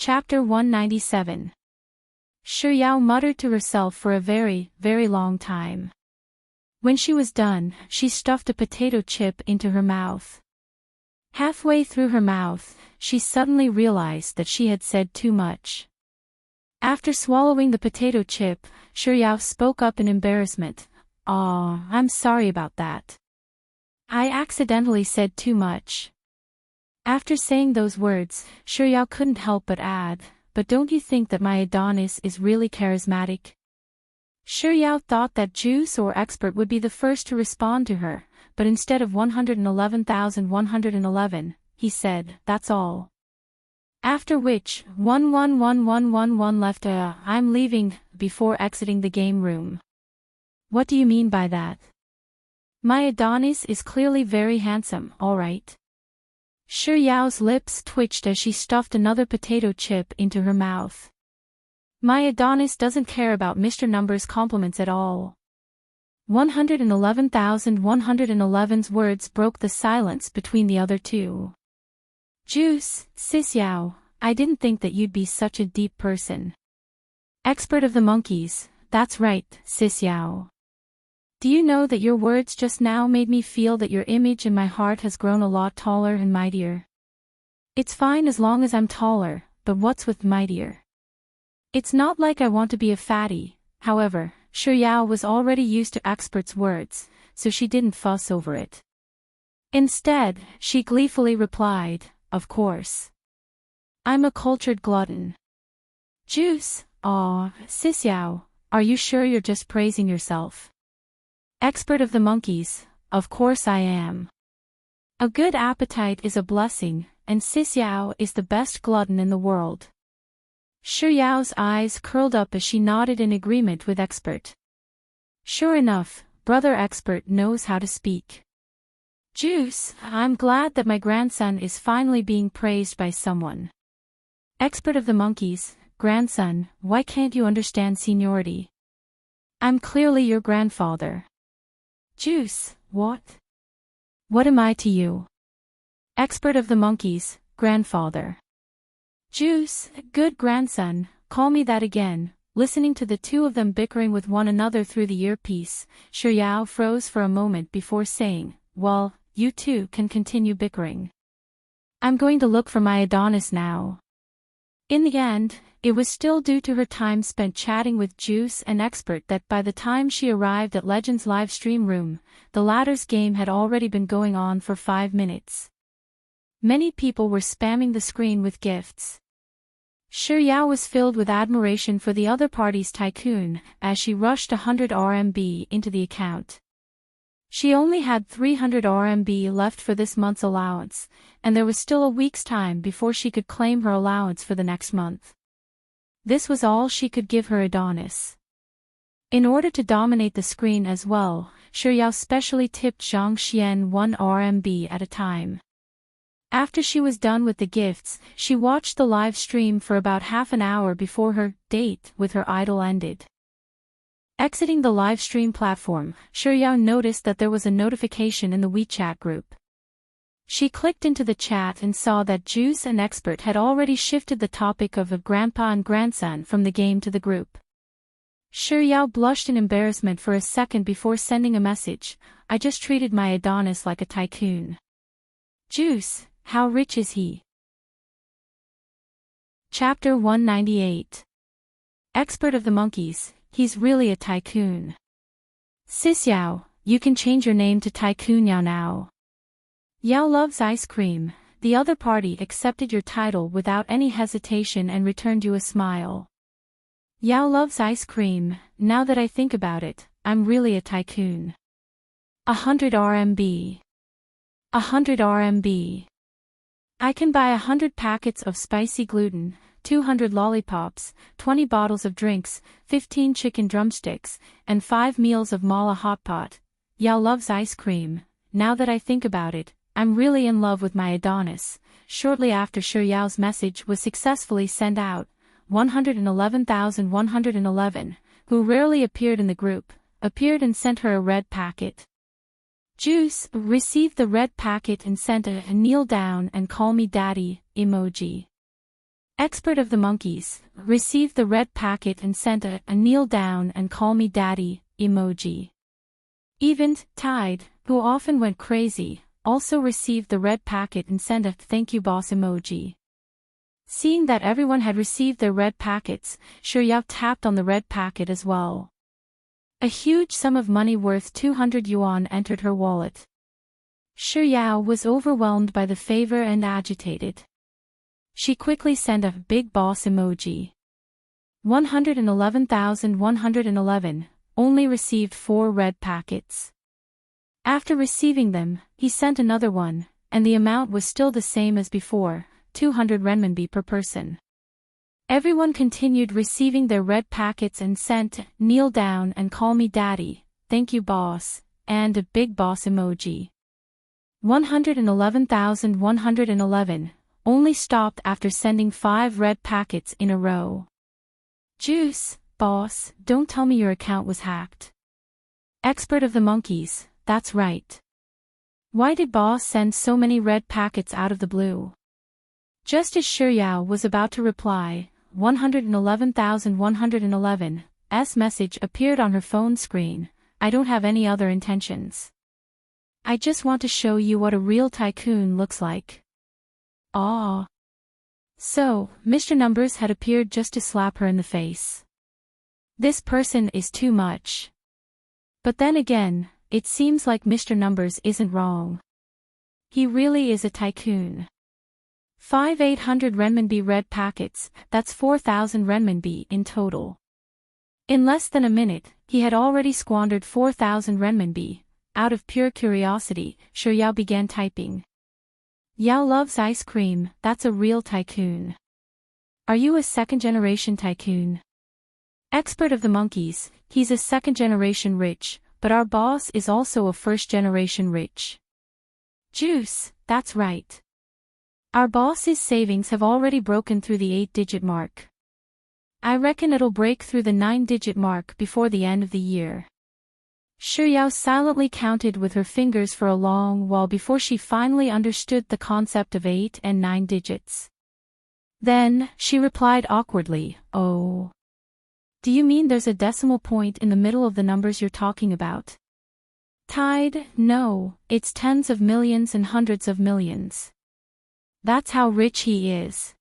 Chapter 197. Xiao muttered to herself for a very, very long time. When she was done, she stuffed a potato chip into her mouth. Halfway through her mouth, she suddenly realized that she had said too much. After swallowing the potato chip, Xiao spoke up in embarrassment. I'm sorry about that. I accidentally said too much." After saying those words, Xiao couldn't help but add, "But don't you think that my Adonis is really charismatic?" Xiao thought that Juice or Expert would be the first to respond to her, but instead of 111,111, he said, "That's all." After which, 11111 left "I'm leaving" before exiting the game room. "What do you mean by that?" "My Adonis is clearly very handsome, alright." Xiao's lips twitched as she stuffed another potato chip into her mouth. "My Adonis doesn't care about Mr. Number's compliments at all." 111,111's words broke the silence between the other two. "Juice, Xiao, I didn't think that you'd be such a deep person." "Expert of the monkeys, that's right, Xiao. Do you know that your words just now made me feel that your image in my heart has grown a lot taller and mightier?" "It's fine as long as I'm taller, but what's with mightier?" "It's not like I want to be a fatty." However, Xiao was already used to Expert's words, so she didn't fuss over it. Instead, she gleefully replied, "Of course. I'm a cultured glutton." "Juice, Xiao, are you sure you're just praising yourself?" "Expert of the monkeys, of course I am. A good appetite is a blessing, and Xiao is the best glutton in the world." Xiao's eyes curled up as she nodded in agreement with Expert. Sure enough, Brother Expert knows how to speak. "Juice, I'm glad that my grandson is finally being praised by someone." "Expert of the monkeys, grandson, why can't you understand seniority? I'm clearly your grandfather." "Juice, what? What am I to you?" "Expert of the monkeys, grandfather." "Juice, good grandson, call me that again." Listening to the two of them bickering with one another through the earpiece, Xiao froze for a moment before saying, "Well, you two can continue bickering. I'm going to look for my Adonis now." In the end, it was still due to her time spent chatting with Juice and Expert that by the time she arrived at Legends live stream room, the latter's game had already been going on for 5 minutes. Many people were spamming the screen with gifts. Xiao was filled with admiration for the other party's tycoon, as she rushed 100 RMB into the account. She only had 300 RMB left for this month's allowance, and there was still a week's time before she could claim her allowance for the next month. This was all she could give her Adonis. In order to dominate the screen as well, Xiao specially tipped Zhang Xian 1 RMB at a time. After she was done with the gifts, she watched the live stream for about half an hour before her date with her idol ended. Exiting the live stream platform, Xiao noticed that there was a notification in the WeChat group. She clicked into the chat and saw that Juice and Expert had already shifted the topic of a grandpa and grandson from the game to the group. Xiao blushed in embarrassment for a second before sending a message, "I just treated my Adonis like a tycoon." "Juice, how rich is he?" Chapter 198. Expert of the monkeys, he's really a tycoon. "Xiao, you can change your name to Tycoon Yao now. Yao loves ice cream." The other party accepted your title without any hesitation and returned you a smile. "Yao loves ice cream, now that I think about it, I'm really a tycoon." 100 RMB. 100 RMB. I can buy 100 packets of spicy gluten, 200 lollipops, 20 bottles of drinks, 15 chicken drumsticks, and 5 meals of mala hot pot. Yao loves ice cream, now that I think about it, I'm really in love with my Adonis. Shortly after Xiao's message was successfully sent out, 111,111, who rarely appeared in the group, appeared and sent her a red packet. Juice received the red packet and sent a kneel down and call me daddy emoji. Expert of the monkeys, received the red packet and sent a kneel down and call me daddy emoji. Even Tide, who often went crazy, also received the red packet and sent a thank you boss emoji. Seeing that everyone had received their red packets, Shiryao tapped on the red packet as well. A huge sum of money worth 200 yuan entered her wallet. Shiryao was overwhelmed by the favor and agitated. She quickly sent a big boss emoji. 111,111, only received 4 red packets. After receiving them, he sent another one, and the amount was still the same as before, 200 renminbi per person. Everyone continued receiving their red packets and sent, kneel down and call me daddy, thank you boss, and a big boss emoji. 111,111, only stopped after sending 5 red packets in a row. Juice, boss, don't tell me your account was hacked. Expert of the monkeys, that's right. Why did boss send so many red packets out of the blue? Just as Shiryao was about to reply, 111,111's message appeared on her phone screen. I don't have any other intentions. I just want to show you what a real tycoon looks like. Aww. So, Mr. Numbers had appeared just to slap her in the face. This person is too much. But then again, it seems like Mr. Numbers isn't wrong. He really is a tycoon. 5,800 renminbi red packets, that's 4,000 renminbi in total. In less than a minute, he had already squandered 4,000 renminbi. Out of pure curiosity, Shiryao began typing. Yao loves ice cream, that's a real tycoon. Are you a second-generation tycoon? Expert of the monkeys, he's a second-generation rich, but our boss is also a first-generation rich. Juice, that's right. Our boss's savings have already broken through the 8-digit mark. I reckon it'll break through the 9-digit mark before the end of the year. Shiryao silently counted with her fingers for a long while before she finally understood the concept of 8 and 9 digits. Then, she replied awkwardly, oh. Do you mean there's a decimal point in the middle of the numbers you're talking about? Tide, no, it's tens of millions and hundreds of millions. That's how rich he is.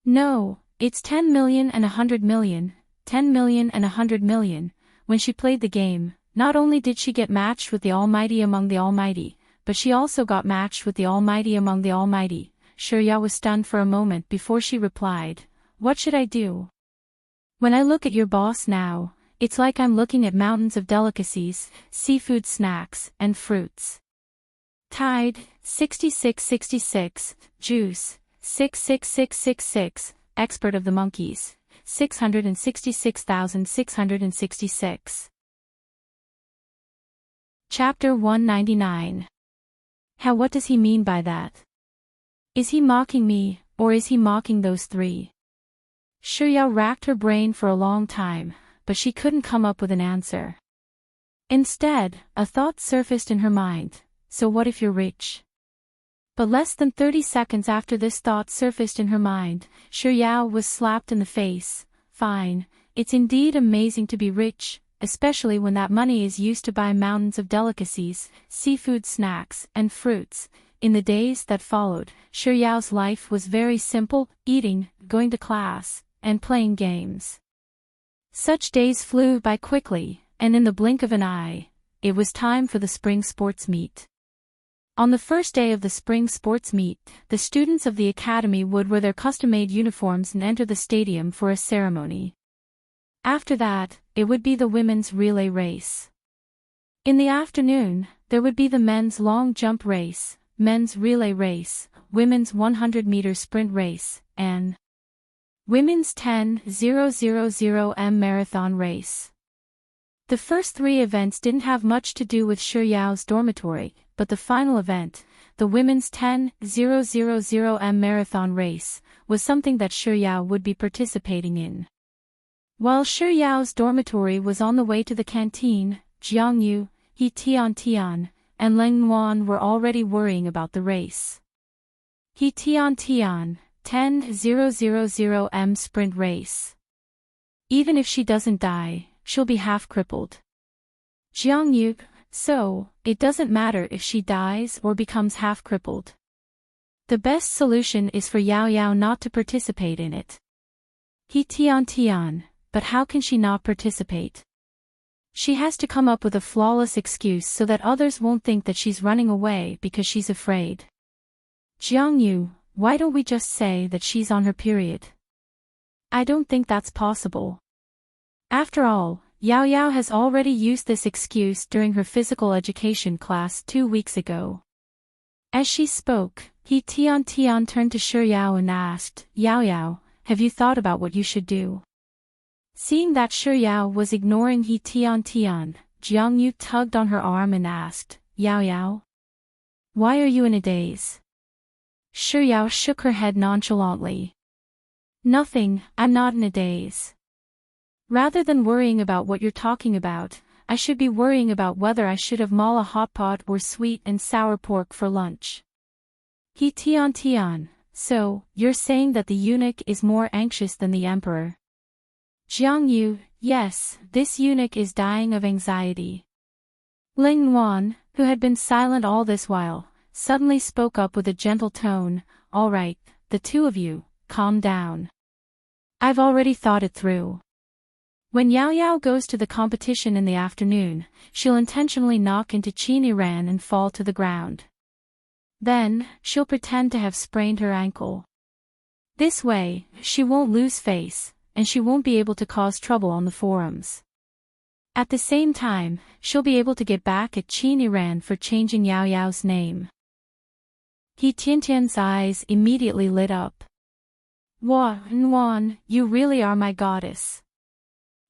No, it's 10 million and 100 million, 10 million and 100 million. When she played the game, not only did she get matched with the Almighty among the Almighty, but she also got matched with the Almighty among the Almighty. Shiryao was stunned for a moment before she replied, what should I do? When I look at your boss now, it's like I'm looking at mountains of delicacies, seafood snacks, and fruits. Tide, 6666, Juice, 66666, Expert of the monkeys, 666,666. Chapter 199. How what does he mean by that? Is he mocking me, or is he mocking those 3? Shiryao racked her brain for a long time, but she couldn't come up with an answer. Instead, a thought surfaced in her mind, so what if you're rich? But less than 30 seconds after this thought surfaced in her mind, Shiryao was slapped in the face. Fine, it's indeed amazing to be rich, especially when that money is used to buy mountains of delicacies, seafood snacks, and fruits. In the days that followed, Shiryao's life was very simple, eating, going to class, and playing games. Such days flew by quickly, and in the blink of an eye, it was time for the spring sports meet. On the first day of the spring sports meet, the students of the academy would wear their custom-made uniforms and enter the stadium for a ceremony. After that, it would be the women's relay race. In the afternoon, there would be the men's long jump race, men's relay race, women's 100-meter sprint race, and women's 10,000 marathon race. The first 3 events didn't have much to do with Shiryao's dormitory, but the final event, the women's 10,000 marathon race, was something that Shiryao would be participating in. While Shiryao's dormitory was on the way to the canteen, Jiangyu, He Tian, and Leng Nuan were already worrying about the race. He Tian, 10,000 sprint race. Even if she doesn't die, she'll be half crippled. Jiangyu, so, it doesn't matter if she dies or becomes half crippled. The best solution is for Yao Yao not to participate in it. He Tian, but how can she not participate? She has to come up with a flawless excuse so that others won't think that she's running away because she's afraid. Jiangyu, why don't we just say that she's on her period? I don't think that's possible. After all, Yao Yao has already used this excuse during her physical education class 2 weeks ago. As she spoke, He Tian turned to Shi Yao and asked, Yao Yao, have you thought about what you should do? Seeing that Shi Yao was ignoring He Tian, Jiangyu tugged on her arm and asked, Yao Yao? Why are you in a daze? Shi Yao shook her head nonchalantly. Nothing, I'm not in a daze. Rather than worrying about what you're talking about, I should be worrying about whether I should have mala hot pot or sweet and sour pork for lunch. He Tian, so, you're saying that the eunuch is more anxious than the emperor? Jiangyu, yes, this eunuch is dying of anxiety. Ling Yuan, who had been silent all this while, suddenly spoke up with a gentle tone, all right, the two of you, calm down. I've already thought it through. When Yao Yao goes to the competition in the afternoon, she'll intentionally knock into Qin Ran and fall to the ground. Then, she'll pretend to have sprained her ankle. This way, she won't lose face, and she won't be able to cause trouble on the forums. At the same time, she'll be able to get back at Qin Ran for changing Yao Yao's name. He Tiantian's eyes immediately lit up. Wa, Yuan, you really are my goddess.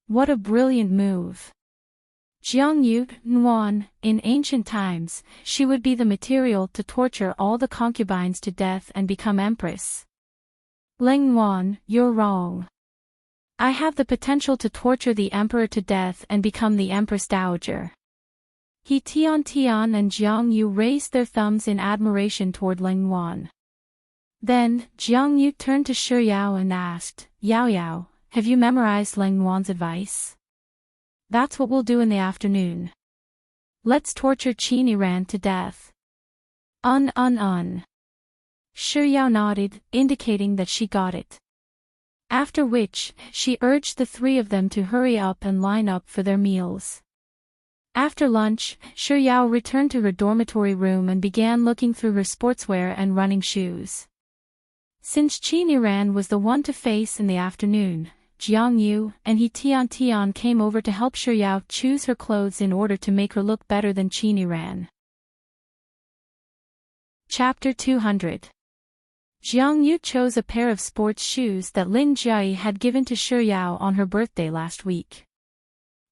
What a brilliant move. Jiangyu, Yuan, in ancient times, she would be the material to torture all the concubines to death and become empress. Ling Yuan, you're wrong. I have the potential to torture the emperor to death and become the empress dowager. He Tian and Jiangyu raised their thumbs in admiration toward Ling Yuan. Then, Jiangyu turned to Shi Yao and asked, Yao Yao, have you memorized Ling Yuan's advice? That's what we'll do in the afternoon. Let's torture Qin Ran to death. Shi Yao nodded, indicating that she got it. After which, she urged the three of them to hurry up and line up for their meals. After lunch, Shi Yao returned to her dormitory room and began looking through her sportswear and running shoes. Since Qin Ran was the one to face in the afternoon, Jiangyu and He Tian came over to help Shi Yao choose her clothes in order to make her look better than Qin Ran. Chapter 200. Jiangyu chose a pair of sports shoes that Lin Jiayi had given to Shi Yao on her birthday last week.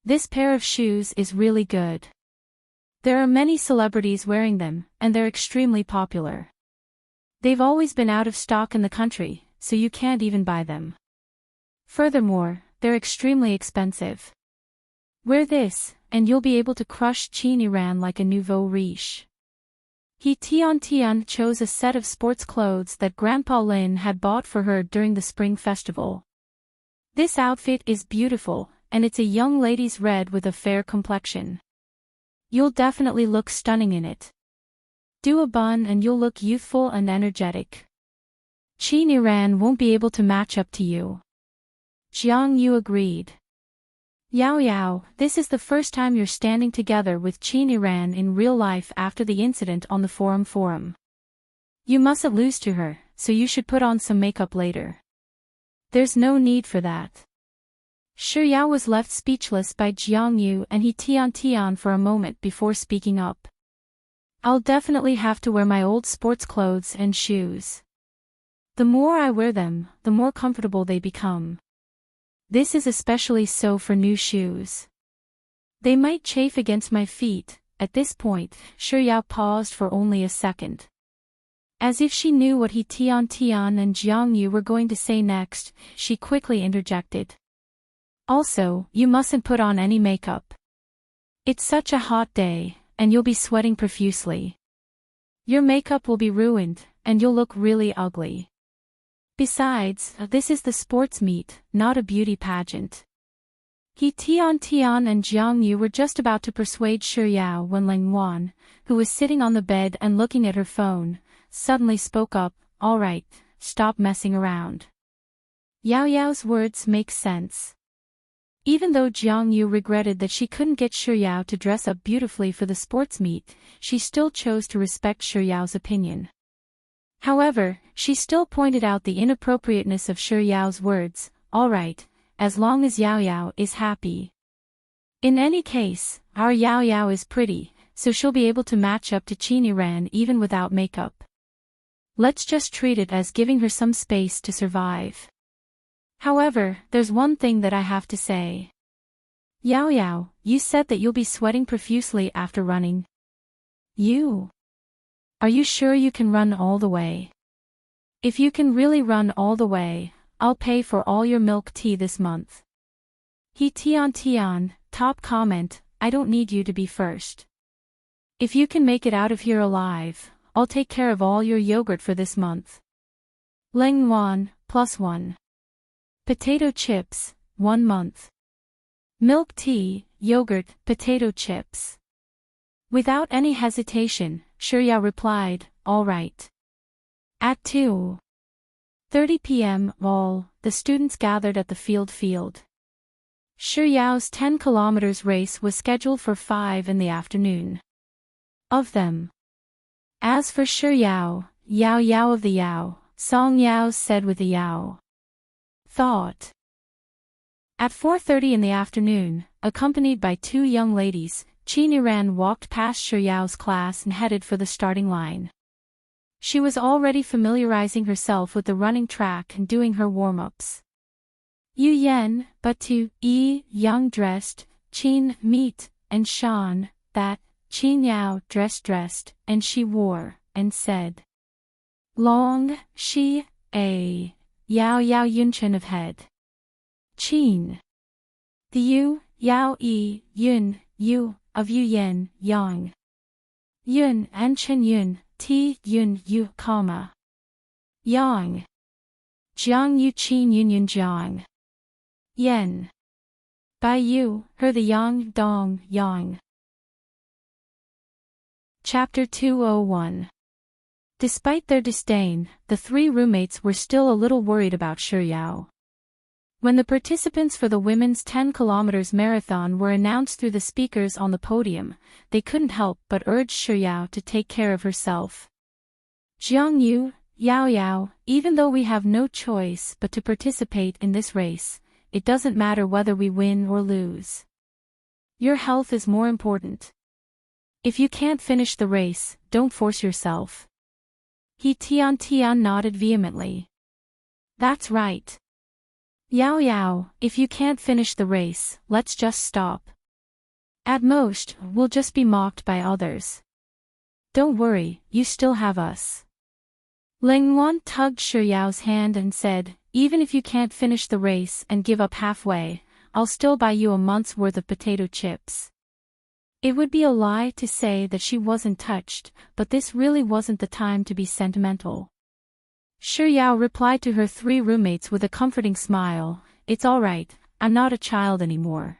This pair of shoes is really good. There are many celebrities wearing them, and they're extremely popular. They've always been out of stock in the country, so you can't even buy them. Furthermore, they're extremely expensive. Wear this, and you'll be able to crush Qin Ran like a nouveau riche. He Tian chose a set of sports clothes that Grandpa Lin had bought for her during the spring festival. This outfit is beautiful, and it's a young lady's red with a fair complexion. You'll definitely look stunning in it. Do a bun and you'll look youthful and energetic. Qin Ran won't be able to match up to you. Jiangyu agreed. Yao Yao, this is the first time you're standing together with Qin Ran in real life after the incident on the forum. You mustn't lose to her, so you should put on some makeup later. There's no need for that. Shi Yao was left speechless by Jiangyu and He Tian for a moment before speaking up. I'll definitely have to wear my old sports clothes and shoes. The more I wear them, the more comfortable they become. This is especially so for new shoes. They might chafe against my feet. At this point, Shi Yao paused for only a second. As if she knew what He Tian and Jiangyu were going to say next, she quickly interjected. Also, you mustn't put on any makeup. It's such a hot day, and you'll be sweating profusely. Your makeup will be ruined, and you'll look really ugly. Besides, this is the sports meet, not a beauty pageant. Tian and Jiang Yu were just about to persuade Shi Yao when Ling Wan, who was sitting on the bed and looking at her phone, suddenly spoke up, "All right, stop messing around." Yao Yao's words make sense. Even though Jiang Yu regretted that she couldn't get Shi Yao to dress up beautifully for the sports meet, she still chose to respect Shi Yao's opinion. However, she still pointed out the inappropriateness of Shi Yao's words, "All right, as long as Yao Yao is happy." In any case, our Yao Yao is pretty, so she'll be able to match up to Qin Ran even without makeup. Let's just treat it as giving her some space to survive. However, there's one thing that I have to say. Yao Yao, you said that you'll be sweating profusely after running. Are you sure you can run all the way? If you can really run all the way, I'll pay for all your milk tea this month. Tian, top comment, I don't need you to be first. If you can make it out of here alive, I'll take care of all your yogurt for this month. Ling Wan, +1. Potato chips, 1 month. Milk tea, yogurt, potato chips. Without any hesitation, Shi Yao replied, "All right." At 2:30 p.m., all the students gathered at the field. Shi Yao's 10 kilometers race was scheduled for 5 in the afternoon. Of them. As for Shi Yao, Yao Yao of the Yao, Song Yao said with a Yao thought. At 4:30 in the afternoon, accompanied by 2 young ladies, Qin Ran walked past Shi Yao's class and headed for the starting line. She was already familiarizing herself with the running track and doing her warm-ups. Yu Yan, but to Yi Yang dressed, Qin meet, and Shan, that, Qin Yao dressed, and she wore, and said. Long, she, a. Yao Yao Yunchen of head. Qin. The Yu, Yao Yi, Yun, Yu, of Yu Yan, Yang. Yun and Chen Yun, T Yun Yu, comma. Yang. Jiang Yu Qin Yun Jiang. Yen. By Yu, her the Yang Dong Yang. Chapter 201. Despite their disdain, the 3 roommates were still a little worried about Shi Yao. When the participants for the women's 10 kilometers marathon were announced through the speakers on the podium, they couldn't help but urge Shi Yao to take care of herself. Jiang Yu, Yao Yao, even though we have no choice but to participate in this race, it doesn't matter whether we win or lose. Your health is more important. If you can't finish the race, don't force yourself. Tian nodded vehemently. That's right. Yao Yao, if you can't finish the race, let's just stop. At most, we'll just be mocked by others. Don't worry, you still have us. Ling Wan tugged Shi Yao's hand and said, even if you can't finish the race and give up halfway, I'll still buy you a month's worth of potato chips. It would be a lie to say that she wasn't touched, but this really wasn't the time to be sentimental. Shi Yao replied to her 3 roommates with a comforting smile, "It's all right, I'm not a child anymore.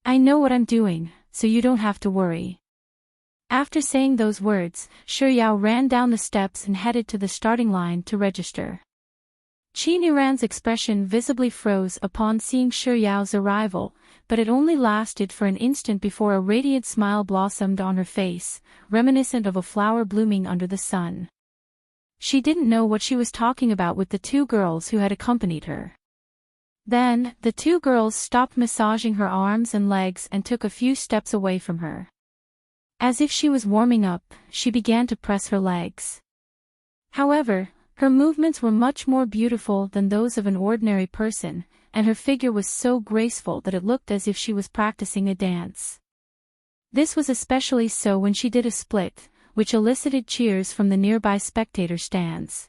I know what I'm doing, so you don't have to worry." After saying those words, Shi Yao ran down the steps and headed to the starting line to register. Qin Ran's expression visibly froze upon seeing Shi Yao's arrival, but it only lasted for an instant before a radiant smile blossomed on her face, reminiscent of a flower blooming under the sun. She didn't know what she was talking about with the 2 girls who had accompanied her. Then, the 2 girls stopped massaging her arms and legs and took a few steps away from her. As if she was warming up, she began to press her legs. However, her movements were much more beautiful than those of an ordinary person, and her figure was so graceful that it looked as if she was practicing a dance. This was especially so when she did a split, which elicited cheers from the nearby spectator stands.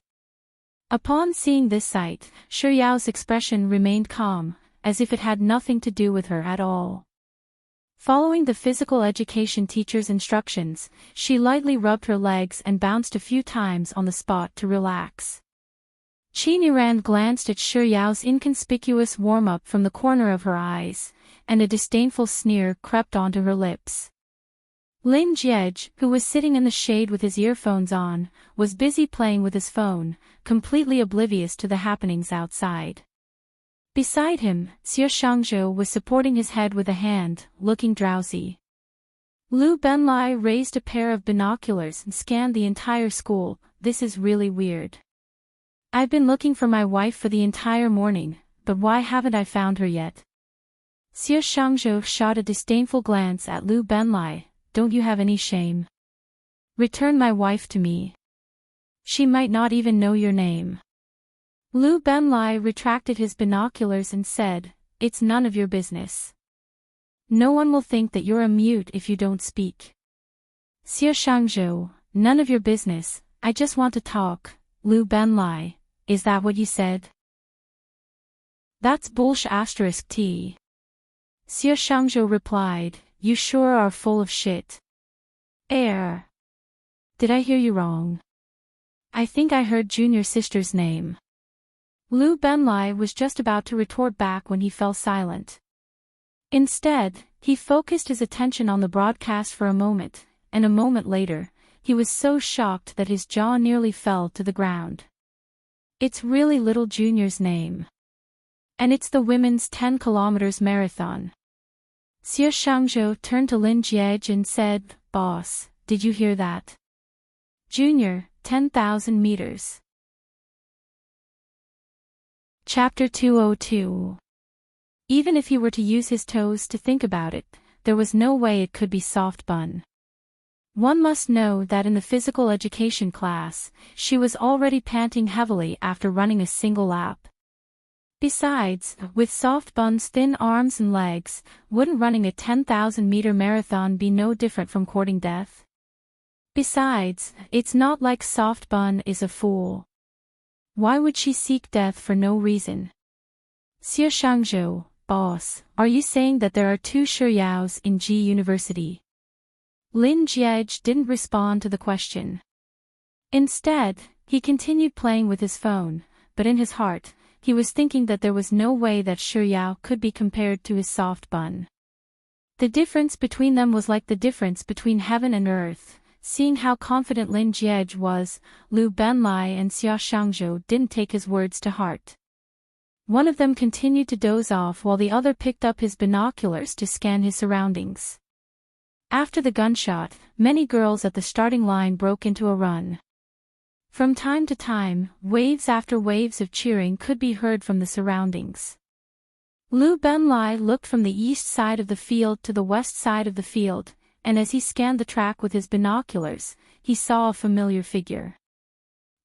Upon seeing this sight, Shi Yao's expression remained calm, as if it had nothing to do with her at all. Following the physical education teacher's instructions, she lightly rubbed her legs and bounced a few times on the spot to relax. Qin Yuran glanced at Shi Yao's inconspicuous warm-up from the corner of her eyes, and a disdainful sneer crept onto her lips. Lin Jiej, who was sitting in the shade with his earphones on, was busy playing with his phone, completely oblivious to the happenings outside. Beside him, Xie Shangzhou was supporting his head with a hand, looking drowsy. Lu Benlai raised a pair of binoculars and scanned the entire school. This is really weird. I've been looking for my wife for the entire morning, but why haven't I found her yet? Xie Shangzhou shot a disdainful glance at Lu Benlai. Don't you have any shame? Return my wife to me. She might not even know your name. Lu Benlai retracted his binoculars and said, It's none of your business. No one will think that you're a mute if you don't speak. Xie Shangzhou, none of your business, I just want to talk. Lu Benlai, is that what you said? That's bullshit *t. Xie Shangzhou replied, You sure are full of shit. Did I hear you wrong? I think I heard junior sister's name. Lu Benlai was just about to retort back when he fell silent. Instead, he focused his attention on the broadcast for a moment, and a moment later, he was so shocked that his jaw nearly fell to the ground. It's really little Junior's name. And it's the women's 10 kilometers marathon. Xie Shangzhou turned to Lin Jiej and said, Boss, did you hear that? Junior, 10,000 meters. Chapter 202. Even if he were to use his toes to think about it, there was no way it could be soft bun. One must know that in the physical education class, she was already panting heavily after running a single lap. Besides, with soft bun's thin arms and legs, wouldn't running a 10,000-meter marathon be no different from courting death? Besides, it's not like soft bun is a fool. Why would she seek death for no reason? Xie Shangzhou, boss, are you saying that there are 2 Shi Yaos in G University? Lin Jiej didn't respond to the question. Instead, he continued playing with his phone, but in his heart, he was thinking that there was no way that Shi Yao could be compared to his soft bun. The difference between them was like the difference between heaven and earth. Seeing how confident Lin Jiej was, Lu Benlai and Xie Shangzhou didn't take his words to heart. One of them continued to doze off while the other picked up his binoculars to scan his surroundings. After the gunshot, many girls at the starting line broke into a run. From time to time, waves after waves of cheering could be heard from the surroundings. Lu Benlai looked from the east side of the field to the west side of the field, and as he scanned the track with his binoculars, he saw a familiar figure.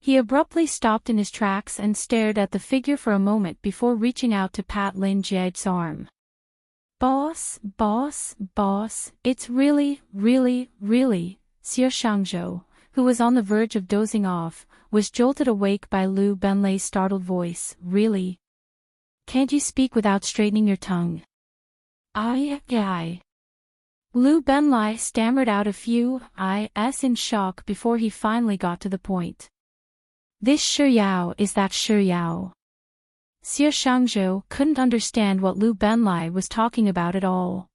He abruptly stopped in his tracks and stared at the figure for a moment before reaching out to pat Lin Jiej's arm. Boss, it's really, Xie Shangzhou, who was on the verge of dozing off, was jolted awake by Lu Benlai's startled voice. Really? Can't you speak without straightening your tongue? Lu Benlai stammered out a few "I's" in shock before he finally got to the point. This Shi Yao is that Shi Yao. Xie Shangzhou couldn't understand what Lu Benlai was talking about at all.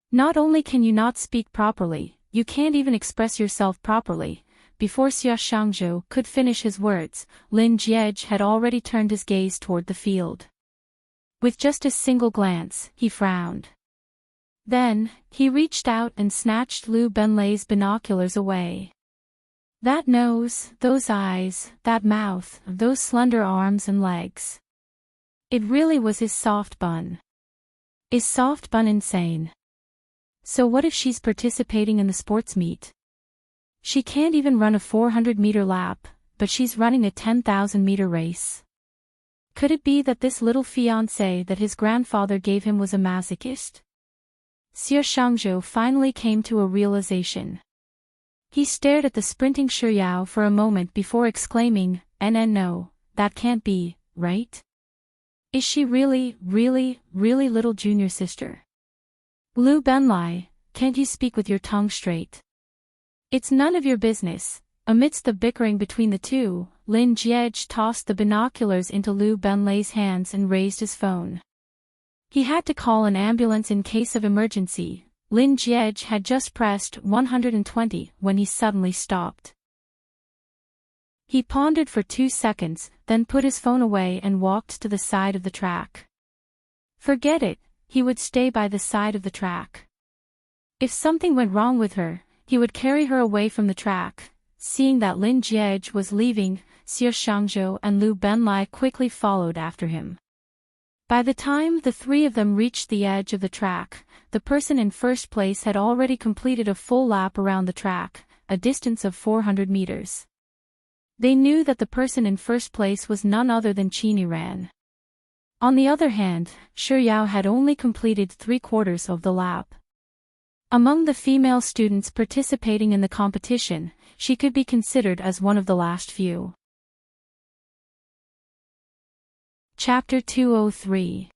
Not only can you not speak properly, you can't even express yourself properly. Before Xie Shangzhou could finish his words, Lin Jiej had already turned his gaze toward the field. With just a single glance, he frowned. Then, he reached out and snatched Lu Benlai's binoculars away. That nose, those eyes, that mouth, those slender arms and legs. It really was his soft bun. Is soft bun insane? So what if she's participating in the sports meet? She can't even run a 400-meter lap, but she's running a 10,000-meter race. Could it be that this little fiancé that his grandfather gave him was a masochist? Xie Shangzhou finally came to a realization. He stared at the sprinting Shi Yao for a moment before exclaiming, No, that can't be, right? Is she really little junior sister? Lu Benlai, can't you speak with your tongue straight? It's none of your business. Amidst the bickering between the two, Lin Jiej tossed the binoculars into Liu Benlai's hands and raised his phone. He had to call an ambulance in case of emergency. Lin Jiej had just pressed 120 when he suddenly stopped. He pondered for 2 seconds, then put his phone away and walked to the side of the track. Forget it, he would stay by the side of the track. If something went wrong with her, he would carry her away from the track. Seeing that Lin Jiej was leaving, Xie Shangzhou and Liu Benlai quickly followed after him. By the time the three of them reached the edge of the track, the person in first place had already completed a full lap around the track, a distance of 400 meters. They knew that the person in first place was none other than Qin Ran. On the other hand, Shi Yao had only completed 3/4 of the lap. Among the female students participating in the competition, she could be considered as one of the last few. Chapter 203.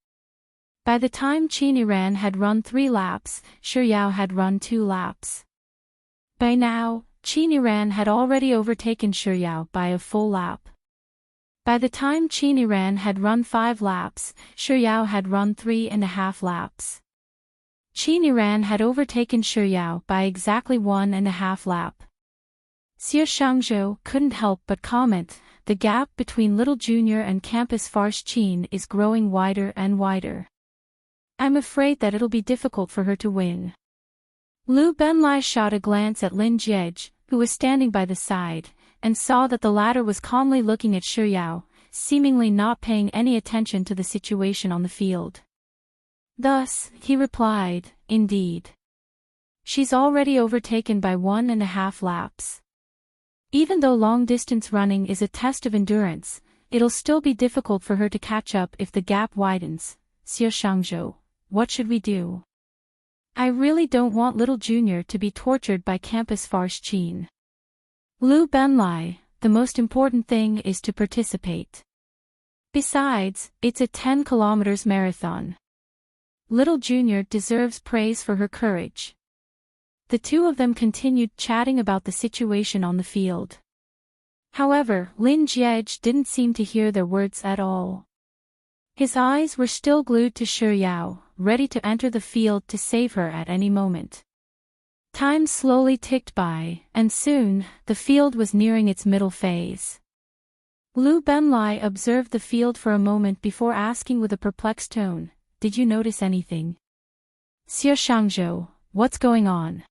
By the time Qin Ran had run 3 laps, Shi Yao had run 2 laps. By now, Qin Ran had already overtaken Shi Yao by a full lap. By the time Qin Ran had run 5 laps, Shi Yao had run 3.5 laps. Qin Ran had overtaken Shi Yao by exactly 1.5 lap. Xie Shangzhou couldn't help but comment, the gap between Little Junior and Campus Farce Qin is growing wider and wider. I'm afraid that it'll be difficult for her to win. Liu Benlai shot a glance at Lin Jiej, who was standing by the side, and saw that the latter was calmly looking at Shi Yao, seemingly not paying any attention to the situation on the field. Thus, he replied, indeed. She's already overtaken by 1.5 laps. Even though long-distance running is a test of endurance, it'll still be difficult for her to catch up if the gap widens. Xie Shangzhou, what should we do? I really don't want Little Junior to be tortured by Campus Farce Qin. Liu Benlai, the most important thing is to participate. Besides, it's a 10 kilometers marathon. Little Junior deserves praise for her courage. The two of them continued chatting about the situation on the field. However, Lin Jiej didn't seem to hear their words at all. His eyes were still glued to Shi Yao, ready to enter the field to save her at any moment. Time slowly ticked by, and soon, the field was nearing its middle phase. Liu Benlai observed the field for a moment before asking with a perplexed tone, did you notice anything? Xie Shangzhou, what's going on?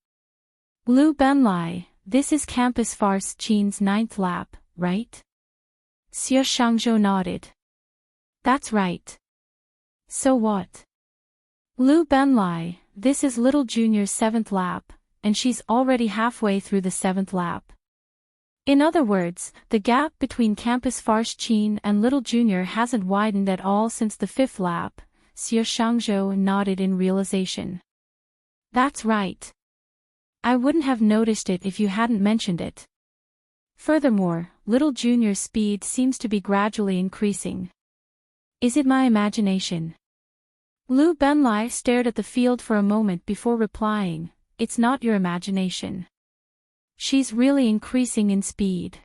Liu Benlai, this is Campus Farce Qin's 9th lap, right? Xie Shangzhou nodded. That's right. So what? Liu Benlai, this is Little Junior's 7th lap, and she's already halfway through the 7th lap. In other words, the gap between Campus Farce Qin and Little Junior hasn't widened at all since the 5th lap. Xie Shangzhou nodded in realization. That's right. I wouldn't have noticed it if you hadn't mentioned it. Furthermore, Little Junior's speed seems to be gradually increasing. Is it my imagination? Liu Benlai stared at the field for a moment before replying, it's not your imagination. She's really increasing in speed.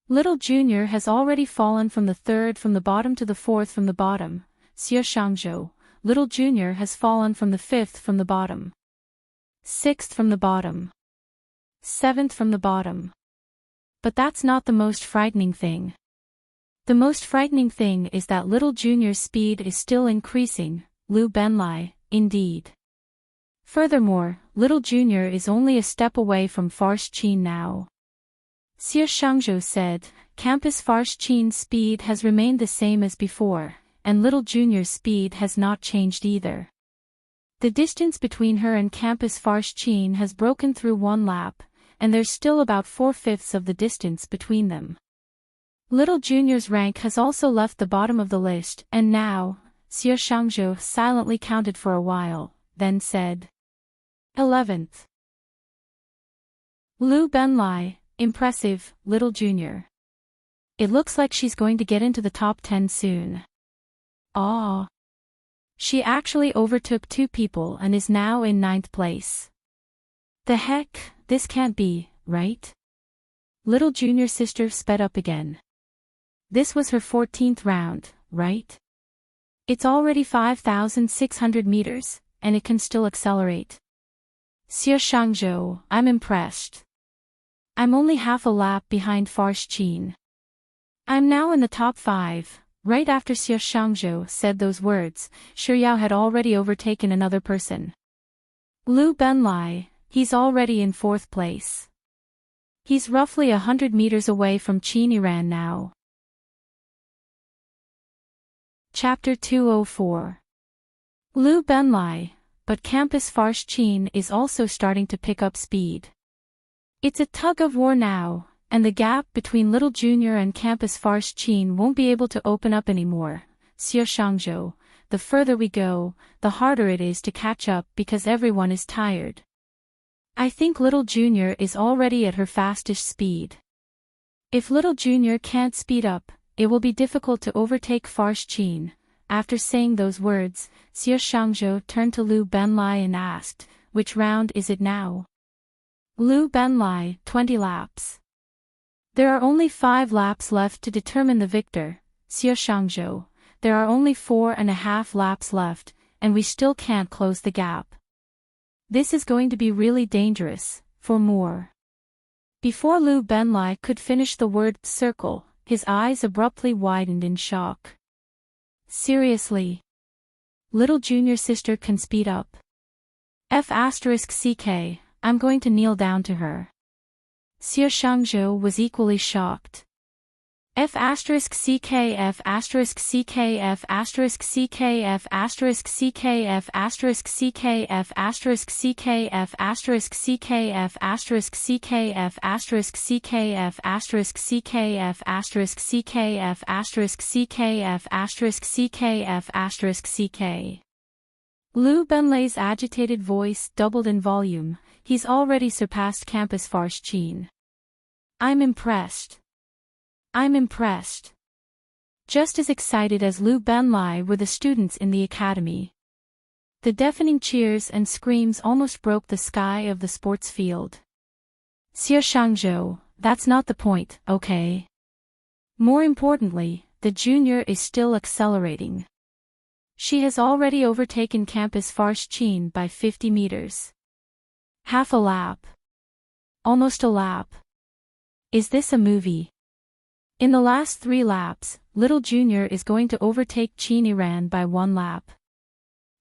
Little Junior has already fallen from the 3rd from the bottom to the 4th from the bottom. Xie Shangzhou, Little Junior has fallen from the 5th from the bottom. 6th from the bottom. 7th from the bottom. But that's not the most frightening thing. The most frightening thing is that Little Junior's speed is still increasing, Liu Benlai, indeed. Furthermore, Little Junior is only a step away from Farce Qin now. Xie Shangzhou said, Campus Farce Qin's speed has remained the same as before, and Little Junior's speed has not changed either. The distance between her and Campus Farce Qin has broken through 1 lap, and there's still about 4/5 of the distance between them. Little Junior's rank has also left the bottom of the list, and now, Xie Shangzhou silently counted for a while, then said, 11th. Liu Benlai, impressive, Little Junior. It looks like she's going to get into the top 10 soon. Ah. She actually overtook 2 people and is now in 9th place. The heck, this can't be, right? Little junior sister sped up again. This was her 14th round, right? It's already 5,600 meters, and it can still accelerate. Xie Shangzhou, I'm impressed. I'm only half a lap behind Farsh Qin. I'm now in the top 5. Right after Xie Shangzhou said those words, Shi Yao had already overtaken another person. Lu Benlai, he's already in 4th place. He's roughly 100 meters away from Qin Yiran now. Chapter 204. Lu Benlai, but Campus Farsh Qin is also starting to pick up speed. It's a tug of war now, and the gap between Little Junior and Campus Farsh Qin won't be able to open up anymore. Xie Shangzhou, the further we go, the harder it is to catch up because everyone is tired. I think Little Junior is already at her fastest speed. If Little Junior can't speed up, it will be difficult to overtake Farsh Qin. After saying those words, Xie Shangzhou turned to Lu Benlai and asked, which round is it now? Lu Benlai, 20 laps. There are only 5 laps left to determine the victor. Xie Shangzhou, there are only 4.5 laps left, and we still can't close the gap. This is going to be really dangerous, for more. Before Lu Benlai could finish the word circle, his eyes abruptly widened in shock. Seriously? Little junior sister can speed up. F***ck, I'm going to kneel down to her. Xie Shangzhou was equally shocked. F***ck, F***ck, F***ck, F***ck, F***ck, F***ck, F***ck, F***ck, F***ck, F***ck. Lu Benlai's agitated voice doubled in volume. He's already surpassed Campus Farsh Qin. I'm impressed. I'm impressed. Just as excited as Lu Benlai were the students in the academy. The deafening cheers and screams almost broke the sky of the sports field. Xie Shangzhou, that's not the point, okay? More importantly, the junior is still accelerating. She has already overtaken Campus Farsh Qin by 50 meters. Half a lap. Almost a lap. Is this a movie? In the last 3 laps, Little Junior is going to overtake Qin Yiran by 1 lap.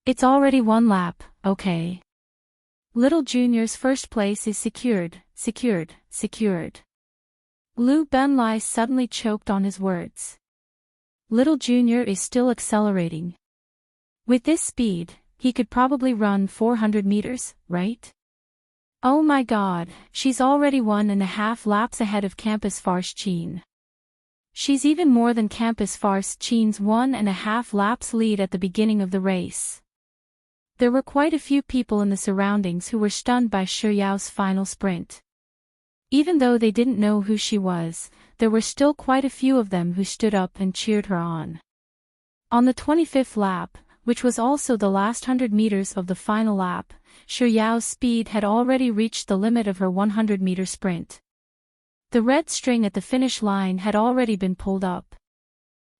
It's already 1 lap, okay. Little Junior's first place is secured. Lu Benlai suddenly choked on his words. Little Junior is still accelerating. With this speed, he could probably run 400 meters, right? Oh my god, she's already 1.5 laps ahead of Campus Farsh Qin. She's even more than Campus Farsh Qin's 1.5 laps lead at the beginning of the race. There were quite a few people in the surroundings who were stunned by Shi Yao's final sprint. Even though they didn't know who she was, there were still quite a few of them who stood up and cheered her on. On the 25th lap, which was also the last 100 meters of the final lap, Shi Yao's speed had already reached the limit of her 100-meter sprint. The red string at the finish line had already been pulled up.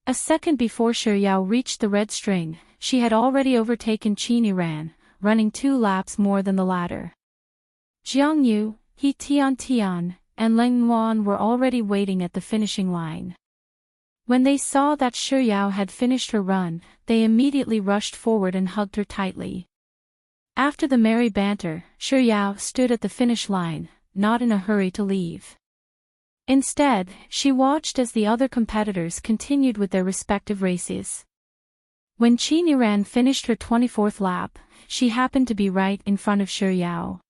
A second before Shi Yao reached the red string, she had already overtaken Qin Yiran, running 2 laps more than the latter. Jiang Yu, He Tian, and Leng Yuan were already waiting at the finishing line. When they saw that Shi Yao had finished her run, they immediately rushed forward and hugged her tightly. After the merry banter, Shi Yao stood at the finish line, not in a hurry to leave. Instead, she watched as the other competitors continued with their respective races. When Qin Yiran finished her 24th lap, she happened to be right in front of Shi Yao.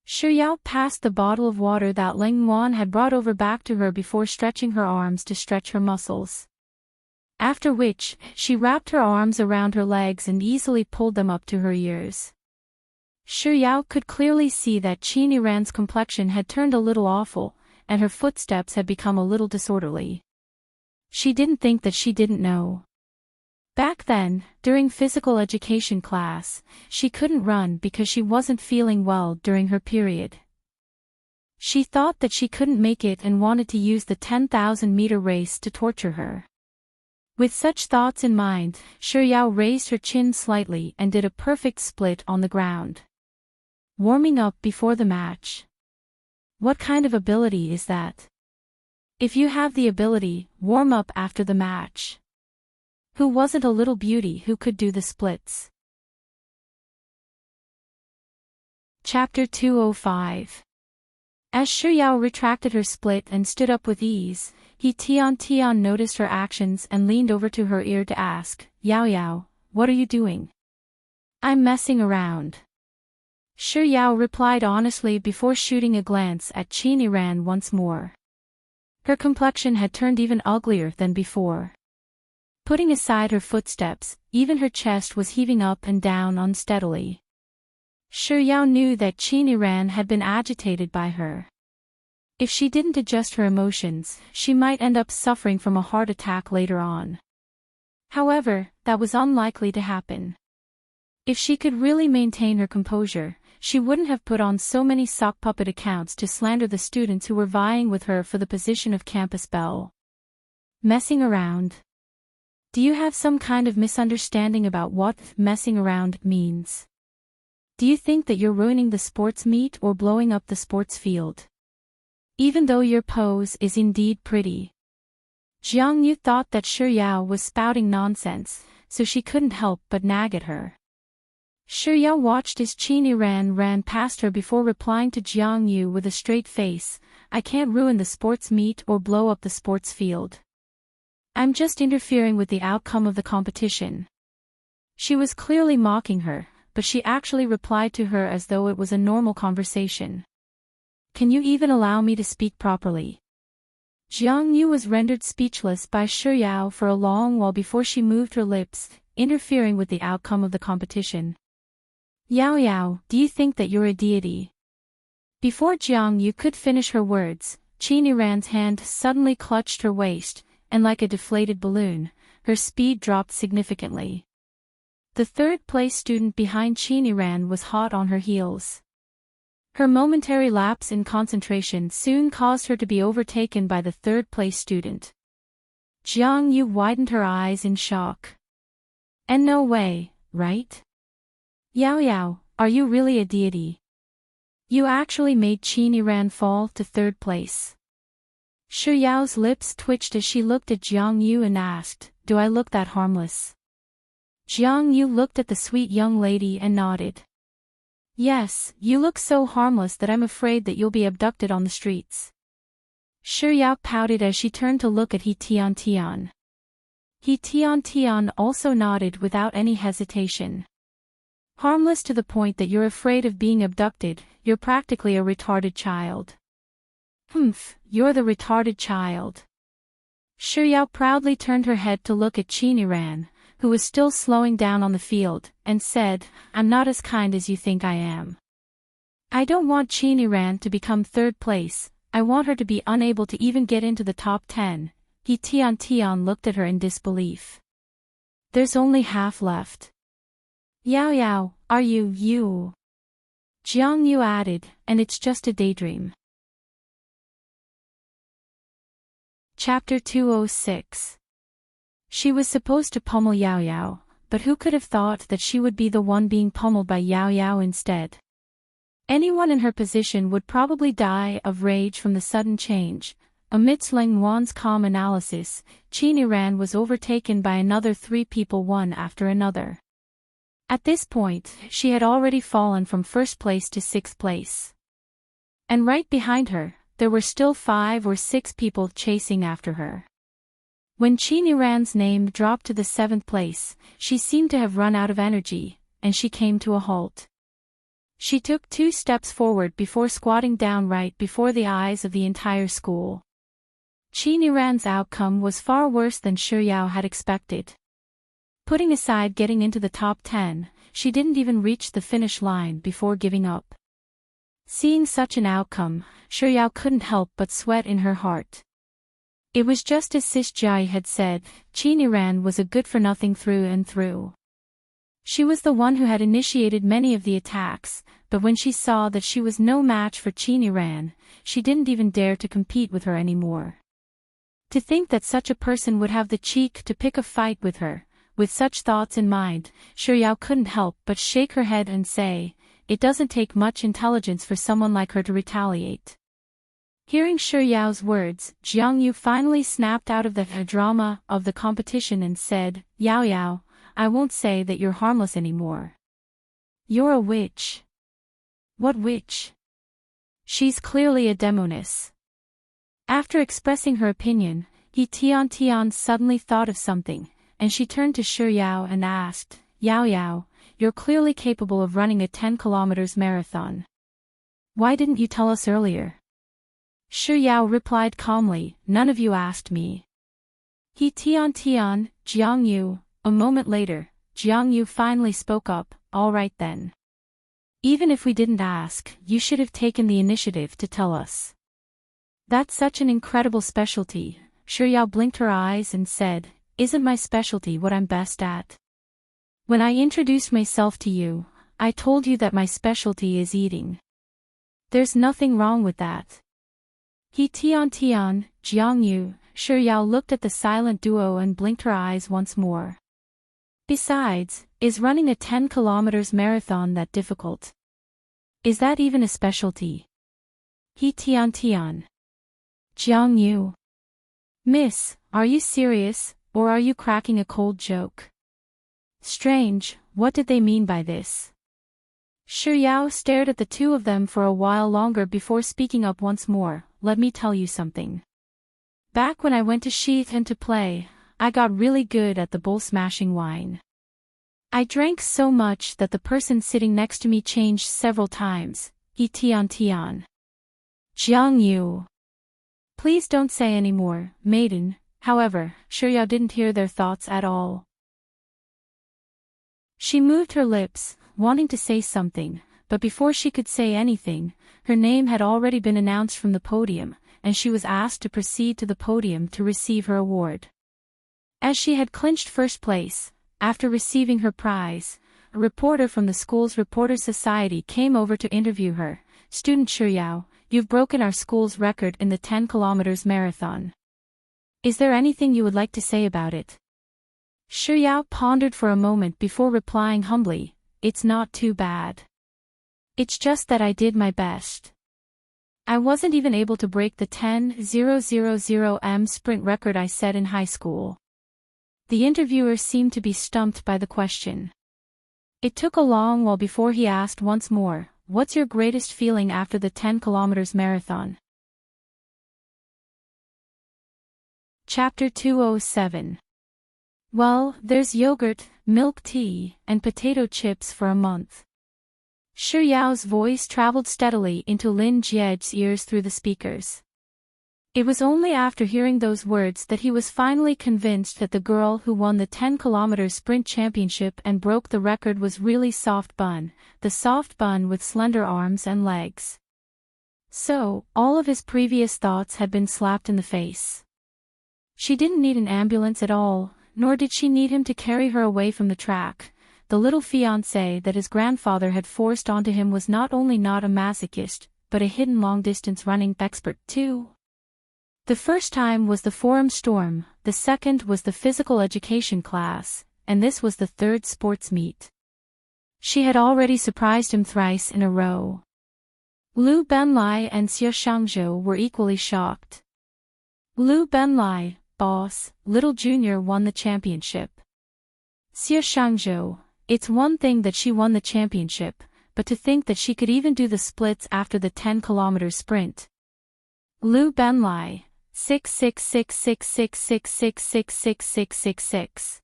Shi Yao passed the bottle of water that Leng Yuan had brought over back to her before stretching her arms to stretch her muscles. After which, she wrapped her arms around her legs and easily pulled them up to her ears. Shi Yao could clearly see that Qin Yiran's complexion had turned a little awful, and her footsteps had become a little disorderly. She didn't think that she didn't know. Back then, during physical education class, she couldn't run because she wasn't feeling well during her period. She thought that she couldn't make it and wanted to use the 10,000-meter race to torture her. With such thoughts in mind, Shuyao raised her chin slightly and did a perfect split on the ground. Warming up before the match. What kind of ability is that? If you have the ability, warm up after the match. Who wasn't a little beauty who could do the splits? Chapter 205. As Shuyao retracted her split and stood up with ease, Tian noticed her actions and leaned over to her ear to ask, Yao Yao, what are you doing? I'm messing around. Shuyao replied honestly before shooting a glance at Qiniran once more. Her complexion had turned even uglier than before. Putting aside her footsteps, even her chest was heaving up and down unsteadily. Shuyao knew that Qiniran had been agitated by her. If she didn't adjust her emotions, she might end up suffering from a heart attack later on. However, that was unlikely to happen. If she could really maintain her composure, she wouldn't have put on so many sock puppet accounts to slander the students who were vying with her for the position of campus belle. Messing around. Do you have some kind of misunderstanding about what messing around means? Do you think that you're ruining the sports meet or blowing up the sports field? Even though your pose is indeed pretty. Jiang Yu thought that Shuyao was spouting nonsense, so she couldn't help but nag at her. Shuyao watched as Qiniran ran past her before replying to Jiang Yu with a straight face, I can't ruin the sports meet or blow up the sports field. I'm just interfering with the outcome of the competition. She was clearly mocking her, but she actually replied to her as though it was a normal conversation. Can you even allow me to speak properly? Jiang Yu was rendered speechless by Shuyao for a long while before she moved her lips, interfering with the outcome of the competition. Yao Yao, do you think that you're a deity? Before Jiang Yu could finish her words, Qiniran's hand suddenly clutched her waist, and like a deflated balloon, her speed dropped significantly. The third-place student behind Qiniran was hot on her heels. Her momentary lapse in concentration soon caused her to be overtaken by the third-place student. Jiang Yu widened her eyes in shock. And no way, right? Yao Yao, are you really a deity? You actually made Qiniran fall to third place. Shuyao's lips twitched as she looked at Jiang Yu and asked, do I look that harmless? Jiang Yu looked at the sweet young lady and nodded. Yes, you look so harmless that I'm afraid that you'll be abducted on the streets. Shuyao pouted as she turned to look at Tian. Tian also nodded without any hesitation. Harmless to the point that you're afraid of being abducted, you're practically a retarded child. Humph, you're the retarded child. Shuyao proudly turned her head to look at Qiniran, who was still slowing down on the field, and said, I'm not as kind as you think I am. I don't want Qiniran to become third place, I want her to be unable to even get into the top 10. Tian looked at her in disbelief. There's only half left. Yao Yao, are you? Jiang Yu added, and it's just a daydream. Chapter 206. She was supposed to pummel Yao Yao, but who could have thought that she would be the one being pummeled by Yao Yao instead? Anyone in her position would probably die of rage from the sudden change. Amidst Leng Wan's calm analysis, Qiniran was overtaken by another 3 people one after another. At this point, she had already fallen from first place to 6th place. And right behind her, there were still 5 or 6 people chasing after her. When Qiniran's name dropped to the 7th place, she seemed to have run out of energy, and she came to a halt. She took 2 steps forward before squatting down right before the eyes of the entire school. Qiniran's outcome was far worse than Shuyao had expected. Putting aside getting into the top 10, she didn't even reach the finish line before giving up. Seeing such an outcome, Shuyao couldn't help but sweat in her heart. It was just as Sis Jai had said, Qiniran was a good-for-nothing through and through. She was the one who had initiated many of the attacks, but when she saw that she was no match for Ran, she didn't even dare to compete with her anymore. To think that such a person would have the cheek to pick a fight with her, with such thoughts in mind, Xiao couldn't help but shake her head and say, it doesn't take much intelligence for someone like her to retaliate. Hearing Xiao's words, Jiang Yu finally snapped out of the drama of the competition and said, Yao, I won't say that you're harmless anymore. You're a witch. What witch? She's clearly a demoness. After expressing her opinion, Tian suddenly thought of something, and she turned to Xiao and asked, Yao, you're clearly capable of running a 10 kilometers marathon. Why didn't you tell us earlier? Xiao replied calmly, none of you asked me. Tian, Jiang Yu. A moment later, Jiang Yu finally spoke up, all right then. Even if we didn't ask, you should have taken the initiative to tell us. That's such an incredible specialty. Xiao blinked her eyes and said, isn't my specialty what I'm best at? When I introduced myself to you, I told you that my specialty is eating. There's nothing wrong with that. Tian, Jiang Yu, Xiao looked at the silent duo and blinked her eyes once more. Besides, is running a 10 kilometers marathon that difficult? Is that even a specialty? Tian. Jiang Yu. Miss, are you serious, or are you cracking a cold joke? Strange, what did they mean by this? Xiao stared at the two of them for a while longer before speaking up once more, let me tell you something. Back when I went to Sheath and to play, I got really good at the bowl-smashing wine. I drank so much that the person sitting next to me changed several times, Tian. Jiang Yu. Please don't say any more, maiden. However, Xiao didn't hear their thoughts at all. She moved her lips, wanting to say something, but before she could say anything, her name had already been announced from the podium, and she was asked to proceed to the podium to receive her award. As she had clinched first place, after receiving her prize, a reporter from the school's Reporters Society came over to interview her. Student Xiao, you've broken our school's record in the 10 kilometers marathon. Is there anything you would like to say about it? Xiao pondered for a moment before replying humbly, it's not too bad. It's just that I did my best. I wasn't even able to break the 10,000 m sprint record I set in high school. The interviewer seemed to be stumped by the question. It took a long while before he asked once more, what's your greatest feeling after the 10 kilometers marathon? Chapter 207. Well, there's yogurt, milk tea, and potato chips for a month. Yao's voice traveled steadily into Lin Jie's ears through the speakers. It was only after hearing those words that he was finally convinced that the girl who won the 10-kilometer sprint championship and broke the record was really Soft Bun, the soft bun with slender arms and legs. So, all of his previous thoughts had been slapped in the face. She didn't need an ambulance at all, nor did she need him to carry her away from the track. The little fiancé that his grandfather had forced onto him was not only not a masochist, but a hidden long-distance running expert too. The first time was the Forum Storm, the second was the physical education class, and this was the third sports meet. She had already surprised him thrice in a row. Lu Benlai and Xie Shangzhou were equally shocked. Lu Benlai, boss, Little Junior won the championship. Xie Shangzhou, it's one thing that she won the championship, but to think that she could even do the splits after the 10-kilometer sprint. Lu Benlai, 6666666666666.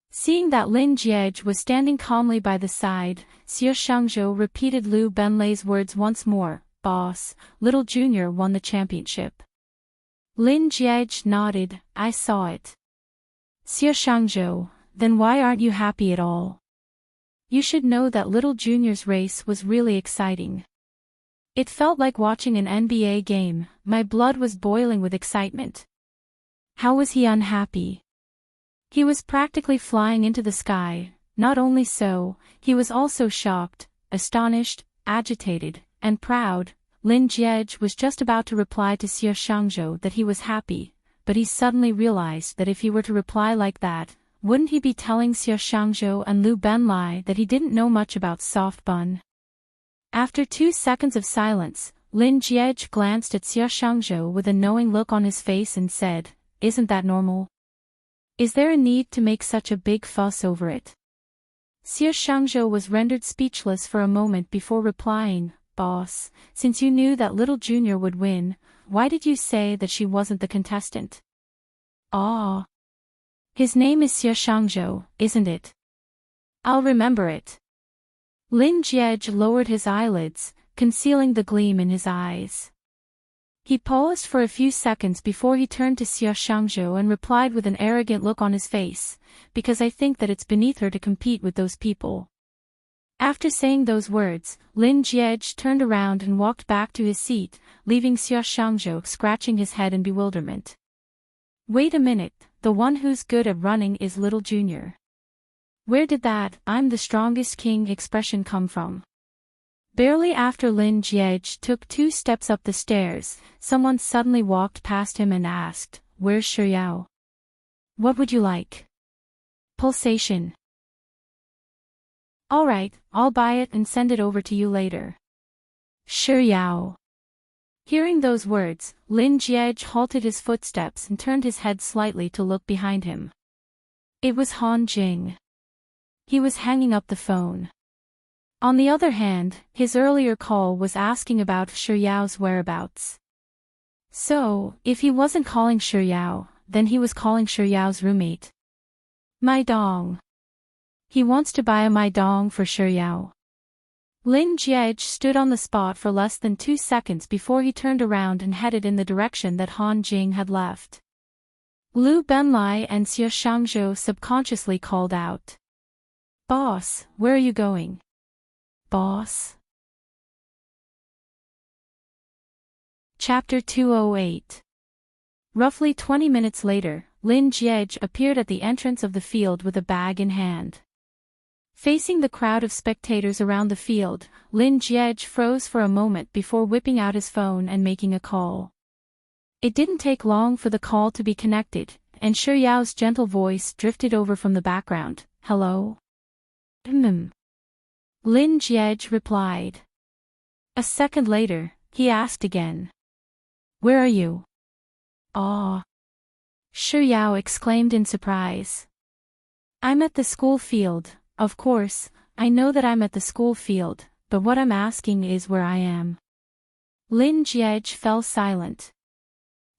Seeing that Lin Jie was standing calmly by the side, Xie Shangzhou repeated Lu Benlai's words once more, boss, Little Junior won the championship. Lin Jie nodded, I saw it. Xie Shangzhou, then why aren't you happy at all? You should know that Little Junior's race was really exciting. It felt like watching an NBA game, my blood was boiling with excitement. How was he unhappy? He was practically flying into the sky, Not only so, he was also shocked, astonished, agitated, and proud. Lin Jie was just about to reply to Xie Shangzhou that he was happy, but he suddenly realized that if he were to reply like that, wouldn't he be telling Xie Shangzhou and Lu Benlai that he didn't know much about soft bun? After 2 seconds of silence, Lin Jie glanced at Xie Shangzhou with a knowing look on his face and said, "Isn't that normal? Is there a need to make such a big fuss over it?" Xie Shangzhou was rendered speechless for a moment before replying, "Boss, since you knew that little junior would win, why did you say that she wasn't the contestant?" "Ah. His name is Xie Shangzhou, isn't it? I'll remember it." Lin Jie lowered his eyelids, concealing the gleam in his eyes. He paused for a few seconds before he turned to Xie Shangzhou and replied with an arrogant look on his face, "Because I think that it's beneath her to compete with those people." After saying those words, Lin Jie turned around and walked back to his seat, leaving Xie Shangzhou scratching his head in bewilderment. "Wait a minute, the one who's good at running is Little Junior. Where did that 'I'm the strongest king' expression come from?" Barely after Lin Jie took 2 steps up the stairs, someone suddenly walked past him and asked, "Where's Shiyao? What would you like?" Pulsation. "Alright, I'll buy it and send it over to you later." Shiyao. Hearing those words, Lin Jie halted his footsteps and turned his head slightly to look behind him. It was Han Jing. He was hanging up the phone. On the other hand, his earlier call was asking about Shiyao's whereabouts. So, if he wasn't calling Shiyao, then he was calling Shiyao's roommate. Maidong. He wants to buy a Maidong for Shiyao. Lin Jie stood on the spot for less than 2 seconds before he turned around and headed in the direction that Han Jing had left. Lu Benlai and Xie Shangzhou subconsciously called out, "Boss, where are you going?" "Boss?" Chapter 208. Roughly 20 minutes later, Lin Jie appeared at the entrance of the field with a bag in hand. Facing the crowd of spectators around the field, Lin Jie froze for a moment before whipping out his phone and making a call. It didn't take long for the call to be connected, and Shiyao's gentle voice drifted over from the background. "Hello?" Lin Jie replied. A second later, he asked again, "Where are you?" "Ah!" Shiyao exclaimed in surprise. "I'm at the school field. Of course, I know that I'm at the school field, but what I'm asking is where I am." Lin Jie fell silent.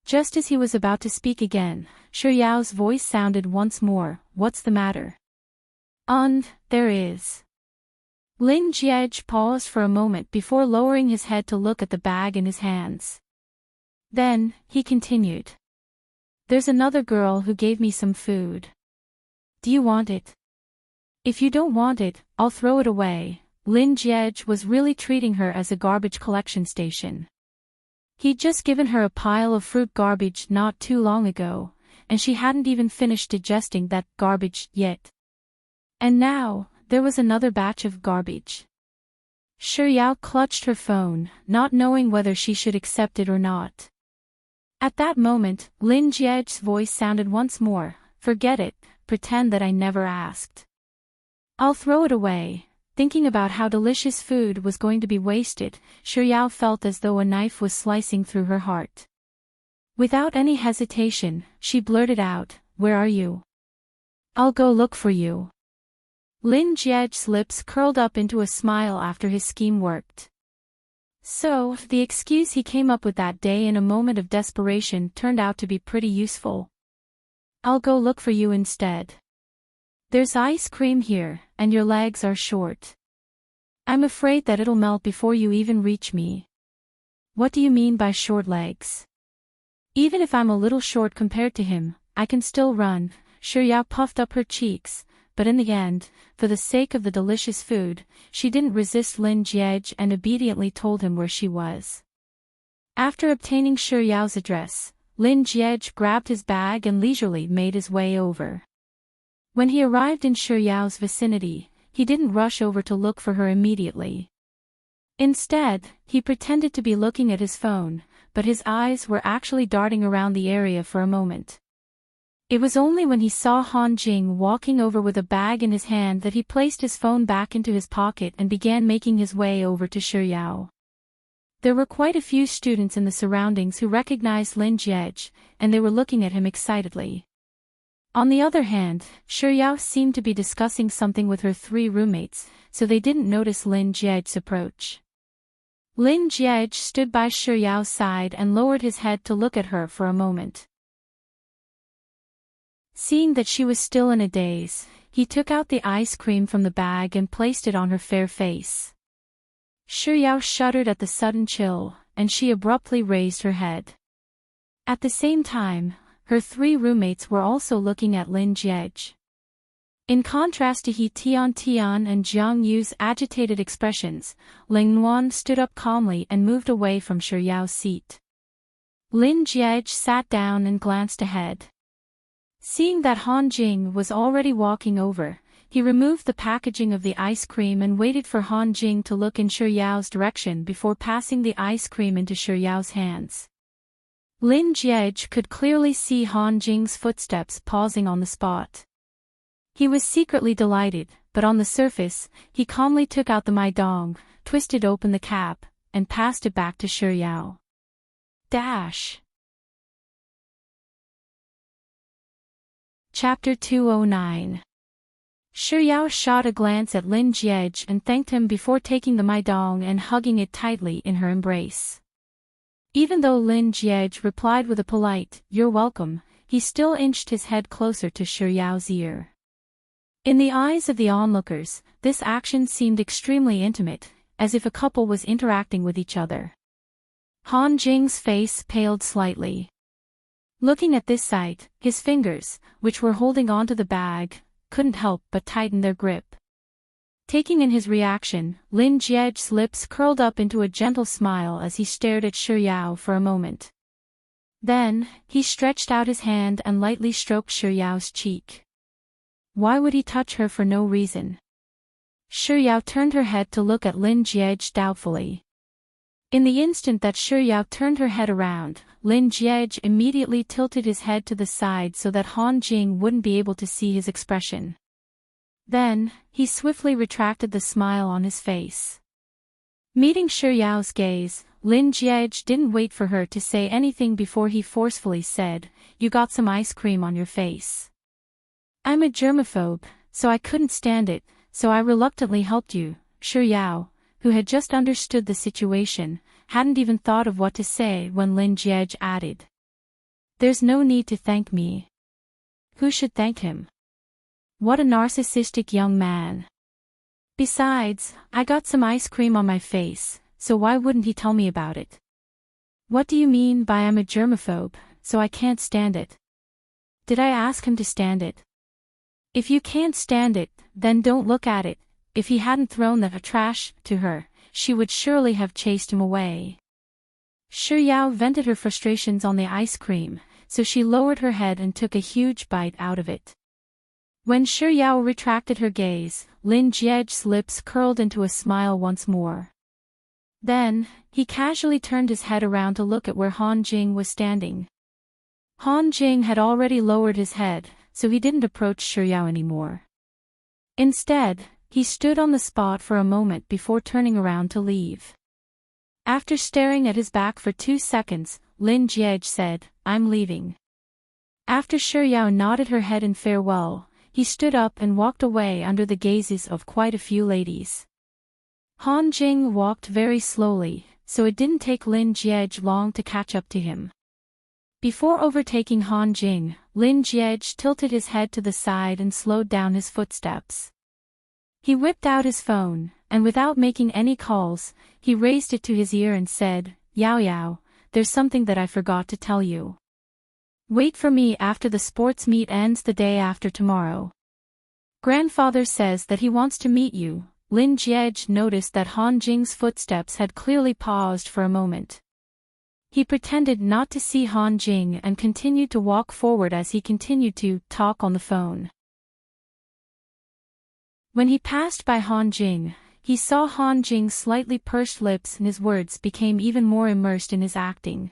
Just as he was about to speak again, Shiyao's voice sounded once more, "What's the matter?" "And, there is." Lin Jie paused for a moment before lowering his head to look at the bag in his hands. Then, he continued. "There's another girl who gave me some food. Do you want it?" "If you don't want it, I'll throw it away." Lin Jie was really treating her as a garbage collection station. He'd just given her a pile of fruit garbage not too long ago, and she hadn't even finished digesting that garbage yet. And now, there was another batch of garbage. Shiyao clutched her phone, not knowing whether she should accept it or not. At that moment, Lin Jie's voice sounded once more, "Forget it, pretend that I never asked. I'll throw it away." Thinking about how delicious food was going to be wasted, Shiyao felt as though a knife was slicing through her heart. Without any hesitation, she blurted out, "Where are you? I'll go look for you." Lin Jie's lips curled up into a smile after his scheme worked. So, the excuse he came up with that day in a moment of desperation turned out to be pretty useful. "I'll go look for you instead. There's ice cream here, and your legs are short. I'm afraid that it'll melt before you even reach me." "What do you mean by short legs?" "Even if I'm a little short compared to him, I can still run." Shiyao puffed up her cheeks, but in the end, for the sake of the delicious food, she didn't resist Lin Jie and obediently told him where she was. After obtaining Shiyao's address, Lin Jie grabbed his bag and leisurely made his way over. When he arrived in Yao's vicinity, he didn't rush over to look for her immediately. Instead, he pretended to be looking at his phone, but his eyes were actually darting around the area for a moment. It was only when he saw Han Jing walking over with a bag in his hand that he placed his phone back into his pocket and began making his way over to Yao. There were quite a few students in the surroundings who recognized Lin Jiej, and they were looking at him excitedly. On the other hand, Yao seemed to be discussing something with her 3 roommates, so they didn't notice Lin Jiej's approach. Lin Jiej stood by Yao's side and lowered his head to look at her for a moment. Seeing that she was still in a daze, he took out the ice cream from the bag and placed it on her fair face. Yao shuddered at the sudden chill, and she abruptly raised her head. At the same time, her 3 roommates were also looking at Lin Jiej. In contrast to He Tian and Jiang Yu's agitated expressions, Ling Nuan stood up calmly and moved away from Yao's seat. Lin Jiej sat down and glanced ahead. Seeing that Han Jing was already walking over, he removed the packaging of the ice cream and waited for Han Jing to look in Yao's direction before passing the ice cream into Yao's hands. Lin Jiej could clearly see Han Jing's footsteps pausing on the spot. He was secretly delighted, but on the surface, he calmly took out the Maidong, twisted open the cap, and passed it back to Yao. Chapter 209. Yao shot a glance at Lin Jiej and thanked him before taking the Maidong and hugging it tightly in her embrace. Even though Lin Jiej replied with a polite, "You're welcome," he still inched his head closer to Yao's ear. In the eyes of the onlookers, this action seemed extremely intimate, as if a couple was interacting with each other. Han Jing's face paled slightly. Looking at this sight, his fingers, which were holding onto the bag, couldn't help but tighten their grip. Taking in his reaction, Lin Jiej's lips curled up into a gentle smile as he stared at Yao for a moment. Then, he stretched out his hand and lightly stroked Yao's cheek. Why would he touch her for no reason? Yao turned her head to look at Lin Jiej doubtfully. In the instant that Yao turned her head around, Lin Jiej immediately tilted his head to the side so that Han Jing wouldn't be able to see his expression. Then, he swiftly retracted the smile on his face. Meeting Yao's gaze, Lin Jiej didn't wait for her to say anything before he forcefully said, "You got some ice cream on your face." "I'm a germaphobe, so I couldn't stand it, so I reluctantly helped you." Yao, who had just understood the situation, hadn't even thought of what to say when Lin Jiej added, "There's no need to thank me." Who should thank him? What a narcissistic young man. Besides, I got some ice cream on my face, so why wouldn't he tell me about it? What do you mean by I'm a germaphobe, so I can't stand it? Did I ask him to stand it? If you can't stand it, then don't look at it. If he hadn't thrown the trash to her, she would surely have chased him away. Yao vented her frustrations on the ice cream, so she lowered her head and took a huge bite out of it. When Yao retracted her gaze, Lin Jiej's lips curled into a smile once more. Then, he casually turned his head around to look at where Han Jing was standing. Han Jing had already lowered his head, so he didn't approach Yao anymore. Instead, he stood on the spot for a moment before turning around to leave. After staring at his back for 2 seconds, Lin Jiej said, "I'm leaving." After Yao nodded her head in farewell, he stood up and walked away under the gazes of quite a few ladies. Han Jing walked very slowly, so it didn't take Lin Jiej long to catch up to him. Before overtaking Han Jing, Lin Jiej tilted his head to the side and slowed down his footsteps. He whipped out his phone, and without making any calls, he raised it to his ear and said, "Yao Yao, there's something that I forgot to tell you. Wait for me after the sports meet ends the day after tomorrow. Grandfather says that he wants to meet you." Lin Jiej noticed that Han Jing's footsteps had clearly paused for a moment. He pretended not to see Han Jing and continued to walk forward as he continued to talk on the phone. When he passed by Han Jing, he saw Han Jing's slightly pursed lips and his words became even more immersed in his acting.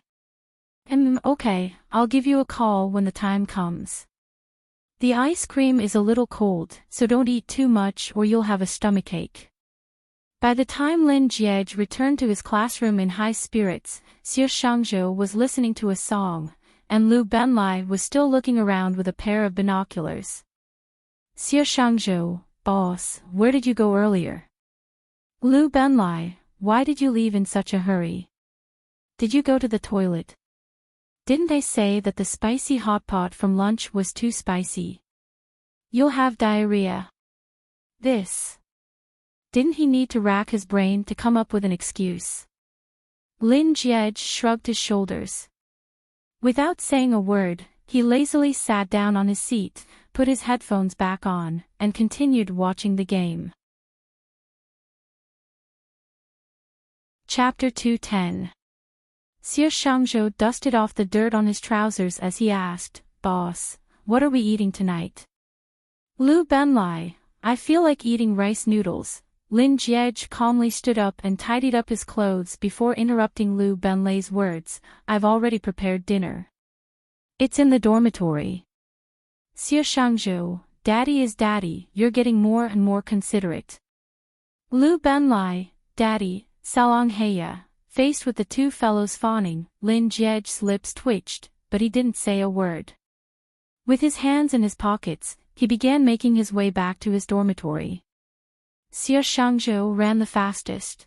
Okay, I'll give you a call when the time comes. The ice cream is a little cold, so don't eat too much or you'll have a stomachache. By the time Lin Jie returned to his classroom in high spirits, Xie Shangzhou was listening to a song, and Lu Benlai was still looking around with a pair of binoculars. Xie Shangzhou, boss, where did you go earlier? Lu Benlai, why did you leave in such a hurry? Did you go to the toilet? Didn't they say that the spicy hot pot from lunch was too spicy? You'll have diarrhea. Didn't he need to rack his brain to come up with an excuse? Lin Jie shrugged his shoulders. Without saying a word, he lazily sat down on his seat, put his headphones back on, and continued watching the game. Chapter 210. Xie Shangzhou dusted off the dirt on his trousers as he asked, Boss, what are we eating tonight? Lu Benlai, I feel like eating rice noodles. Lin Jie calmly stood up and tidied up his clothes before interrupting Lu Benlai's words, I've already prepared dinner. It's in the dormitory. Xie Shangzhou, Daddy is Daddy, you're getting more and more considerate. Lu Benlai, Daddy, Salong Heya. Faced with the two fellows fawning, Lin Jie's lips twitched, but he didn't say a word. With his hands in his pockets, he began making his way back to his dormitory. Xie Shangzhou ran the fastest.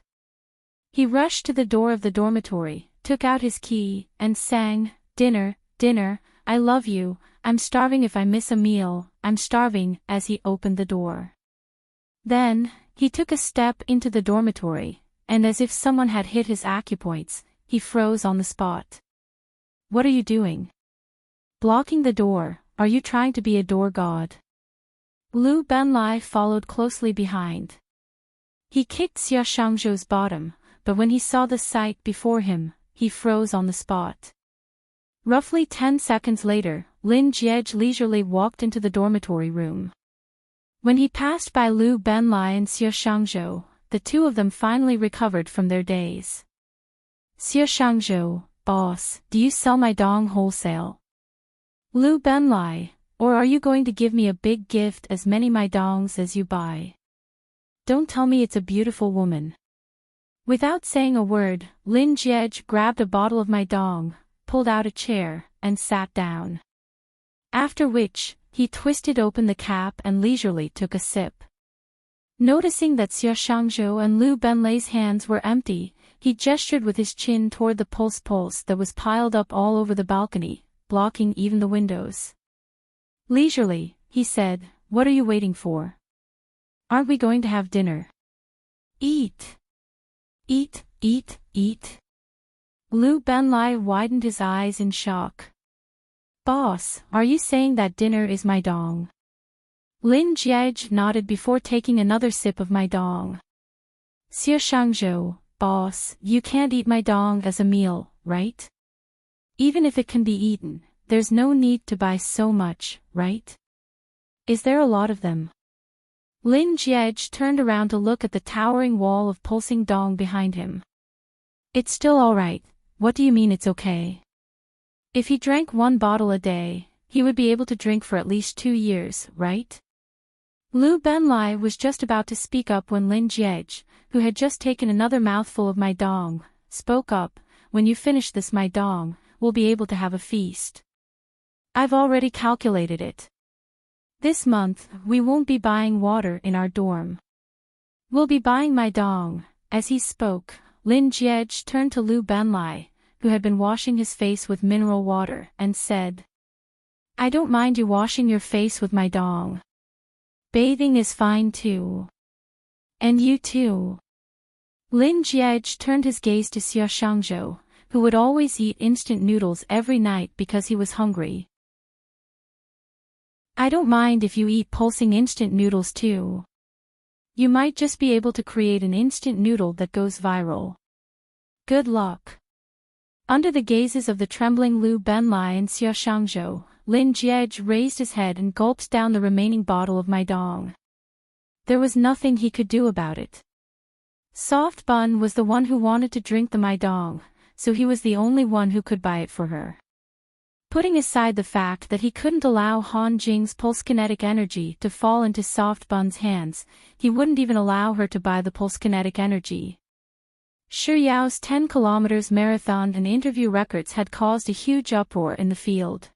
He rushed to the door of the dormitory, took out his key, and sang, Dinner, dinner, I love you, I'm starving if I miss a meal, I'm starving, as he opened the door. Then, he took a step into the dormitory, and as if someone had hit his acupoints, he froze on the spot. What are you doing? Blocking the door, are you trying to be a door god? Lu Benlai followed closely behind. He kicked Xie Shangzhou's bottom, but when he saw the sight before him, he froze on the spot. Roughly 10 seconds later, Lin Jie leisurely walked into the dormitory room. When he passed by Lu Benlai and Xie Shangzhou, the two of them finally recovered from their daze. Xie Shangzhou, boss, do you sell my dong wholesale? Lu Benlai, or are you going to give me a big gift as many my dongs as you buy? Don't tell me it's a beautiful woman. Without saying a word, Lin Jie grabbed a bottle of my dong, pulled out a chair, and sat down. After which, he twisted open the cap and leisurely took a sip. Noticing that Xie Shangzhou and Lu Benlai's hands were empty, he gestured with his chin toward the pulse that was piled up all over the balcony, blocking even the windows. Leisurely, he said, what are you waiting for? Aren't we going to have dinner? Eat. Eat, eat, eat. Lu Benlai widened his eyes in shock. Boss, are you saying that dinner is my dong? Lin Jie nodded before taking another sip of my dong. Xie Shangzhou, boss, you can't eat my dong as a meal, right? Even if it can be eaten, there's no need to buy so much, right? Is there a lot of them? Lin Jie turned around to look at the towering wall of pulsing dong behind him. It's still alright, what do you mean it's okay? If he drank 1 bottle a day, he would be able to drink for at least 2 years, right? Lu Benlai was just about to speak up when Lin Jie, who had just taken another mouthful of my dong, spoke up, when you finish this my dong, we'll be able to have a feast. I've already calculated it. This month, we won't be buying water in our dorm. We'll be buying my dong. As he spoke, Lin Jie turned to Lu Benlai, who had been washing his face with mineral water, and said, I don't mind you washing your face with my dong. Bathing is fine too. And you too. Lin Jie turned his gaze to Xie Shangzhou, who would always eat instant noodles every night because he was hungry. I don't mind if you eat pulsing instant noodles too. You might just be able to create an instant noodle that goes viral. Good luck. Under the gazes of the trembling Lu Benlai and Xie Shangzhou, Lin Jie raised his head and gulped down the remaining bottle of my dong. There was nothing he could do about it. Soft Bun was the one who wanted to drink the Maidong, so he was the only one who could buy it for her. Putting aside the fact that he couldn't allow Han Jing's pulse kinetic energy to fall into Soft Bun's hands, he wouldn't even allow her to buy the pulse kinetic energy. Shi Yao's 10 km marathon and interview records had caused a huge uproar in the field.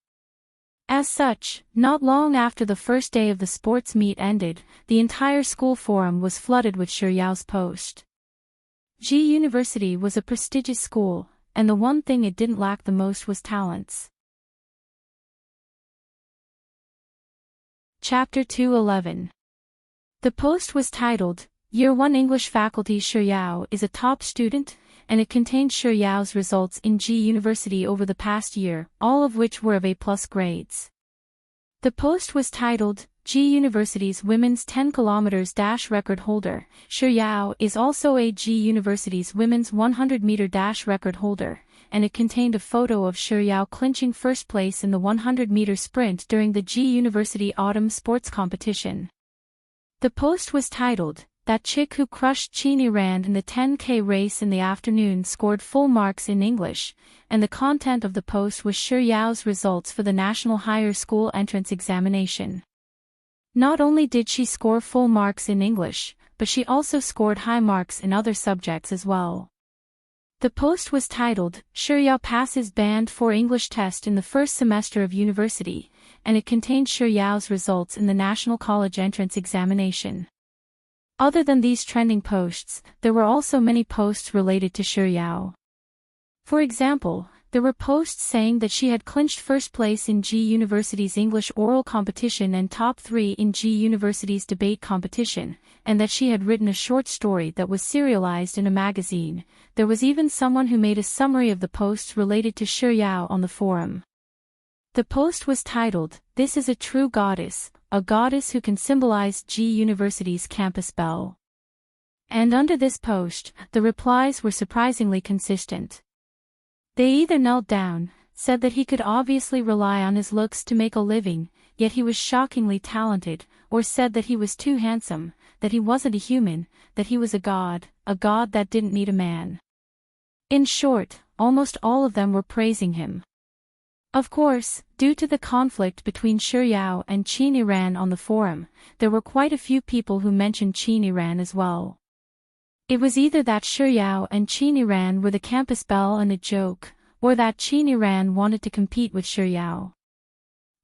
As such, not long after the first day of the sports meet ended, the entire school forum was flooded with Shi Yao's post. Ji University was a prestigious school, and the one thing it didn't lack the most was talents. Chapter 211. The post was titled, Year 1 English Faculty Shi Yao is a top student, and it contained Shi Yao's results in Ji University over the past year, all of which were of A+ grades. The post was titled, Ji University's Women's 10 km record holder. Shi Yao is also a Ji University's Women's 100 m record holder, and it contained a photo of Shi Yao clinching first place in the 100-meter sprint during the Ji University Autumn Sports Competition. The post was titled, That Chick Who Crushed Chini Rand in the 10K race in the afternoon scored full marks in English, and the content of the post was Shi Yao's results for the National Higher School Entrance Examination. Not only did she score full marks in English, but she also scored high marks in other subjects as well. The post was titled, Shi Yao Passes Band 4 English Test in the First Semester of University, and it contained Shi Yao's results in the National College Entrance Examination. Other than these trending posts, there were also many posts related to Shi Yao. For example, there were posts saying that she had clinched first place in Ji University's English oral competition and top 3 in Ji University's debate competition, and that she had written a short story that was serialized in a magazine. There was even someone who made a summary of the posts related to Shi Yao on the forum. The post was titled, This is a True Goddess, a goddess who can symbolize Ji University's campus bell. And under this post, the replies were surprisingly consistent. They either knelt down, said that he could obviously rely on his looks to make a living, yet he was shockingly talented, or said that he was too handsome, that he wasn't a human, that he was a god that didn't need a man. In short, almost all of them were praising him. Of course, due to the conflict between Shi Yao and Chini Ran on the forum, there were quite a few people who mentioned Chini Ran as well. It was either that Shi Yao and Chini Ran were the campus belle and a joke, or that Chini Ran wanted to compete with Shi Yao.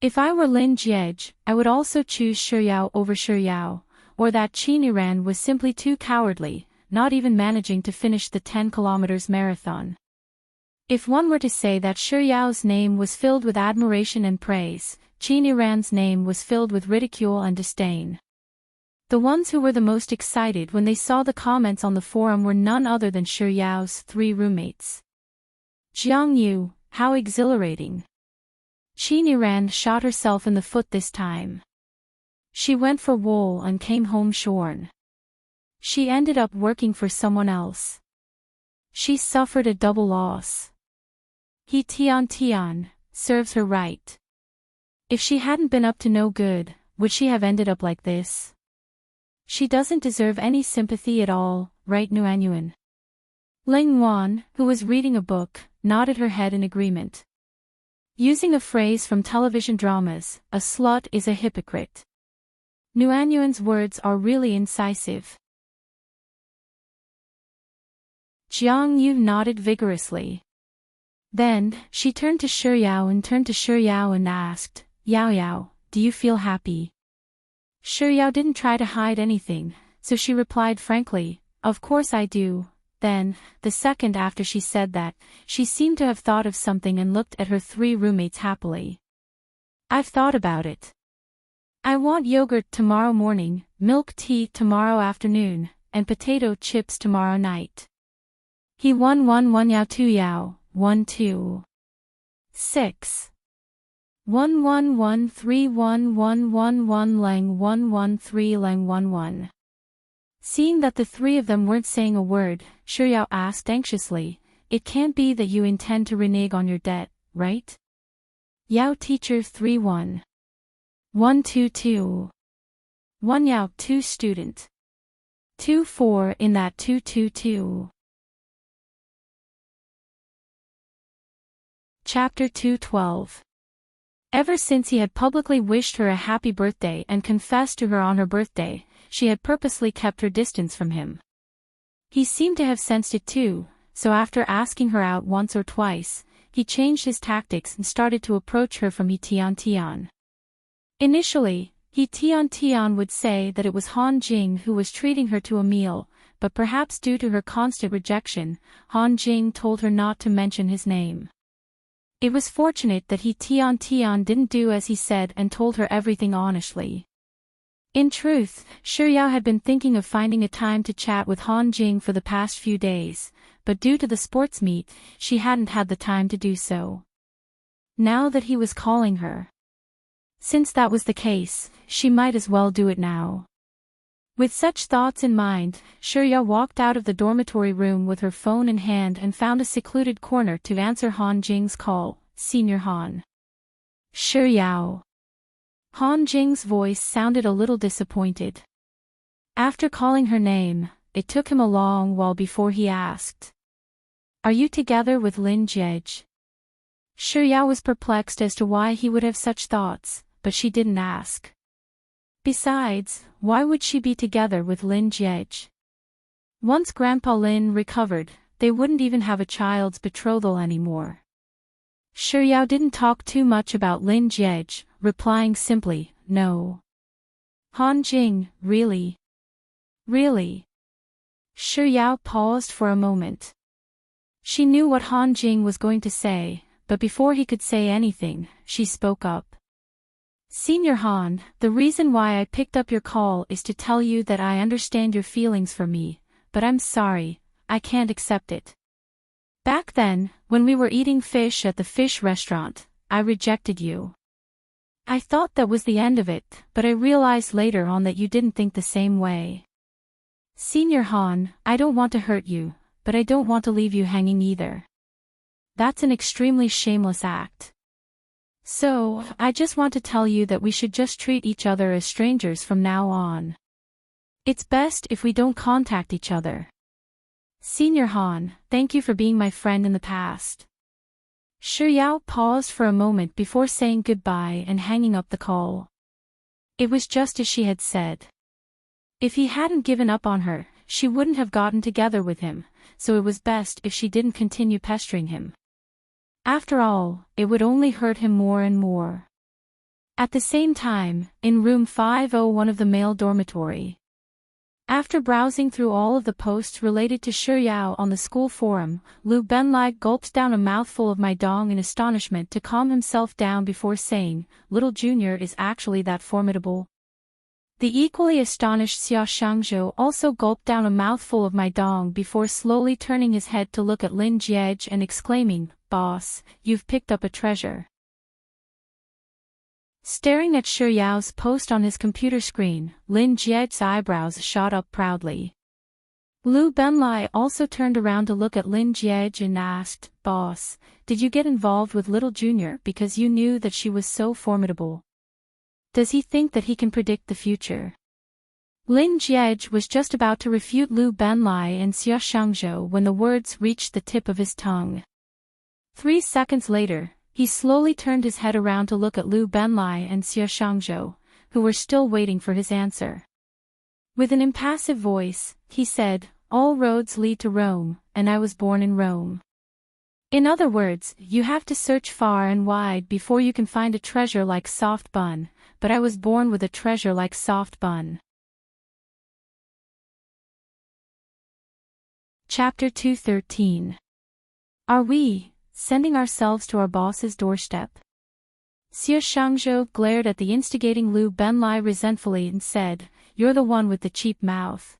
If I were Lin Jiej, I would also choose Shi Yao over Shi Yao, or that Chini Ran was simply too cowardly, not even managing to finish the 10 km marathon. If one were to say that Shi Yao's name was filled with admiration and praise, Chini Ran's name was filled with ridicule and disdain. The ones who were the most excited when they saw the comments on the forum were none other than Shi Yao's 3 roommates. Jiang Yu, how exhilarating. Chini Ran shot herself in the foot this time. She went for wool and came home shorn. She ended up working for someone else. She suffered a double loss. He Tian serves her right. If she hadn't been up to no good, would she have ended up like this? She doesn't deserve any sympathy at all, right Nuanyuan? Ling Wan, who was reading a book, nodded her head in agreement. Using a phrase from television dramas, a slut is a hypocrite. Nuanyuan's words are really incisive. Jiang Yu nodded vigorously. Then, she turned to Shi Yao and asked, Yao Yao, do you feel happy? Shi Yao didn't try to hide anything, so she replied frankly, of course I do. Then, the second after she said that, she seemed to have thought of something and looked at her 3 roommates happily. I've thought about it. I want yogurt tomorrow morning, milk tea tomorrow afternoon, and potato chips tomorrow night. He 111 Yao 2 Yao, 12. 6. 111311111 Lang 113 Lang 11. Seeing that the 3 of them weren't saying a word, Shi Yao asked anxiously, it can't be that you intend to renege on your debt, right? Yao teacher 31. 122. 1 Yao 2 student. 2-4 in that 222. Chapter 212. Ever since he had publicly wished her a happy birthday and confessed to her on her birthday, she had purposely kept her distance from him. He seemed to have sensed it too, so after asking her out once or twice, he changed his tactics and started to approach her from He Tian. Initially, He Tian would say that it was Han Jing who was treating her to a meal, but perhaps due to her constant rejection, Han Jing told her not to mention his name. It was fortunate that He Tian didn't do as he said and told her everything honestly. In truth, Shi Yao had been thinking of finding a time to chat with Han Jing for the past few days, but due to the sports meet, she hadn't had the time to do so. Now that he was calling her. Since that was the case, she might as well do it now. With such thoughts in mind, Shi Yao walked out of the dormitory room with her phone in hand and found a secluded corner to answer Han Jing's call. Senior Han. Shi Yao. Han Jing's voice sounded a little disappointed. After calling her name, it took him a long while before he asked. Are you together with Lin Jiej? Shi Yao was perplexed as to why he would have such thoughts, but she didn't ask. Besides, why would she be together with Lin Jiej? Once Grandpa Lin recovered, they wouldn't even have a child's betrothal anymore. Shi Yao didn't talk too much about Lin Jiej, replying simply, no. Han Jing, really? Really? Shi Yao paused for a moment. She knew what Han Jing was going to say, but before he could say anything, she spoke up. Senior Han, the reason why I picked up your call is to tell you that I understand your feelings for me, but I'm sorry, I can't accept it. Back then, when we were eating fish at the fish restaurant, I rejected you. I thought that was the end of it, but I realized later on that you didn't think the same way. Senior Han, I don't want to hurt you, but I don't want to leave you hanging either. That's an extremely shameless act. So, I just want to tell you that we should just treat each other as strangers from now on. It's best if we don't contact each other. Senior Han, thank you for being my friend in the past. Shi Yao paused for a moment before saying goodbye and hanging up the call. It was just as she had said. If he hadn't given up on her, she wouldn't have gotten together with him, so it was best if she didn't continue pestering him. After all, it would only hurt him more and more. At the same time, in room 501 of the male dormitory. After browsing through all of the posts related to Shi Yao on the school forum, Lu Benlai gulped down a mouthful of my dong in astonishment to calm himself down before saying, Little Junior is actually that formidable. The equally astonished Xia Shangzhou also gulped down a mouthful of my dong before slowly turning his head to look at Lin Jiej and exclaiming, Boss, you've picked up a treasure. Staring at Shi Yao's post on his computer screen, Lin Jiej's eyebrows shot up proudly. Lu Benlai also turned around to look at Lin Jiej and asked, Boss, did you get involved with Little Junior because you knew that she was so formidable? Does he think that he can predict the future? Lin Jiej was just about to refute Lu Benlai and Xia Shangzhou when the words reached the tip of his tongue. 3 seconds later, he slowly turned his head around to look at Lu Benlai and Xia Shangzhou, who were still waiting for his answer. With an impassive voice, he said, All roads lead to Rome, and I was born in Rome. In other words, you have to search far and wide before you can find a treasure like soft bun, but I was born with a treasure like soft bun. Chapter 213. Are we sending ourselves to our boss's doorstep? Xia Shangzhou glared at the instigating Lu Benlai resentfully and said, You're the one with the cheap mouth.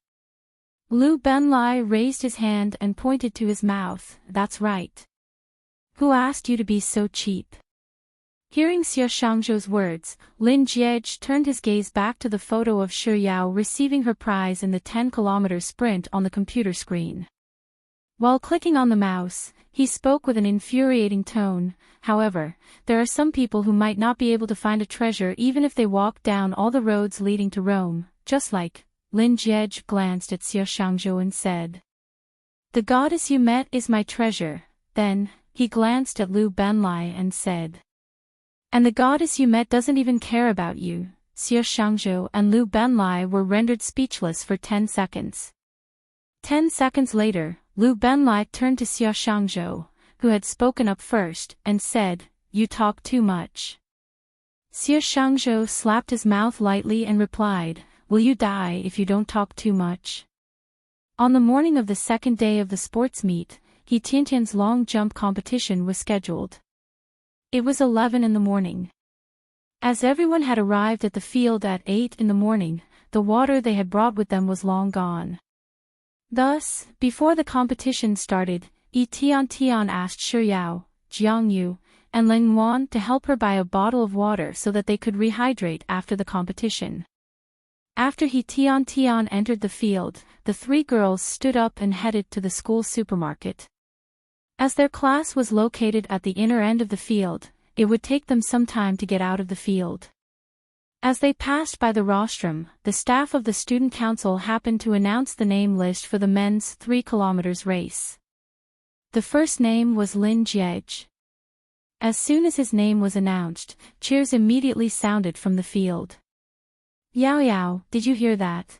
Lu Benlai raised his hand and pointed to his mouth, That's right. Who asked you to be so cheap? Hearing Xia Shangzhou's words, Lin Jiej turned his gaze back to the photo of Shi Yao receiving her prize in the 10-kilometer sprint on the computer screen. While clicking on the mouse, he spoke with an infuriating tone, However, there are some people who might not be able to find a treasure even if they walk down all the roads leading to Rome, just like. Lin Jiej glanced at Xie Shangzhou and said. The goddess you met is my treasure. Then, he glanced at Liu Benlai and said. And the goddess you met doesn't even care about you. Xie Shangzhou and Liu Benlai were rendered speechless for 10 seconds. 10 seconds later, Liu Benlai turned to Xie Shangzhou, who had spoken up first, and said, You talk too much. Xie Shangzhou slapped his mouth lightly and replied, Will you die if you don't talk too much? On the morning of the second day of the sports meet, He Tiantian's long jump competition was scheduled. It was 11 in the morning. As everyone had arrived at the field at 8 in the morning, the water they had brought with them was long gone. Thus, before the competition started, Yi Tiantian asked Shi Yao, Jiang Yu, and Leng Wan to help her buy a bottle of water so that they could rehydrate after the competition. After He Tiantian entered the field, the three girls stood up and headed to the school supermarket. As their class was located at the inner end of the field, it would take them some time to get out of the field. As they passed by the rostrum, the staff of the student council happened to announce the name list for the men's 3 kilometers race. The first name was Lin Jiej. As soon as his name was announced, cheers immediately sounded from the field. Yao Yao, did you hear that?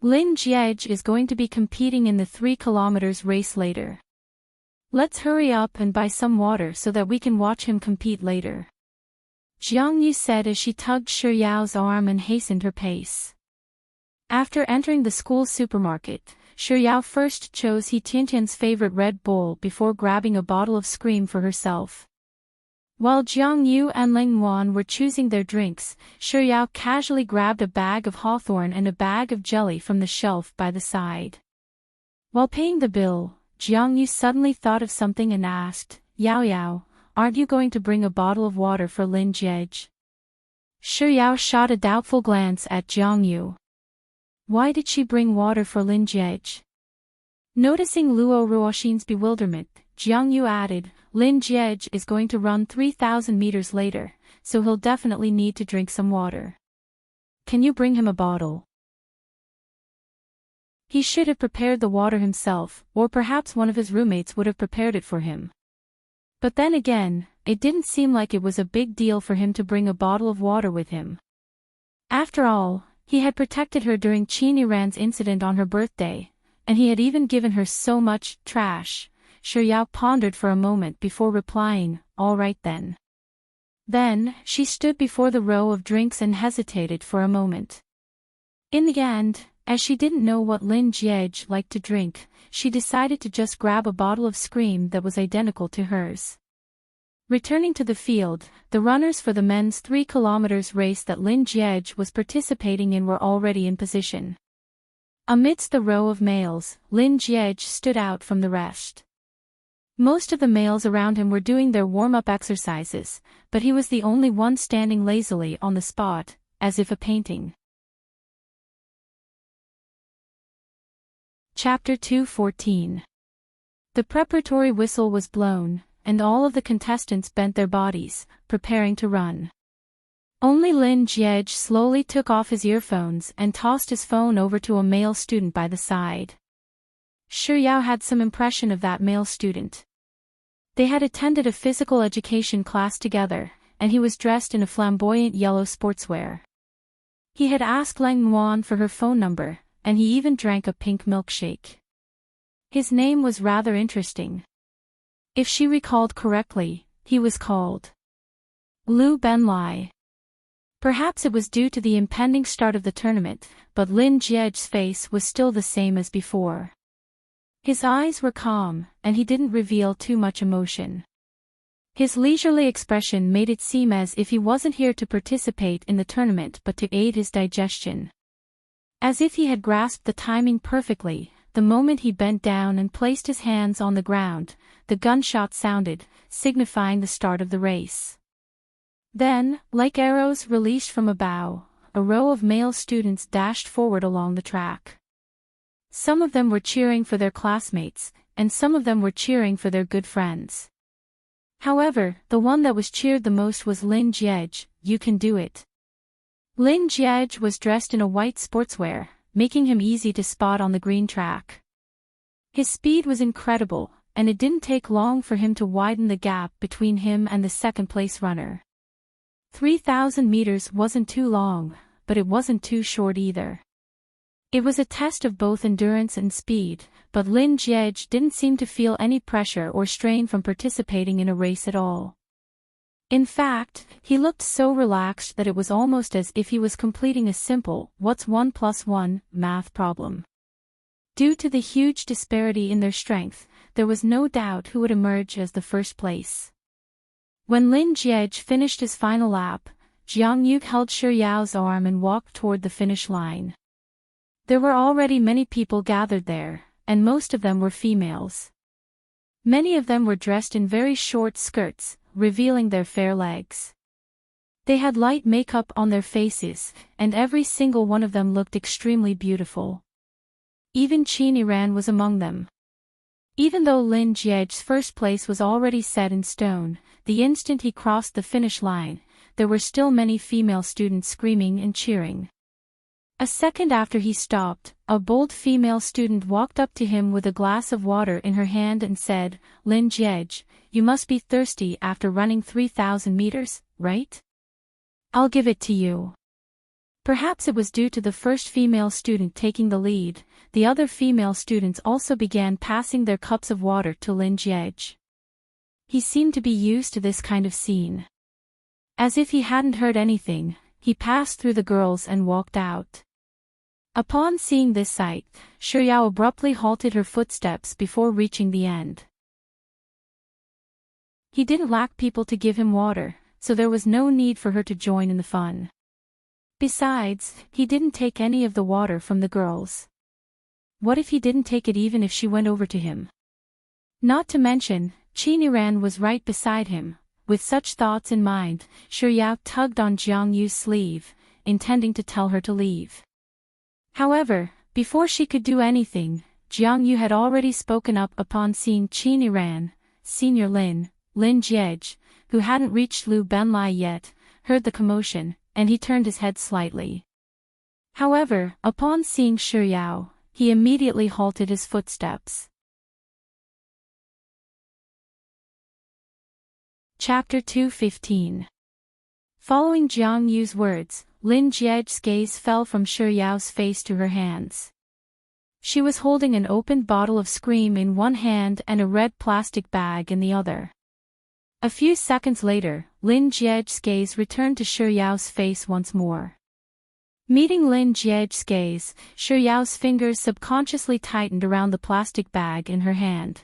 Lin Jiej is going to be competing in the 3 kilometers race later. Let's hurry up and buy some water so that we can watch him compete later. Jiang Yu said as she tugged Shi Yao's arm and hastened her pace. After entering the school supermarket, Shi Yao first chose He Tiantian's favorite Red Bull before grabbing a bottle of Scream for herself. While Jiang Yu and Leng Wan were choosing their drinks, Shi Yao casually grabbed a bag of hawthorn and a bag of jelly from the shelf by the side. While paying the bill, Jiang Yu suddenly thought of something and asked, Yao Yao, aren't you going to bring a bottle of water for Lin Jiej? Shi Yao shot a doubtful glance at Jiang Yu. Why did she bring water for Lin Jiej? Noticing Luo Ruoxin's bewilderment, Jiang Yu added, Lin Jiej is going to run 3,000 meters later, so he'll definitely need to drink some water. Can you bring him a bottle? He should have prepared the water himself, or perhaps one of his roommates would have prepared it for him. But then again, it didn't seem like it was a big deal for him to bring a bottle of water with him. After all, he had protected her during Qin Yiran's incident on her birthday, and he had even given her so much trash. Shi Yao pondered for a moment before replying, all right then. Then, she stood before the row of drinks and hesitated for a moment. In the end, as she didn't know what Lin Jiej liked to drink, she decided to just grab a bottle of Scream that was identical to hers. Returning to the field, the runners for the men's 3 kilometers race that Lin Jiej was participating in were already in position. Amidst the row of males, Lin Jiej stood out from the rest. Most of the males around him were doing their warm-up exercises, but he was the only one standing lazily on the spot, as if a painting. Chapter 2:14. The preparatory whistle was blown, and all of the contestants bent their bodies, preparing to run. Only Lin Jiej slowly took off his earphones and tossed his phone over to a male student by the side. Shi Yao had some impression of that male student. They had attended a physical education class together, and he was dressed in a flamboyant yellow sportswear. He had asked Leng Wan for her phone number, and he even drank a pink milkshake. His name was rather interesting. If she recalled correctly, he was called Liu Benlai. Perhaps it was due to the impending start of the tournament, but Lin Jiej's face was still the same as before. His eyes were calm, and he didn't reveal too much emotion. His leisurely expression made it seem as if he wasn't here to participate in the tournament but to aid his digestion. As if he had grasped the timing perfectly, the moment he bent down and placed his hands on the ground, the gunshot sounded, signifying the start of the race. Then, like arrows released from a bow, a row of male students dashed forward along the track. Some of them were cheering for their classmates, and some of them were cheering for their good friends. However, the one that was cheered the most was Lin Jiej. You can do it. Lin Jiej was dressed in a white sportswear, making him easy to spot on the green track. His speed was incredible, and it didn't take long for him to widen the gap between him and the second-place runner. 3,000 meters wasn't too long, but it wasn't too short either. It was a test of both endurance and speed, but Lin Jiej didn't seem to feel any pressure or strain from participating in a race at all. In fact, he looked so relaxed that it was almost as if he was completing a simple "what's 1 plus 1" math problem. Due to the huge disparity in their strength, there was no doubt who would emerge as the first place. When Lin Jiej finished his final lap, Jiang Yu held Shi Yao's arm and walked toward the finish line. There were already many people gathered there, and most of them were females. Many of them were dressed in very short skirts, revealing their fair legs. They had light makeup on their faces, and every single one of them looked extremely beautiful. Even Qin Yiran was among them. Even though Lin Jiej's first place was already set in stone, the instant he crossed the finish line, there were still many female students screaming and cheering. A second after he stopped, a bold female student walked up to him with a glass of water in her hand and said, "Lin Jiej, you must be thirsty after running 3,000 meters, right? I'll give it to you." Perhaps it was due to the first female student taking the lead, the other female students also began passing their cups of water to Lin Jiej. He seemed to be used to this kind of scene. As if he hadn't heard anything, he passed through the girls and walked out. Upon seeing this sight, Shi Yao abruptly halted her footsteps before reaching the end. He didn't lack people to give him water, so there was no need for her to join in the fun. Besides, he didn't take any of the water from the girls. What if he didn't take it even if she went over to him? Not to mention, Qin Yiran was right beside him. With such thoughts in mind, Shi Yao tugged on Jiang Yu's sleeve, intending to tell her to leave. However, before she could do anything, Jiang Yu had already spoken up upon seeing Qin Yiran. Senior Lin Jiej, who hadn't reached Lu Benlai yet, heard the commotion, and he turned his head slightly. However, upon seeing Shi Yao, he immediately halted his footsteps. Chapter 2:15. Following Jiang Yu's words, Lin Jiej's gaze fell from Shi Yao's face to her hands. She was holding an opened bottle of Scream in one hand and a red plastic bag in the other. A few seconds later, Lin Jiej's gaze returned to Shi Yao's face once more. Meeting Lin Jiej's gaze, Shi Yao's fingers subconsciously tightened around the plastic bag in her hand.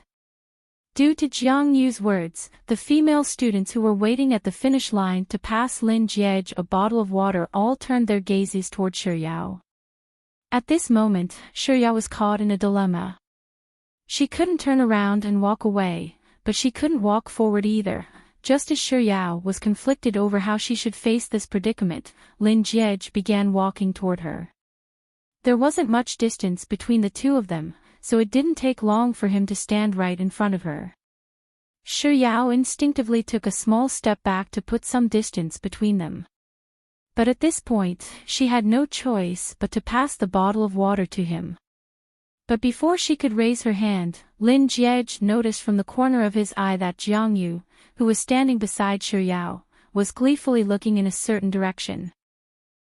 Due to Jiang Yu's words, the female students who were waiting at the finish line to pass Lin Jiej a bottle of water all turned their gazes toward Shi Yao. At this moment, Shi Yao was caught in a dilemma. She couldn't turn around and walk away, but she couldn't walk forward either. Just as Shi Yao was conflicted over how she should face this predicament, Lin Jiej began walking toward her. There wasn't much distance between the two of them, so it didn't take long for him to stand right in front of her. Shi Yao instinctively took a small step back to put some distance between them. But at this point, she had no choice but to pass the bottle of water to him. But before she could raise her hand, Lin Jiej noticed from the corner of his eye that Jiang Yu, who was standing beside Shi Yao, was gleefully looking in a certain direction.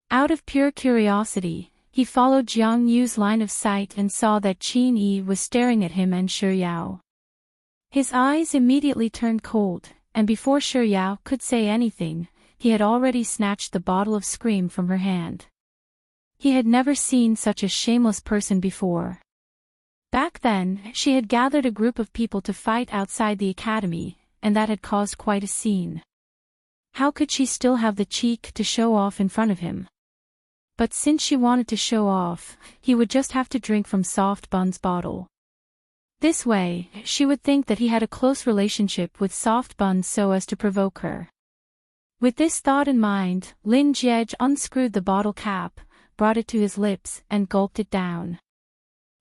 Out of pure curiosity, he followed Jiang Yu's line of sight and saw that Qin Yi was staring at him and Shi Yao. His eyes immediately turned cold, and before Shi Yao could say anything, he had already snatched the bottle of Scream from her hand. He had never seen such a shameless person before. Back then, she had gathered a group of people to fight outside the academy, and that had caused quite a scene. How could she still have the cheek to show off in front of him? But since she wanted to show off, he would just have to drink from Soft Bun's bottle. This way, she would think that he had a close relationship with Soft Bun so as to provoke her. With this thought in mind, Lin Jiej unscrewed the bottle cap, brought it to his lips and gulped it down.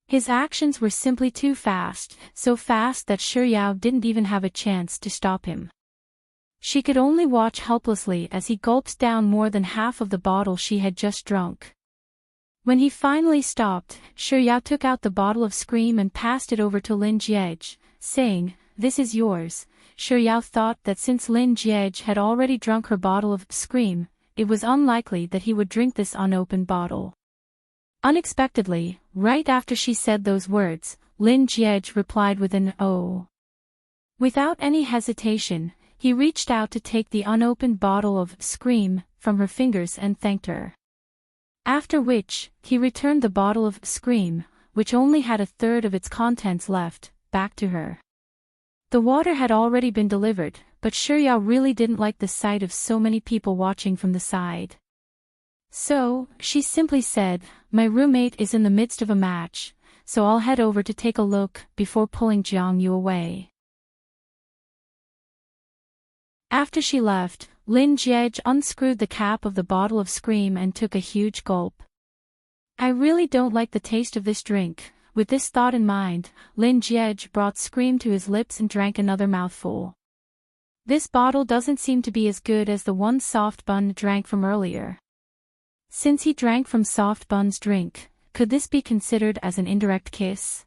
His actions were simply too fast, so fast that Shi Yao didn't even have a chance to stop him. She could only watch helplessly as he gulped down more than half of the bottle she had just drunk. When he finally stopped, Shiryao took out the bottle of Scream and passed it over to Lin Jiej, saying, "This is yours." Shiryao thought that since Lin Jiej had already drunk her bottle of Scream, it was unlikely that he would drink this unopened bottle. Unexpectedly, right after she said those words, Lin Jiej replied with an "oh." Without any hesitation, he reached out to take the unopened bottle of Scream from her fingers and thanked her. After which, he returned the bottle of Scream, which only had a third of its contents left, back to her. The water had already been delivered, but Shiryao really didn't like the sight of so many people watching from the side. So, she simply said, "My roommate is in the midst of a match, so I'll head over to take a look before pulling Jiang Yu away." After she left, Lin Jiej unscrewed the cap of the bottle of Scream and took a huge gulp. "I really don't like the taste of this drink." With this thought in mind, Lin Jiej brought Scream to his lips and drank another mouthful. This bottle doesn't seem to be as good as the one Soft Bun drank from earlier. Since he drank from Soft Bun's drink, could this be considered as an indirect kiss?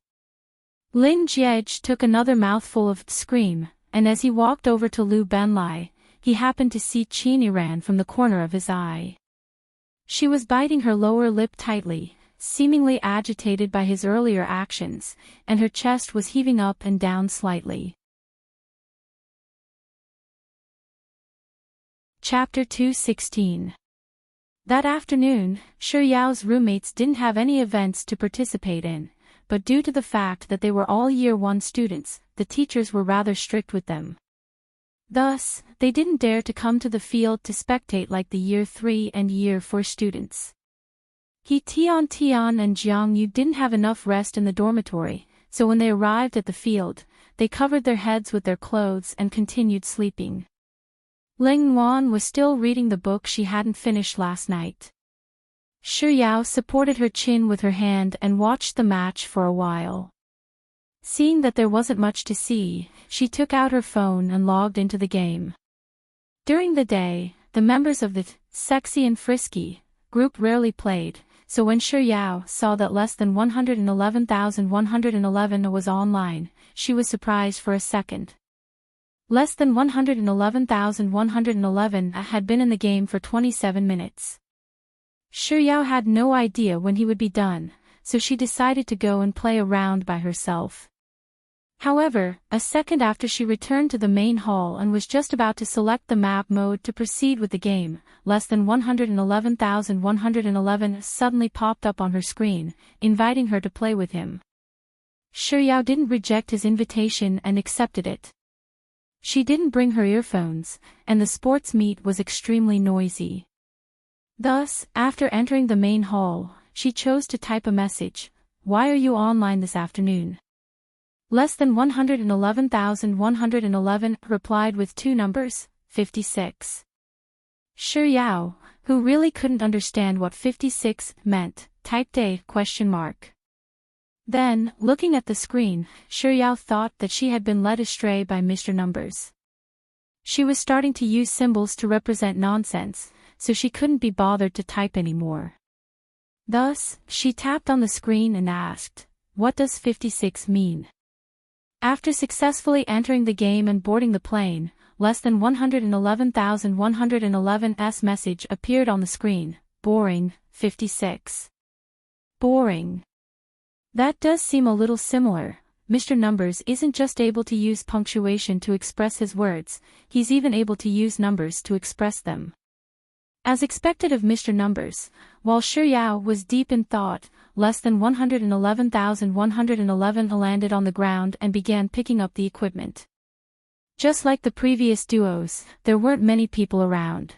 Lin Jiej took another mouthful of Scream, and as he walked over to Lu Benlai, he happened to see Qin Iran from the corner of his eye. She was biting her lower lip tightly, seemingly agitated by his earlier actions, and her chest was heaving up and down slightly. Chapter 216. That afternoon, Shiryao's roommates didn't have any events to participate in, but due to the fact that they were all Year 1 students, the teachers were rather strict with them. Thus, they didn't dare to come to the field to spectate like the Year 3 and Year 4 students. Tian and Jiang Yu didn't have enough rest in the dormitory, so when they arrived at the field, they covered their heads with their clothes and continued sleeping. Ling Wan was still reading the book she hadn't finished last night. Shiryao supported her chin with her hand and watched the match for a while. Seeing that there wasn't much to see, she took out her phone and logged into the game. During the day, the members of the Sexy and Frisky group rarely played, so when Shiryao saw that less than 111,111 was online, she was surprised for a second. Less than 111,111 had been in the game for 27 minutes. Shiryao had no idea when he would be done, so she decided to go and play a round by herself. However, a second after she returned to the main hall and was just about to select the map mode to proceed with the game, less than 111,111 suddenly popped up on her screen, inviting her to play with him. Shiryao didn't reject his invitation and accepted it. She didn't bring her earphones, and the sports meet was extremely noisy. Thus, after entering the main hall, she chose to type a message, "Why are you online this afternoon?" Less than 111,111 replied with two numbers, 56. Shiryao, who really couldn't understand what 56 meant, typed a question mark. Then, looking at the screen, Shiryao thought that she had been led astray by Mr. Numbers. She was starting to use symbols to represent nonsense, so she couldn't be bothered to type anymore. Thus, she tapped on the screen and asked, "What does 56 mean?" After successfully entering the game and boarding the plane, less than 111,111's message appeared on the screen, "Boring, 56. Boring. That does seem a little similar. Mr. Numbers isn't just able to use punctuation to express his words, he's even able to use numbers to express them." As expected of Mr. Numbers, while Shiryao was deep in thought, less than 111,111 landed on the ground and began picking up the equipment. Just like the previous duos, there weren't many people around.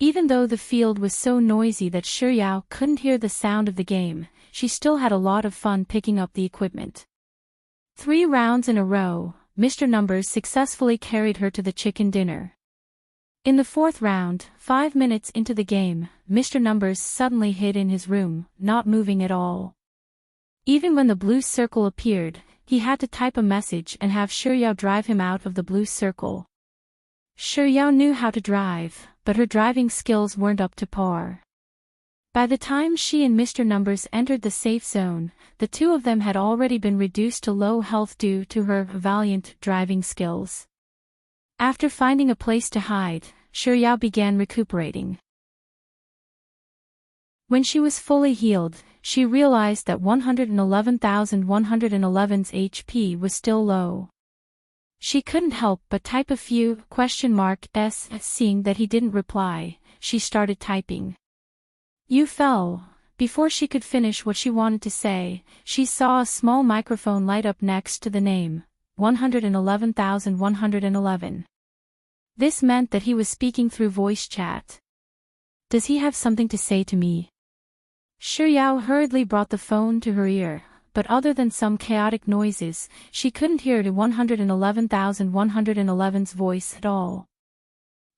Even though the field was so noisy that Shiryao couldn't hear the sound of the game, she still had a lot of fun picking up the equipment. 3 rounds in a row, Mr. Numbers successfully carried her to the chicken dinner. In the 4th round, 5 minutes into the game, Mr. Numbers suddenly hid in his room, not moving at all. Even when the blue circle appeared, he had to type a message and have Shiryao drive him out of the blue circle. Shi Yao knew how to drive, but her driving skills weren't up to par. By the time she and Mr. Numbers entered the safe zone, the two of them had already been reduced to low health due to her valiant driving skills. After finding a place to hide, Shi Yao began recuperating. When she was fully healed, she realized that 111,111's HP was still low. She couldn't help but type a few questions. Seeing that he didn't reply, she started typing. "You fell." Before she could finish what she wanted to say, she saw a small microphone light up next to the name, 111,111. This meant that he was speaking through voice chat. Does he have something to say to me? Shi Yao hurriedly brought the phone to her ear, but other than some chaotic noises, she couldn't hear the 111,111's voice at all.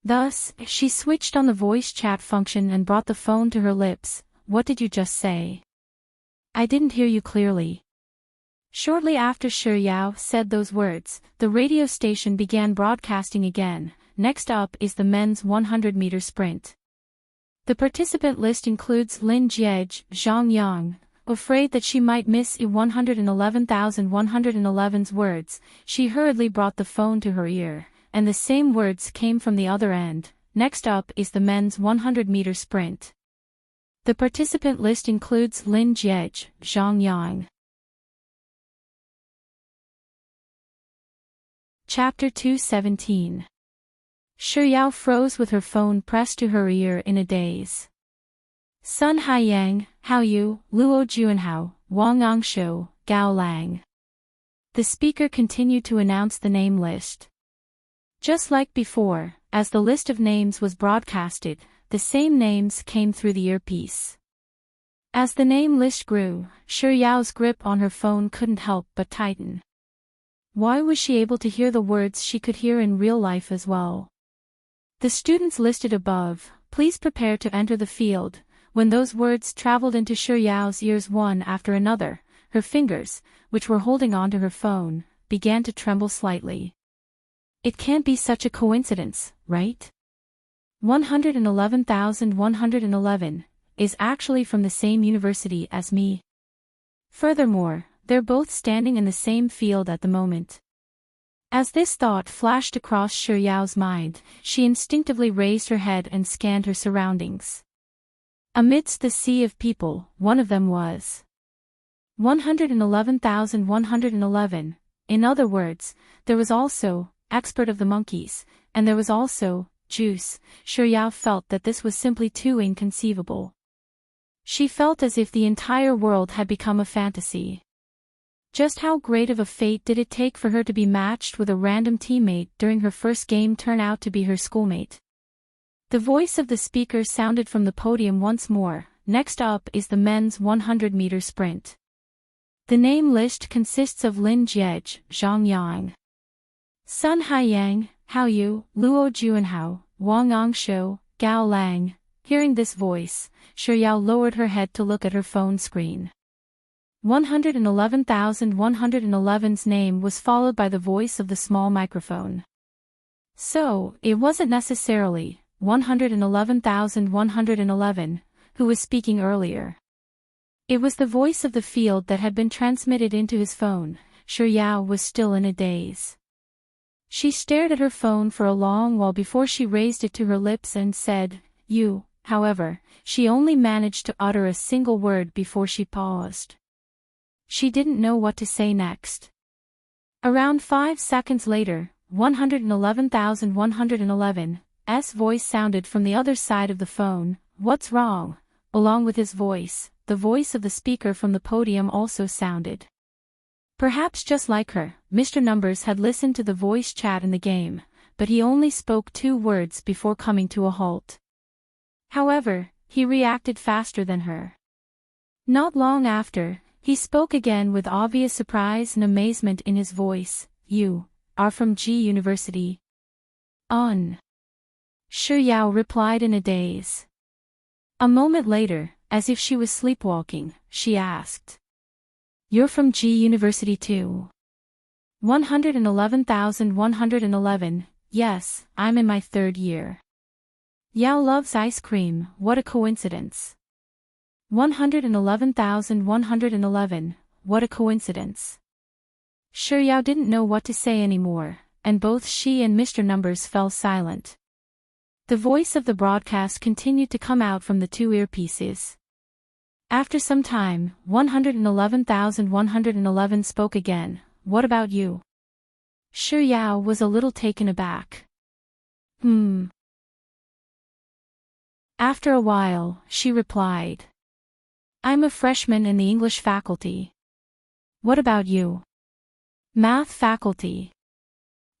Thus, she switched on the voice chat function and brought the phone to her lips. "What did you just say? I didn't hear you clearly." Shortly after Shi Yao said those words, the radio station began broadcasting again. Next up is the men's 100-meter sprint. The participant list includes Lin Jiej, Zhang Yang. Afraid that she might miss 111,111's words, she hurriedly brought the phone to her ear, and the same words came from the other end. Next up is the men's 100-meter sprint. The participant list includes Lin Jiej, Zhang Yang. Chapter 217. Shi Yao froze with her phone pressed to her ear in a daze. Sun Haiyang, Hao Yu, Luo Juanhao, Wang Angshu, Gao Lang. The speaker continued to announce the name list. Just like before, as the list of names was broadcasted, the same names came through the earpiece. As the name list grew, Shi Yao's grip on her phone couldn't help but tighten. Why was she able to hear the words she could hear in real life as well? The students listed above, please prepare to enter the field. When those words traveled into Shi Yao's ears one after another, her fingers, which were holding onto her phone, began to tremble slightly. It can't be such a coincidence, right? 111,111 is actually from the same university as me. Furthermore, they're both standing in the same field at the moment. As this thought flashed across Shi Yao's mind, she instinctively raised her head and scanned her surroundings. Amidst the sea of people, one of them was 111,111. In other words, there was also expert of the monkeys, and there was also Juice. Shi Yao felt that this was simply too inconceivable. She felt as if the entire world had become a fantasy. Just how great of a fate did it take for her to be matched with a random teammate during her first game turn out to be her schoolmate? The voice of the speaker sounded from the podium once more. Next up is the men's 100-meter sprint. The name list consists of Lin Jiej, Zhang Yang, Sun Haiyang, Hao Yu, Luo Juanhao, Wang Angshu, Gao Lang. Hearing this voice, Shi Yao lowered her head to look at her phone screen. 111,111's name was followed by the voice of the small microphone. So, it wasn't necessarily 111,111 who was speaking earlier. It was the voice of the field that had been transmitted into his phone. Shi Yao was still in a daze. She stared at her phone for a long while before she raised it to her lips and said, "You." However, she only managed to utter a single word before she paused. She didn't know what to say next. Around 5 seconds later, 111,111's voice sounded from the other side of the phone. "What's wrong?" Along with his voice, the voice of the speaker from the podium also sounded. Perhaps just like her, Mr. Numbers had listened to the voice chat in the game, but he only spoke 2 words before coming to a halt. However, he reacted faster than her. Not long after, he spoke again with obvious surprise and amazement in his voice. "You are from G University?" Shi Yao replied in a daze. A moment later, as if she was sleepwalking, she asked, "You're from G University too?" 111,111 Yes, I'm in my 3rd year. Yao loves ice cream, what a coincidence. 111,111, what a coincidence. Sure, Yao didn't know what to say anymore, and both she and Mr. Numbers fell silent. The voice of the broadcast continued to come out from the 2 earpieces. After some time, 111,111 spoke again. What about you? Sure, Yao was a little taken aback. After a while, she replied. I'm a freshman in the English faculty. What about you? Math faculty.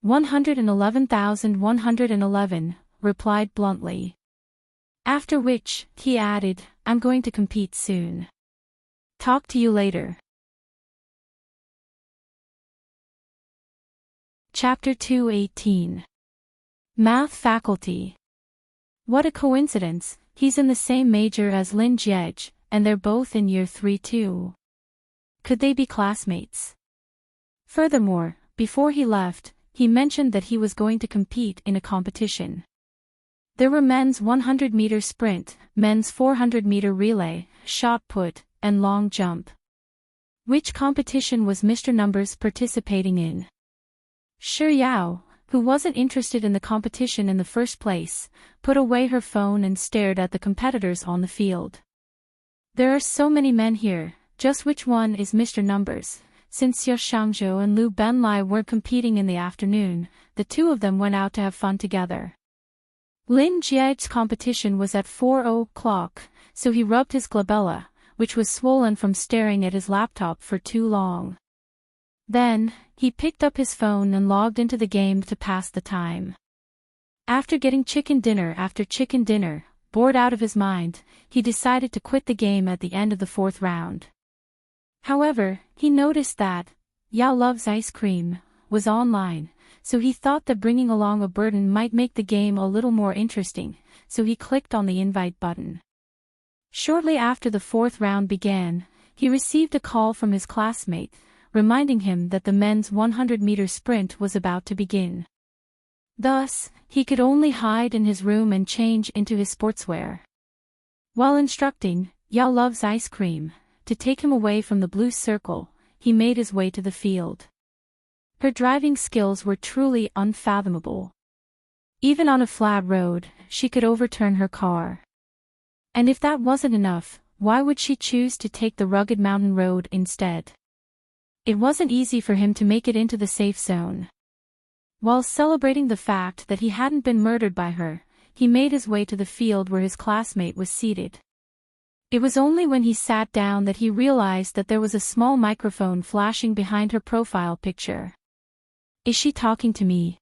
111,111, replied bluntly. After which, he added, I'm going to compete soon. Talk to you later. Chapter 218. Math faculty. What a coincidence, he's in the same major as Lin Jiej, and they're both in year 3 too. Could they be classmates? Furthermore, before he left, he mentioned that he was going to compete in a competition. There were men's 100-meter sprint, men's 400-meter relay, shot put, and long jump. Which competition was Mr. Numbers participating in? Sure, Yao, who wasn't interested in the competition in the first place, put away her phone and stared at the competitors on the field. There are so many men here, just which one is Mr. Numbers? Since Xie Shangzhou and Liu Benlai were competing in the afternoon, the 2 of them went out to have fun together. Lin Jiej's competition was at 4:00, so he rubbed his glabella, which was swollen from staring at his laptop for too long. Then, he picked up his phone and logged into the game to pass the time. After getting chicken dinner after chicken dinner, bored out of his mind, he decided to quit the game at the end of the 4th round. However, he noticed that Yao Loves Ice Cream was online, so he thought that bringing along a burden might make the game a little more interesting, so he clicked on the invite button. Shortly after the 4th round began, he received a call from his classmate, reminding him that the men's 100-meter sprint was about to begin. Thus, he could only hide in his room and change into his sportswear. While instructing Yao Loves Ice Cream to take him away from the blue circle, he made his way to the field. Her driving skills were truly unfathomable. Even on a flat road, she could overturn her car. And if that wasn't enough, why would she choose to take the rugged mountain road instead? It wasn't easy for him to make it into the safe zone. While celebrating the fact that he hadn't been murdered by her, he made his way to the field where his classmate was seated. It was only when he sat down that he realized that there was a small microphone flashing behind her profile picture. Is she talking to me?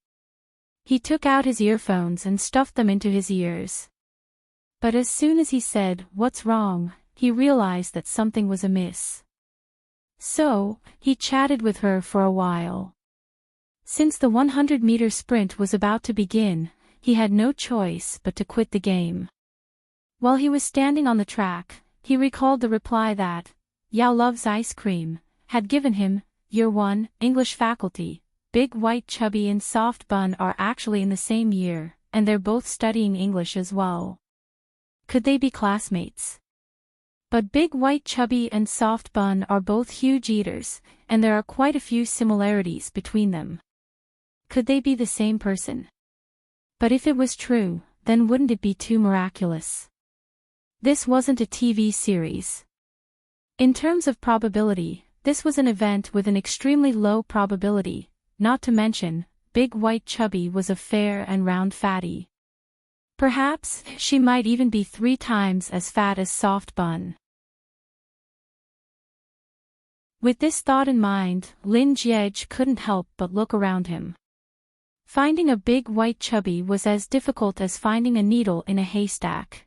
He took out his earphones and stuffed them into his ears. But as soon as he said, "What's wrong?" he realized that something was amiss. So, he chatted with her for a while. Since the 100-meter sprint was about to begin, he had no choice but to quit the game. While he was standing on the track, he recalled the reply that Yao Loves Ice Cream had given him. Year 1, English faculty, Big White Chubby and Soft Bun are actually in the same year, and they're both studying English as well. Could they be classmates? But Big White Chubby and Soft Bun are both huge eaters, and there are quite a few similarities between them. Could they be the same person? But if it was true, then wouldn't it be too miraculous? This wasn't a TV series. In terms of probability, this was an event with an extremely low probability, not to mention, Big White Chubby was a fair and round fatty. Perhaps, she might even be 3 times as fat as Soft Bun. With this thought in mind, Lin Jiej couldn't help but look around him. Finding a Big White Chubby was as difficult as finding a needle in a haystack.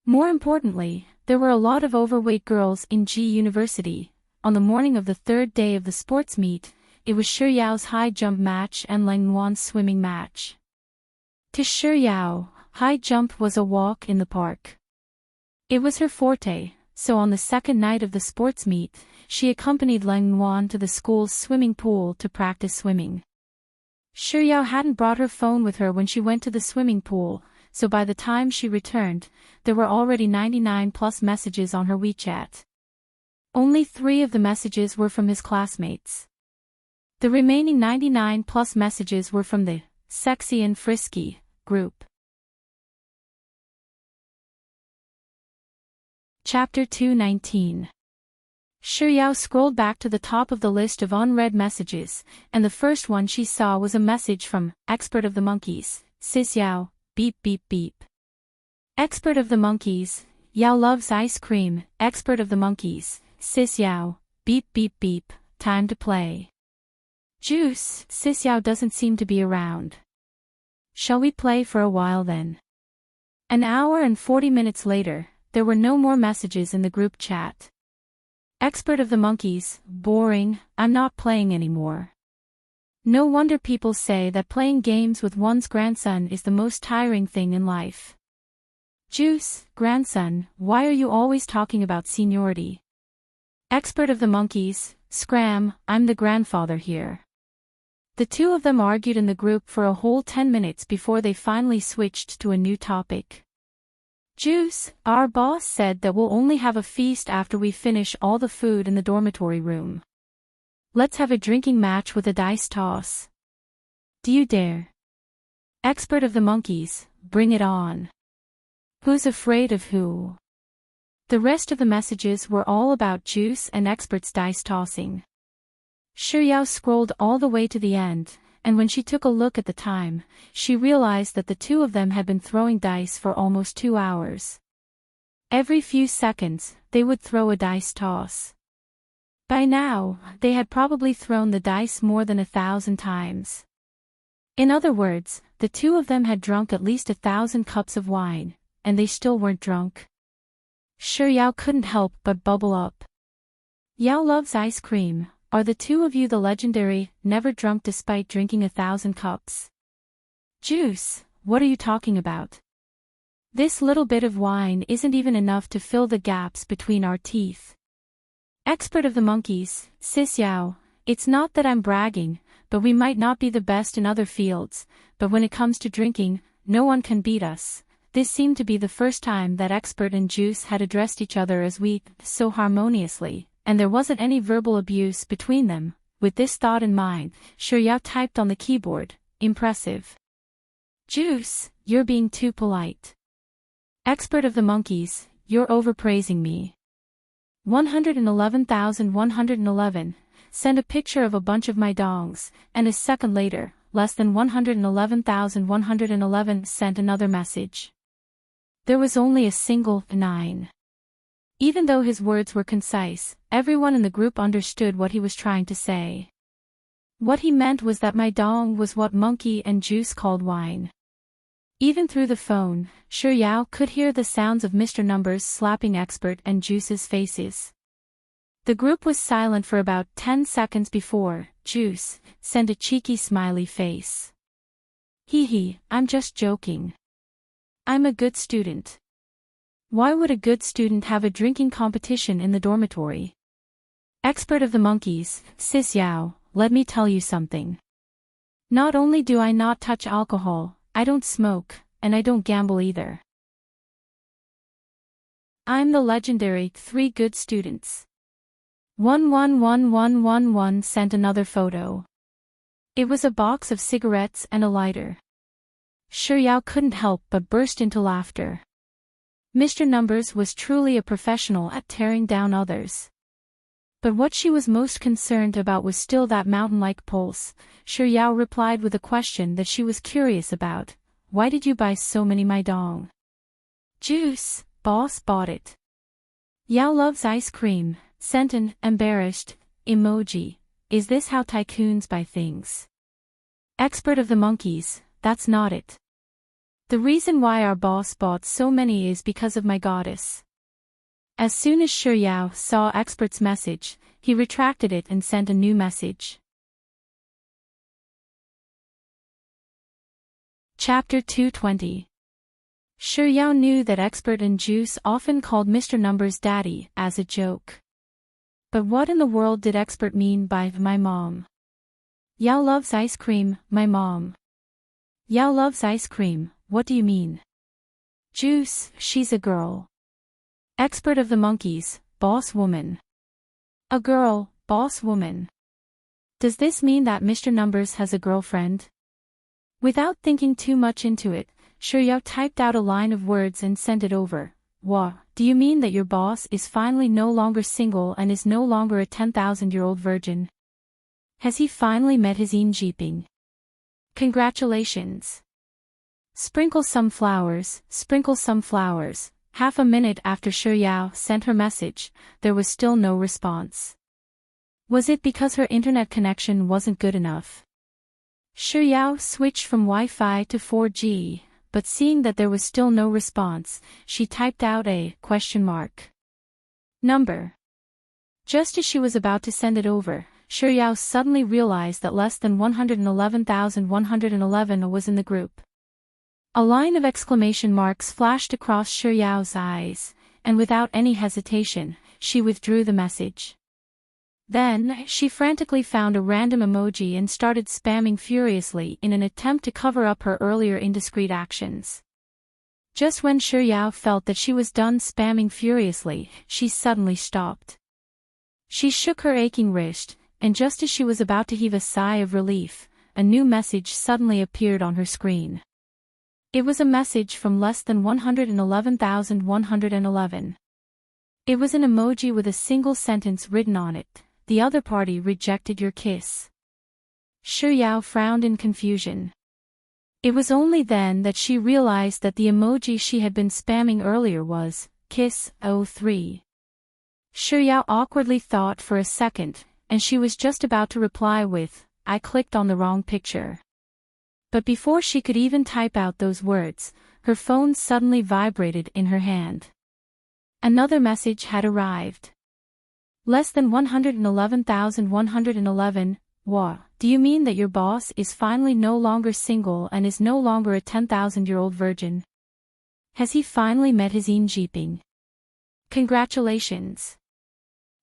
More importantly, there were a lot of overweight girls in G University. On the morning of the 3rd day of the sports meet, it was Shi Yao's high jump match and Leng Nuan's swimming match. To Shi Yao, high jump was a walk in the park. It was her forte, so on the 2nd night of the sports meet, she accompanied Leng Nuan to the school's swimming pool to practice swimming. Shiryao hadn't brought her phone with her when she went to the swimming pool, so by the time she returned, there were already 99 plus messages on her WeChat. Only 3 of the messages were from his classmates. The remaining 99 plus messages were from the Sexy and Frisky group. Chapter 219. Shiryao scrolled back to the top of the list of unread messages, and the first one she saw was a message from Expert of the Monkeys, Sis Yao, beep beep beep. Expert of the Monkeys, Yao loves ice cream. Expert of the Monkeys, Sis Yao, beep beep beep, time to play. Juice, Sis Yao doesn't seem to be around. Shall we play for a while then? An hour and 40 minutes later, there were no more messages in the group chat. Expert of the Monkeys, boring, I'm not playing anymore. No wonder people say that playing games with one's grandson is the most tiring thing in life. Juice, grandson, why are you always talking about seniority? Expert of the Monkeys, Scram, I'm the grandfather here. The two of them argued in the group for a whole 10 minutes before they finally switched to a new topic. Juice, our boss said that we'll only have a feast after we finish all the food in the dormitory room. Let's have a drinking match with a dice toss. Do you dare? Expert of the Monkeys, bring it on. Who's afraid of who? The rest of the messages were all about Juice and Expert's dice tossing. Shiryao scrolled all the way to the end, and when she took a look at the time, she realized that the two of them had been throwing dice for almost 2 hours. Every few seconds, they would throw a dice toss. By now, they had probably thrown the dice more than 1,000 times. In other words, the two of them had drunk at least 1,000 cups of wine, and they still weren't drunk. Shiryao couldn't help but bubble up. Yao loves ice cream. Are the two of you the legendary, never drunk despite drinking 1,000 cups? Juice, what are you talking about? This little bit of wine isn't even enough to fill the gaps between our teeth. Expert of the Monkeys, Sis Yao, it's not that I'm bragging, but we might not be the best in other fields, but when it comes to drinking, no one can beat us. This seemed to be the first time that Expert and Juice had addressed each other as we, so harmoniously. And there wasn't any verbal abuse between them. With this thought in mind, Shiryao typed on the keyboard, impressive. Juice, you're being too polite. Expert of the Monkeys, you're overpraising me. 111,111, send a picture of a bunch of my dongs, and a second later, less than 111,111 sent another message. There was only a single 9. Even though his words were concise, everyone in the group understood what he was trying to say. What he meant was that my dong was what Monkey and Juice called wine. Even through the phone, Shiryao could hear the sounds of Mr. Numbers slapping Expert and Juice's faces. The group was silent for about 10 seconds before Juice sent a cheeky smiley face. Hee hee, I'm just joking. I'm a good student. Why would a good student have a drinking competition in the dormitory? Expert of the Monkeys, Sis Yao, let me tell you something. Not only do I not touch alcohol, I don't smoke, and I don't gamble either. I'm the legendary 3 good students. 111111 sent another photo. It was a box of cigarettes and a lighter. Shiryao couldn't help but burst into laughter. Mr. Numbers was truly a professional at tearing down others. But what she was most concerned about was still that mountain-like pulse. Shiryao replied with a question that she was curious about. Why did you buy so many my dong? Juice, boss bought it. Yao loves ice cream, sent an embarrassed emoji. Is this how tycoons buy things? Expert of the Monkeys, that's not it. The reason why our boss bought so many is because of my goddess. As soon as Shiryao saw Expert's message, he retracted it and sent a new message. Chapter 220. Shiryao knew that Expert and Juice often called Mr. Numbers daddy as a joke. But what in the world did Expert mean by my mom? Yao loves ice cream, my mom. Yao loves ice cream, what do you mean? Juice, she's a girl. Expert of the monkeys, boss woman. A girl, boss woman. Does this mean that Mr. Numbers has a girlfriend? Without thinking too much into it, Yao typed out a line of words and sent it over. Wah, do you mean that your boss is finally no longer single and is no longer a 10,000-year-old virgin? Has he finally met his Enchanting? Congratulations. Sprinkle some flowers, sprinkle some flowers. Half a minute after Yao sent her message, there was still no response. Was it because her internet connection wasn't good enough? Yao switched from Wi-Fi to 4G, but seeing that there was still no response, she typed out a question mark number. Just as she was about to send it over, Yao suddenly realized that less than 111,111 was in the group. A line of exclamation marks flashed across Yao's eyes, and without any hesitation, she withdrew the message. Then, she frantically found a random emoji and started spamming furiously in an attempt to cover up her earlier indiscreet actions. Just when Yao felt that she was done spamming furiously, she suddenly stopped. She shook her aching wrist, and just as she was about to heave a sigh of relief, a new message suddenly appeared on her screen. It was a message from less than 111,111. It was an emoji with a single sentence written on it. The other party rejected your kiss. Yao frowned in confusion. It was only then that she realized that the emoji she had been spamming earlier was kiss 03. Yao awkwardly thought for a second, and she was just about to reply with, I clicked on the wrong picture. But before she could even type out those words, her phone suddenly vibrated in her hand. Another message had arrived. Less than 111,111, Wah, do you mean that your boss is finally no longer single and is no longer a 10,000-year-old virgin? Has he finally met his Enchanting? Congratulations.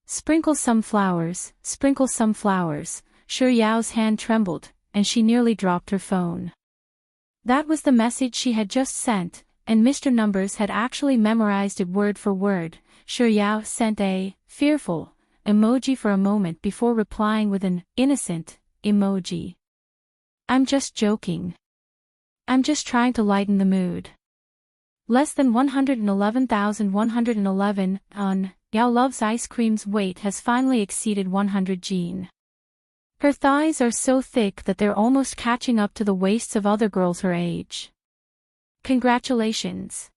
Sprinkle some flowers, sprinkle some flowers. Yao's hand trembled, and she nearly dropped her phone. That was the message she had just sent, and Mr. Numbers had actually memorized it word for word. Yao sent a fearful emoji for a moment before replying with an innocent emoji. I'm just joking. I'm just trying to lighten the mood. Less than 111,111 on Yao loves ice cream's weight has finally exceeded 100 Gene. Her thighs are so thick that they're almost catching up to the waists of other girls her age. Congratulations.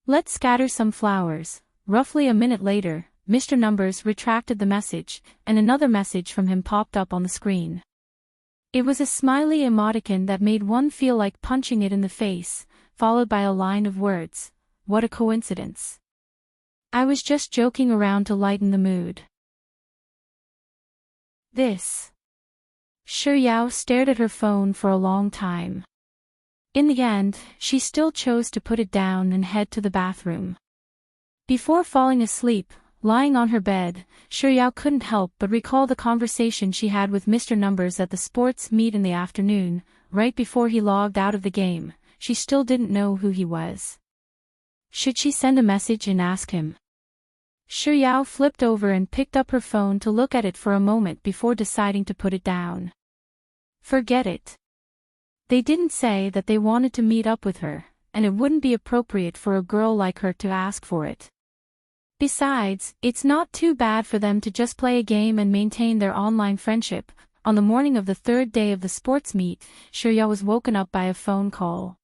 Let's scatter some flowers. Roughly a minute later, Mr. Numbers retracted the message, and another message from him popped up on the screen. It was a smiley emoticon that made one feel like punching it in the face, followed by a line of words. What a coincidence. I was just joking around to lighten the mood. This. Yao stared at her phone for a long time. In the end, she still chose to put it down and head to the bathroom. Before falling asleep, lying on her bed, Yao couldn't help but recall the conversation she had with Mr. Numbers at the sports meet in the afternoon, right before he logged out of the game. She still didn't know who he was. Should she send a message and ask him? Yao flipped over and picked up her phone to look at it for a moment before deciding to put it down. Forget it. They didn't say that they wanted to meet up with her, and it wouldn't be appropriate for a girl like her to ask for it. Besides, it's not too bad for them to just play a game and maintain their online friendship. On the morning of the third day of the sports meet, Yao was woken up by a phone call.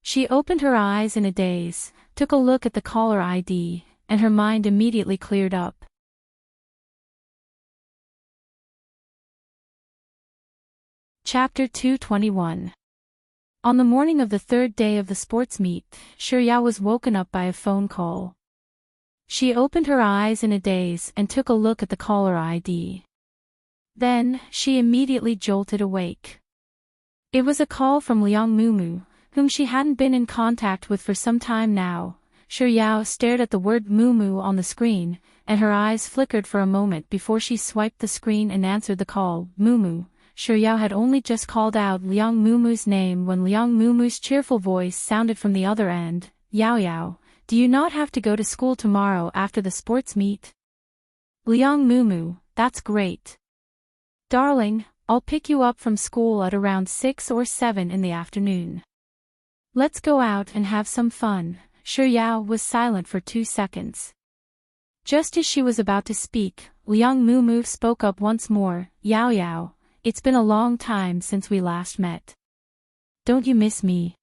She opened her eyes in a daze, took a look at the caller ID, and her mind immediately cleared up. Chapter 221. On the morning of the third day of the sports meet, Yao was woken up by a phone call. She opened her eyes in a daze and took a look at the caller ID. Then, she immediately jolted awake. It was a call from Liang Mumu, whom she hadn't been in contact with for some time now. Yao stared at the word Mumu on the screen, and her eyes flickered for a moment before she swiped the screen and answered the call. Mumu. Yao had only just called out Liang Mumu's name when Liang Mumu's cheerful voice sounded from the other end. Yao, do you not have to go to school tomorrow after the sports meet? Liang Mumu, that's great. Darling, I'll pick you up from school at around 6 or 7 in the afternoon. Let's go out and have some fun. Yao was silent for 2 seconds. Just as she was about to speak, Liang Mumu spoke up once more. Yao, it's been a long time since we last met. Don't you miss me?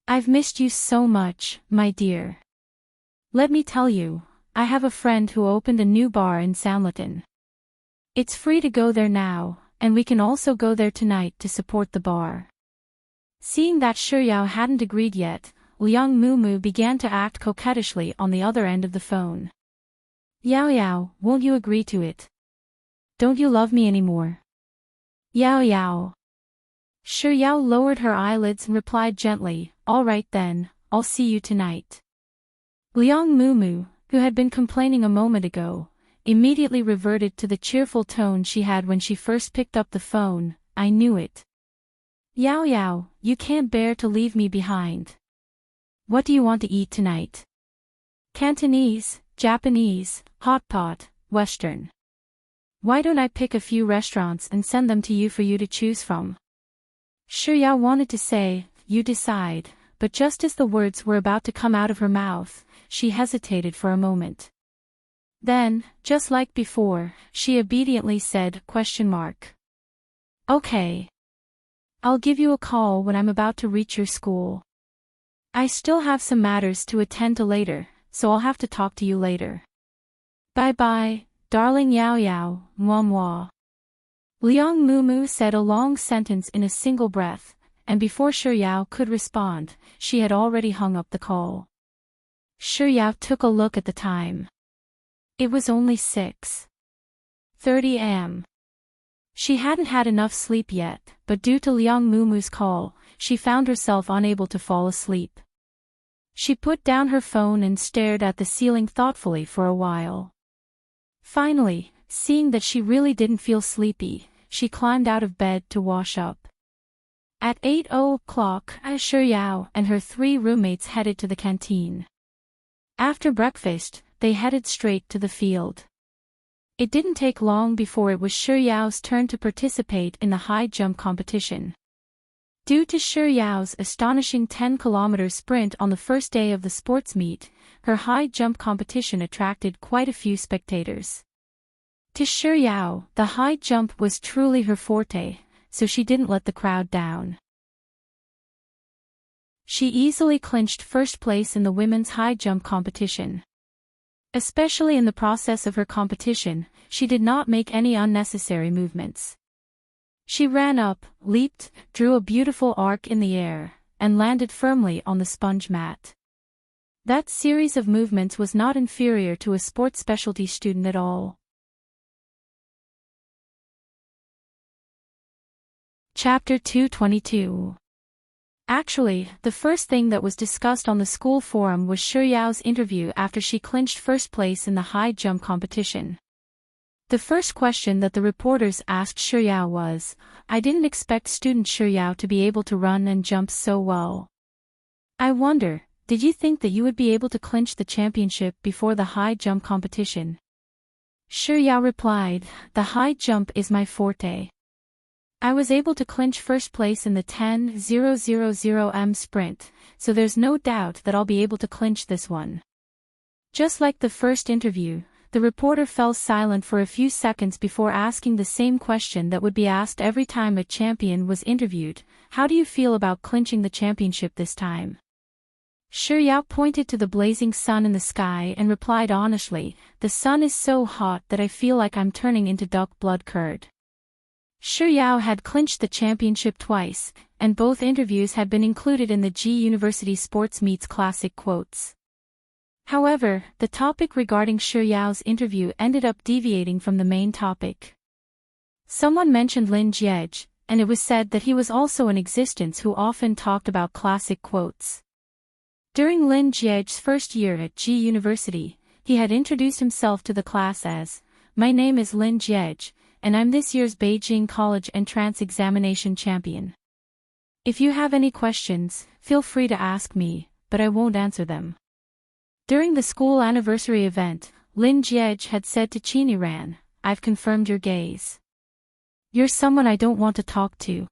I've missed you so much, my dear. Let me tell you, I have a friend who opened a new bar in Sanlitun. It's free to go there now, and we can also go there tonight to support the bar. Seeing that Yao hadn't agreed yet, Liang Mumu began to act coquettishly on the other end of the phone. Yao, won't you agree to it? Don't you love me anymore? Yao. Yao lowered her eyelids and replied gently, all right then, I'll see you tonight. Liang Mumu, who had been complaining a moment ago, immediately reverted to the cheerful tone she had when she first picked up the phone. I knew it. Yao, you can't bear to leave me behind. What do you want to eat tonight? Cantonese, Japanese, hot pot, Western. Why don't I pick a few restaurants and send them to you for you to choose from? Yao wanted to say, you decide, but just as the words were about to come out of her mouth, she hesitated for a moment. Then, just like before, she obediently said, ? Okay. I'll give you a call when I'm about to reach your school. I still have some matters to attend to later, so I'll have to talk to you later. Bye-bye, darling Yao, moi. Liang Mumu said a long sentence in a single breath, and before Yao could respond, she had already hung up the call. Yao took a look at the time. It was only 6:30 am. She hadn't had enough sleep yet, but due to Liang Mumu's call, she found herself unable to fall asleep. She put down her phone and stared at the ceiling thoughtfully for a while. Finally, seeing that she really didn't feel sleepy, she climbed out of bed to wash up. At 8:00, Yao and her 3 roommates headed to the canteen. After breakfast, they headed straight to the field. It didn't take long before it was Yao's turn to participate in the high jump competition. Due to Yao's astonishing 10-kilometer sprint on the first day of the sports meet, her high jump competition attracted quite a few spectators. To Yao, the high jump was truly her forte, so she didn't let the crowd down. She easily clinched first place in the women's high jump competition. Especially in the process of her competition, she did not make any unnecessary movements. She ran up, leaped, drew a beautiful arc in the air, and landed firmly on the sponge mat. That series of movements was not inferior to a sports specialty student at all. Chapter 222. Actually, the first thing that was discussed on the school forum was Yao's interview after she clinched first place in the high jump competition. The first question that the reporters asked Yao was, I didn't expect student Yao to be able to run and jump so well. I wonder, did you think that you would be able to clinch the championship before the high jump competition? Yao replied, the high jump is my forte. I was able to clinch first place in the 10,000 m sprint, so there's no doubt that I'll be able to clinch this one. Just like the first interview, the reporter fell silent for a few seconds before asking the same question that would be asked every time a champion was interviewed, how do you feel about clinching the championship this time? Yao pointed to the blazing sun in the sky and replied honestly, the sun is so hot that I feel like I'm turning into duck blood curd. Yao had clinched the championship twice, and both interviews had been included in the G University Sports Meets Classic Quotes. However, the topic regarding Yao's interview ended up deviating from the main topic. Someone mentioned Lin Jiej, and it was said that he was also in existence who often talked about classic quotes. During Lin Jiej's first year at G University, he had introduced himself to the class as, my name is Lin Jiej, and I'm this year's Beijing College Entrance Examination champion. If you have any questions, feel free to ask me, but I won't answer them. During the school anniversary event, Lin Jiej had said to Qini Ran, "I've confirmed your gaze. You're someone I don't want to talk to."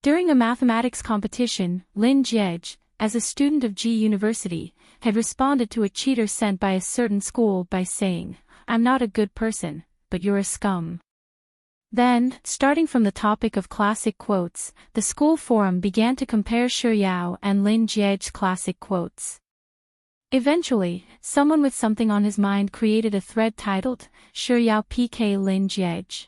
During a mathematics competition, Lin Jiej, as a student of G University, had responded to a cheater sent by a certain school by saying, "I'm not a good person, but you're a scum." Then, starting from the topic of classic quotes, the school forum began to compare Shi Yao and Lin Jiej's classic quotes. Eventually, someone with something on his mind created a thread titled, Shi Yao PK Lin Jiej.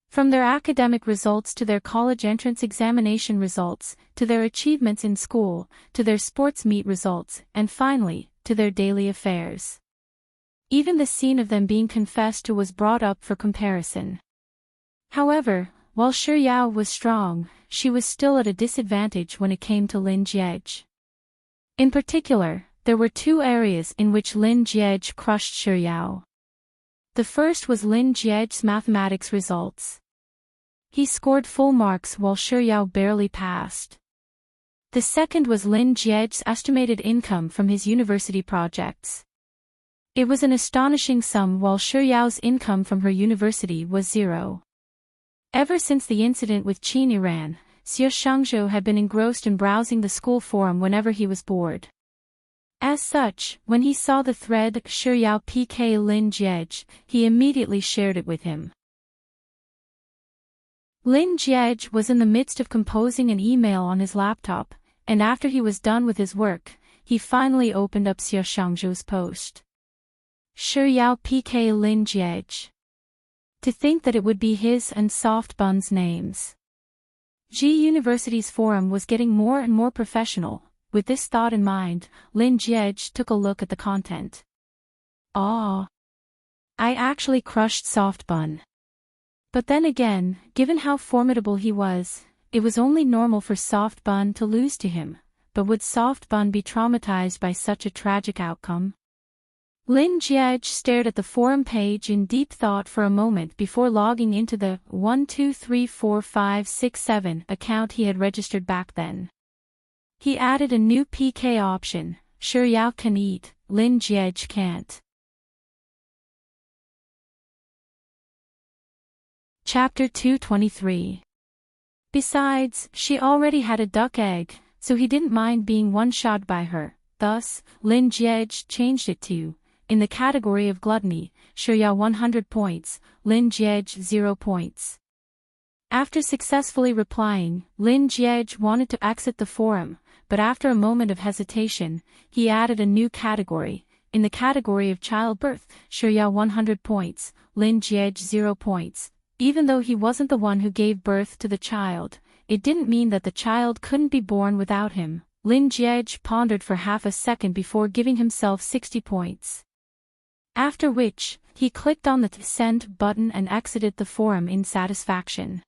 From their academic results to their college entrance examination results, to their achievements in school, to their sports meet results, and finally, to their daily affairs. Even the scene of them being confessed to was brought up for comparison. However, while Shi Yao was strong, she was still at a disadvantage when it came to Lin Jiej. In particular, there were two areas in which Lin Jiej crushed Shi Yao. The first was Lin Jiej's mathematics results. He scored full marks while Shi Yao barely passed. The second was Lin Jiej's estimated income from his university projects. It was an astonishing sum while Shi Yao's income from her university was zero. Ever since the incident with Qini Ran, Xie Shangzhou had been engrossed in browsing the school forum whenever he was bored. As such, when he saw the thread Shi Yao PK Lin Jiej, he immediately shared it with him. Lin Jiej was in the midst of composing an email on his laptop, and after he was done with his work, he finally opened up Xie Shangzhou's post. Shi Yao PK Lin Jiej. To think that it would be his and Soft Bun's names. G University's forum was getting more and more professional. With this thought in mind, Lin Jiej took a look at the content. I actually crushed Soft Bun. But then again, given how formidable he was, it was only normal for Soft Bun to lose to him, but would Soft Bun be traumatized by such a tragic outcome? Lin Jiej stared at the forum page in deep thought for a moment before logging into the 123456 account he had registered back then. He added a new PK option, Shi Yao can eat, Lin Jiej can't. Chapter 223. Besides, she already had a duck egg, so he didn't mind being one-shot by her. Thus, Lin Jiej changed it to, in the category of gluttony, Shi Yao 100 points, Lin Jiej 0 points. After successfully replying, Lin Jiej wanted to exit the forum, but after a moment of hesitation, he added a new category, in the category of childbirth, Shi Yao 100 points, Lin Jiej 0 points. Even though he wasn't the one who gave birth to the child, it didn't mean that the child couldn't be born without him. Lin Jiej pondered for half a second before giving himself 60 points. After which, he clicked on the send button and exited the forum in satisfaction.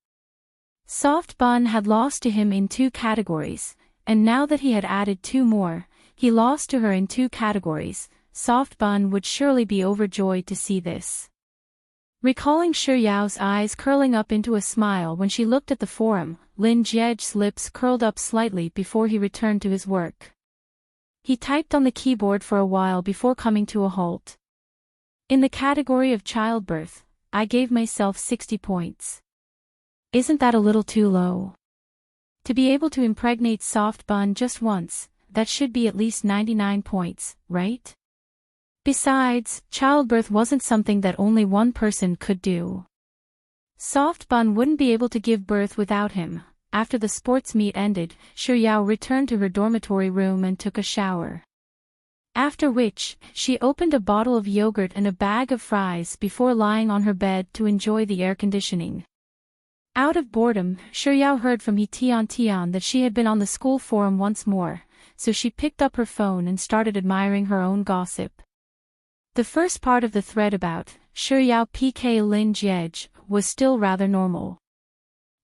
Soft Bun had lost to him in 2 categories, and now that he had added 2 more, he lost to her in 2 categories. Soft Bun would surely be overjoyed to see this. Recalling Shi Yao's eyes curling up into a smile when she looked at the forum, Lin Jiej's lips curled up slightly before he returned to his work. He typed on the keyboard for a while before coming to a halt. In the category of childbirth, I gave myself 60 points. Isn't that a little too low? To be able to impregnate Soft Bun just once, that should be at least 99 points, right? Besides, childbirth wasn't something that only one person could do. Soft Bun wouldn't be able to give birth without him. After the sports meet ended, Shi Yao returned to her dormitory room and took a shower. After which, she opened a bottle of yogurt and a bag of fries before lying on her bed to enjoy the air conditioning. Out of boredom, Shi Yao heard from He Tian that she had been on the school forum once more, so she picked up her phone and started admiring her own gossip. The first part of the thread about Shi Yao PK Lin Jiej was still rather normal.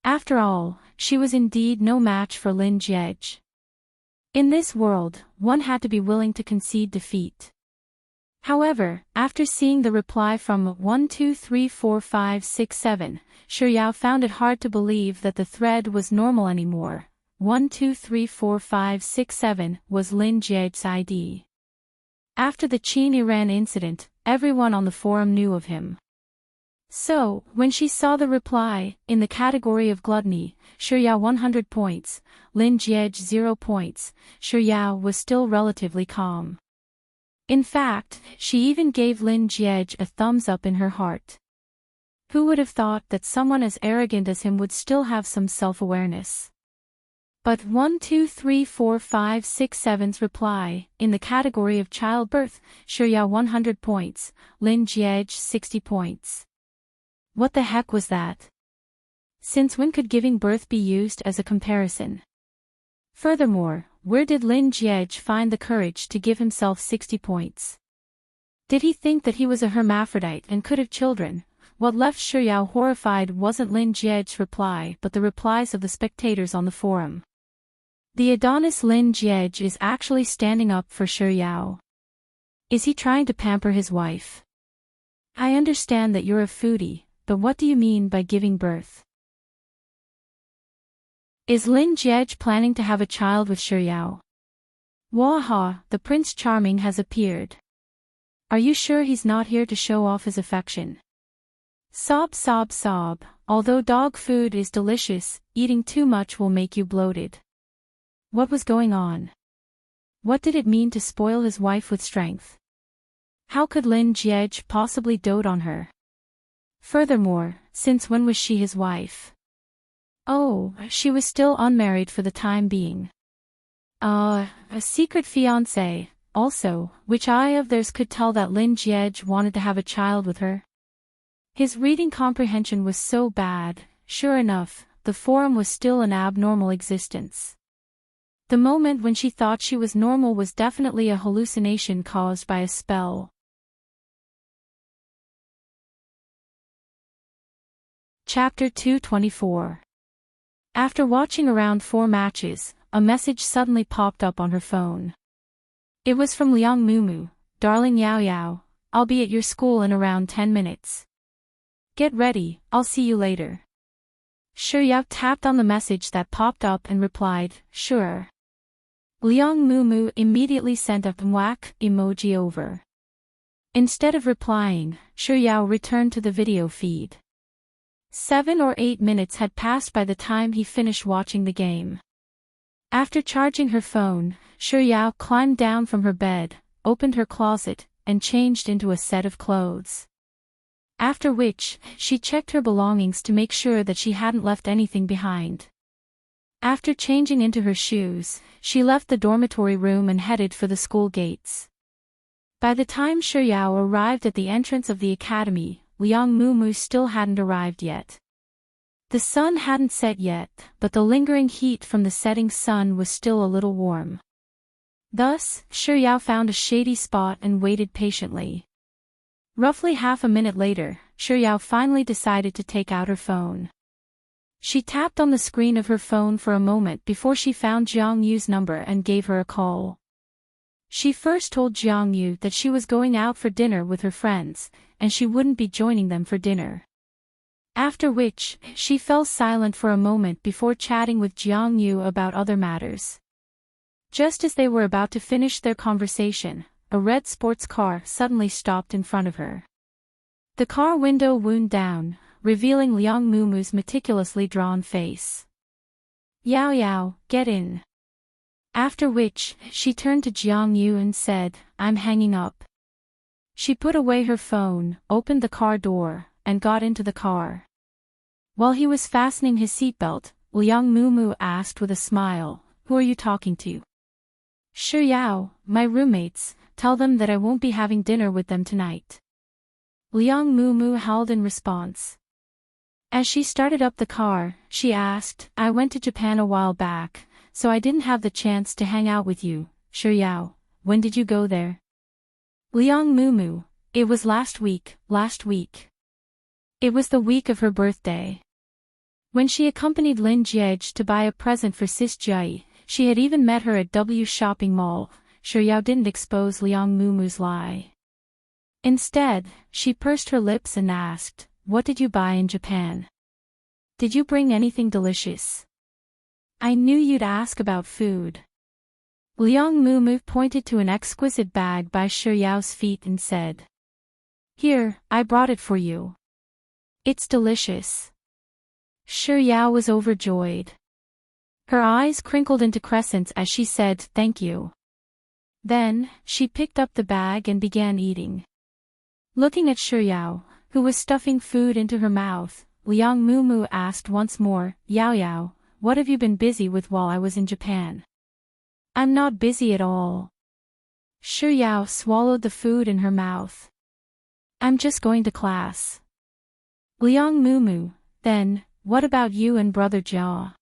After all, she was indeed no match for Lin Jiej. In this world, one had to be willing to concede defeat. However, after seeing the reply from 12345677, Xiao found it hard to believe that the thread was normal anymore. 12345677 was Lin Jie's ID. After the Qin Iran incident, everyone on the forum knew of him. So, when she saw the reply, in the category of gluttony, Xiao 100 points, Lin Jie 0 points, Xiao was still relatively calm. In fact, she even gave Lin Jie a thumbs up in her heart. Who would have thought that someone as arrogant as him would still have some self-awareness? But 12345677's reply, in the category of childbirth, Xiao 100 points, Lin Jie 60 points. What the heck was that? Since when could giving birth be used as a comparison? Furthermore, where did Lin Jie find the courage to give himself 60 points? Did he think that he was a hermaphrodite and could have children? What left Xiao horrified wasn't Lin Jie's reply but the replies of the spectators on the forum. The Adonis Lin Jie is actually standing up for Xiao. Is he trying to pamper his wife? I understand that you're a foodie, but what do you mean by giving birth? Is Lin Jie planning to have a child with Xiao? Waha, the Prince Charming has appeared. Are you sure he's not here to show off his affection? Sob sob sob, although dog food is delicious, eating too much will make you bloated. What was going on? What did it mean to spoil his wife with strength? How could Lin Jie possibly dote on her? Furthermore, since when was she his wife? Oh, she was still unmarried for the time being. A secret fiancé. Also, which eye of theirs could tell that Lin Jie wanted to have a child with her? His reading comprehension was so bad. Sure enough, the forum was still an abnormal existence. The moment when she thought she was normal was definitely a hallucination caused by a spell. Chapter 224. After watching around 4 matches, a message suddenly popped up on her phone. It was from Liang Mumu. Darling Yao Yao, I'll be at your school in around 10 minutes. Get ready, I'll see you later. Xiao tapped on the message that popped up and replied, sure. Liang Mumu immediately sent a whack emoji over. Instead of replying, Xiao returned to the video feed. 7 or 8 minutes had passed by the time he finished watching the game. After charging her phone, Xiao climbed down from her bed, opened her closet, and changed into a set of clothes. After which, she checked her belongings to make sure that she hadn't left anything behind. After changing into her shoes, she left the dormitory room and headed for the school gates. By the time Xiao arrived at the entrance of the academy, Liang Mumu still hadn't arrived yet. The sun hadn't set yet, but the lingering heat from the setting sun was still a little warm. Thus, Xiao found a shady spot and waited patiently. Roughly half a minute later, Xiao finally decided to take out her phone. She tapped on the screen of her phone for a moment before she found Jiang Yu's number and gave her a call. She first told Jiang Yu that she was going out for dinner with her friends, and she wouldn't be joining them for dinner. After which, she fell silent for a moment before chatting with Jiang Yu about other matters. Just as they were about to finish their conversation, a red sports car suddenly stopped in front of her. The car window wound down, revealing Liang Mumu's meticulously drawn face. Yao Yao, get in. After which, she turned to Jiang Yu and said, I'm hanging up. She put away her phone, opened the car door, and got into the car. While he was fastening his seatbelt, Liang Mumu asked with a smile, who are you talking to? Xiao, my roommates, tell them that I won't be having dinner with them tonight. Liang Mumu howled in response. As she started up the car, she asked, I went to Japan a while back, so I didn't have the chance to hang out with you. Xiao, when did you go there? Liang Mumu, it was last week. It was the week of her birthday. When she accompanied Lin Jie to buy a present for Sis Jai, she had even met her at W shopping mall. Xiao didn't expose Liang Mumu's lie. Instead, she pursed her lips and asked, "What did you buy in Japan? Did you bring anything delicious?" "I knew you'd ask about food." Liang Mumu pointed to an exquisite bag by Shiryao's feet and said, "Here, I brought it for you. It's delicious." Shiryao was overjoyed. Her eyes crinkled into crescents as she said, "Thank you." Then, she picked up the bag and began eating. Looking at Shiryao, who was stuffing food into her mouth, Liang Mumu asked once more, "Yao Yao, what have you been busy with while I was in Japan?" "I'm not busy at all." Shiryao swallowed the food in her mouth. "I'm just going to class." Liang Mumu, then, what about you and brother Jia?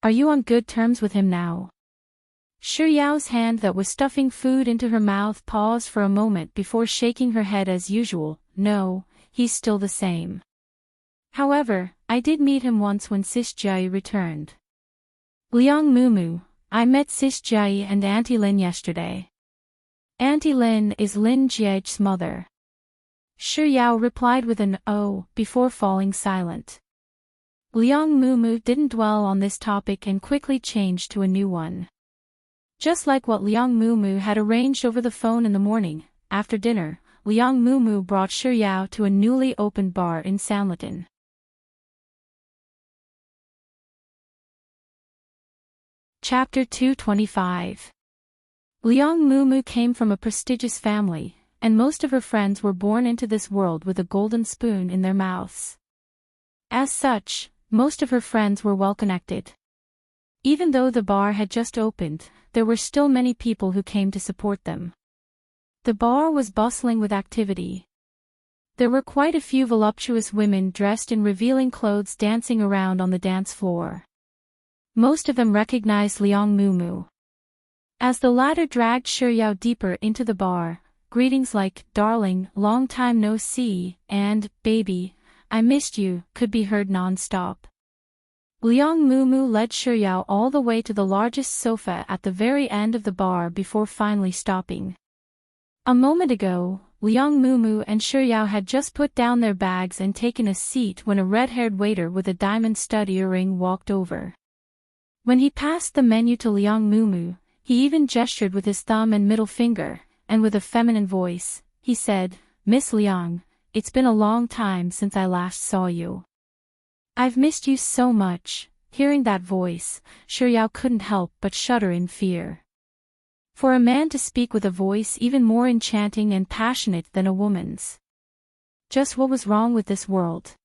Are you on good terms with him now? Shiryao's hand that was stuffing food into her mouth paused for a moment before shaking her head as usual. "No, he's still the same. However, I did meet him once when Sis Jia returned." Liang Mumu, "I met Sis Jia and Auntie Lin yesterday." "Auntie Lin is Lin Jia's mother." Shiryao replied with an "oh" before falling silent. Liang Mumu didn't dwell on this topic and quickly changed to a new one. Just like what Liang Mumu had arranged over the phone in the morning, after dinner, Liang Mumu brought Shiryao to a newly opened bar in Sanlitun. Chapter 225. Liang Mumu came from a prestigious family, and most of her friends were born into this world with a golden spoon in their mouths. As such, most of her friends were well-connected. Even though the bar had just opened, there were still many people who came to support them. The bar was bustling with activity. There were quite a few voluptuous women dressed in revealing clothes dancing around on the dance floor. Most of them recognized Liang Mumu. As the latter dragged Shiryao deeper into the bar, greetings like "darling, long time no see," and "baby, I missed you," could be heard non-stop. Liang Mumu led Shiryao all the way to the largest sofa at the very end of the bar before finally stopping. A moment ago, Liang Mumu and Shiryao had just put down their bags and taken a seat when a red-haired waiter with a diamond stud earring walked over. When he passed the menu to Liang Mumu, he even gestured with his thumb and middle finger, and with a feminine voice, he said, "Miss Liang, it's been a long time since I last saw you. I've missed you so much." Hearing that voice, Shiryao couldn't help but shudder in fear. For a man to speak with a voice even more enchanting and passionate than a woman's. Just what was wrong with this world?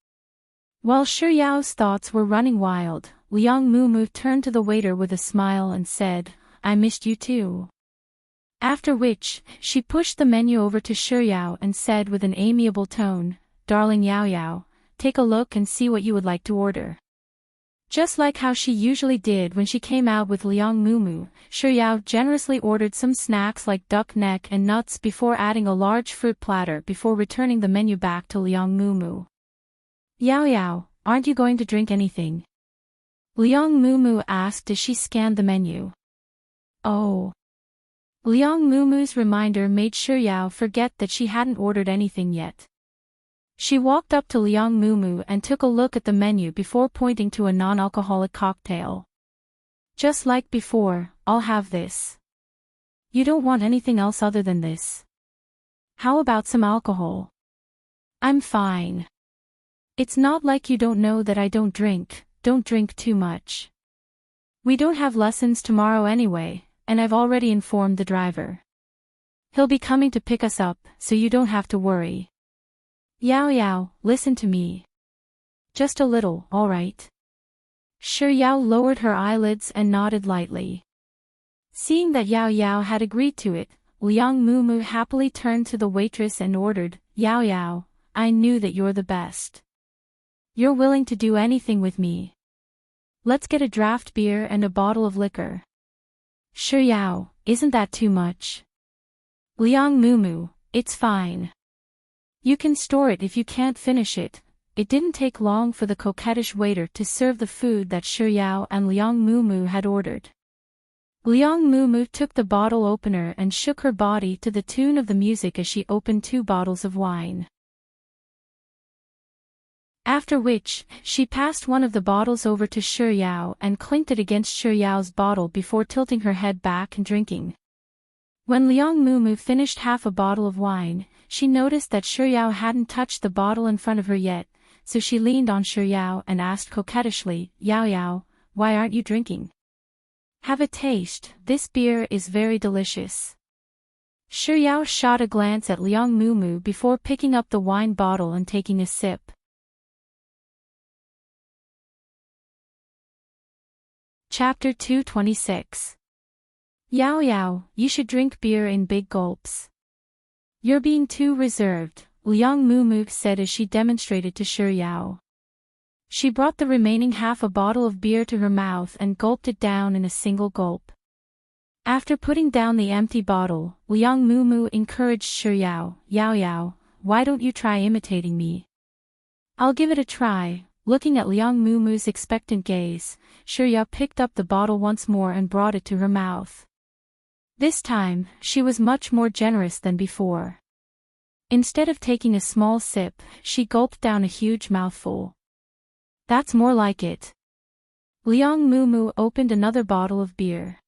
While Shiryao's thoughts were running wild, Liang Mumu turned to the waiter with a smile and said, "I missed you too." After which, she pushed the menu over to Shiryao and said with an amiable tone, "Darling Yao Yao, take a look and see what you would like to order." Just like how she usually did when she came out with Liang Mumu, Shiryao generously ordered some snacks like duck neck and nuts before adding a large fruit platter before returning the menu back to Liang Mumu. "Yao Yao, aren't you going to drink anything?" Liang Mumu asked as she scanned the menu. "Oh." Liang Mumu's reminder made Shiryao forget that she hadn't ordered anything yet. She walked up to Liang Mumu and took a look at the menu before pointing to a non-alcoholic cocktail. "Just like before, I'll have this." "You don't want anything else other than this?" "How about some alcohol?" "I'm fine." "It's not like you don't know that I don't drink too much. We don't have lessons tomorrow anyway, and I've already informed the driver. He'll be coming to pick us up, so you don't have to worry. Yao Yao, listen to me. Just a little, all right?" Shiryao lowered her eyelids and nodded lightly. Seeing that Yao Yao had agreed to it, Liang Mumu happily turned to the waitress and ordered, "Yao Yao, I knew that you're the best. You're willing to do anything with me. Let's get a draft beer and a bottle of liquor." "Shiryao, isn't that too much?" "Liang Mumu, it's fine. You can store it if you can't finish it." It didn't take long for the coquettish waiter to serve the food that Shiryao and Liang Mumu had ordered. Liang Mumu took the bottle opener and shook her body to the tune of the music as she opened 2 bottles of wine. After which, she passed one of the bottles over to Shi Yao and clinked it against Shi Yao's bottle before tilting her head back and drinking. When Liang Mumu finished half a bottle of wine, she noticed that Shi Yao hadn't touched the bottle in front of her yet, so she leaned on Shi Yao and asked coquettishly, "Yao Yao, why aren't you drinking? Have a taste, this beer is very delicious." Shi Yao shot a glance at Liang Mumu before picking up the wine bottle and taking a sip. Chapter 226. Yao Yao, you should drink beer in big gulps. You're being too reserved, Liang Mumu said as she demonstrated to Shi Yao. She brought the remaining half a bottle of beer to her mouth and gulped it down in a single gulp. After putting down the empty bottle, Liang Mumu encouraged Shi Yao, "Yao Yao, why don't you try imitating me?" "I'll give it a try." Looking at Liang Mumu's expectant gaze, Shi Yao picked up the bottle once more and brought it to her mouth. This time, she was much more generous than before. Instead of taking a small sip, she gulped down a huge mouthful. "That's more like it." Liang Mumu opened another bottle of beer.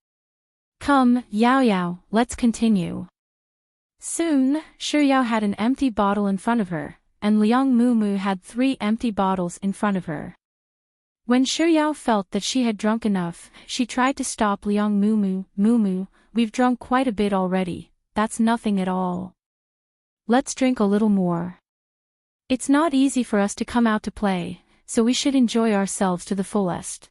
"Come, Yao Yao, let's continue." Soon, Shi Yao had an empty bottle in front of her, and Liang Mumu had 3 empty bottles in front of her. When Shi Yao felt that she had drunk enough, she tried to stop Liang Mumu. "Mumu, we've drunk quite a bit already, that's nothing at all. Let's drink a little more. It's not easy for us to come out to play, so we should enjoy ourselves to the fullest."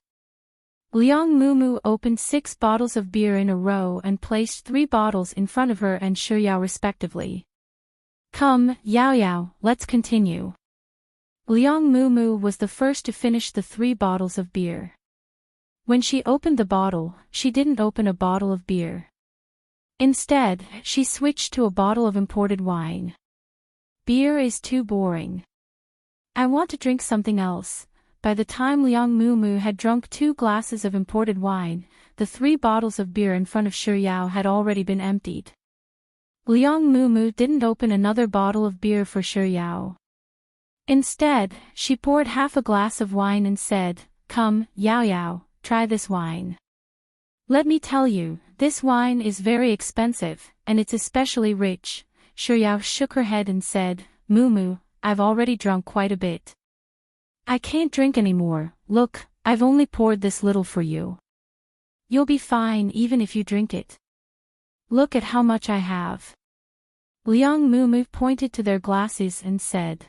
Liang Mumu opened 6 bottles of beer in a row and placed 3 bottles in front of her and Shi Yao respectively. "Come, Yao Yao, let's continue." Liang Mumu was the first to finish the 3 bottles of beer. When she opened the bottle, she didn't open a bottle of beer. Instead, she switched to a bottle of imported wine. "Beer is too boring. I want to drink something else." By the time Liang Mumu had drunk 2 glasses of imported wine, the 3 bottles of beer in front of Shi Yao had already been emptied. Liang Mumu didn't open another bottle of beer for Shi Yao. Instead, she poured half a glass of wine and said, "Come, Yao Yao, try this wine. Let me tell you, this wine is very expensive, and it's especially rich." Shi Yao shook her head and said, "Mumu, I've already drunk quite a bit. I can't drink anymore. Look, I've only poured this little for you. You'll be fine even if you drink it. Look at how much I have." Liang Mumu pointed to their glasses and said,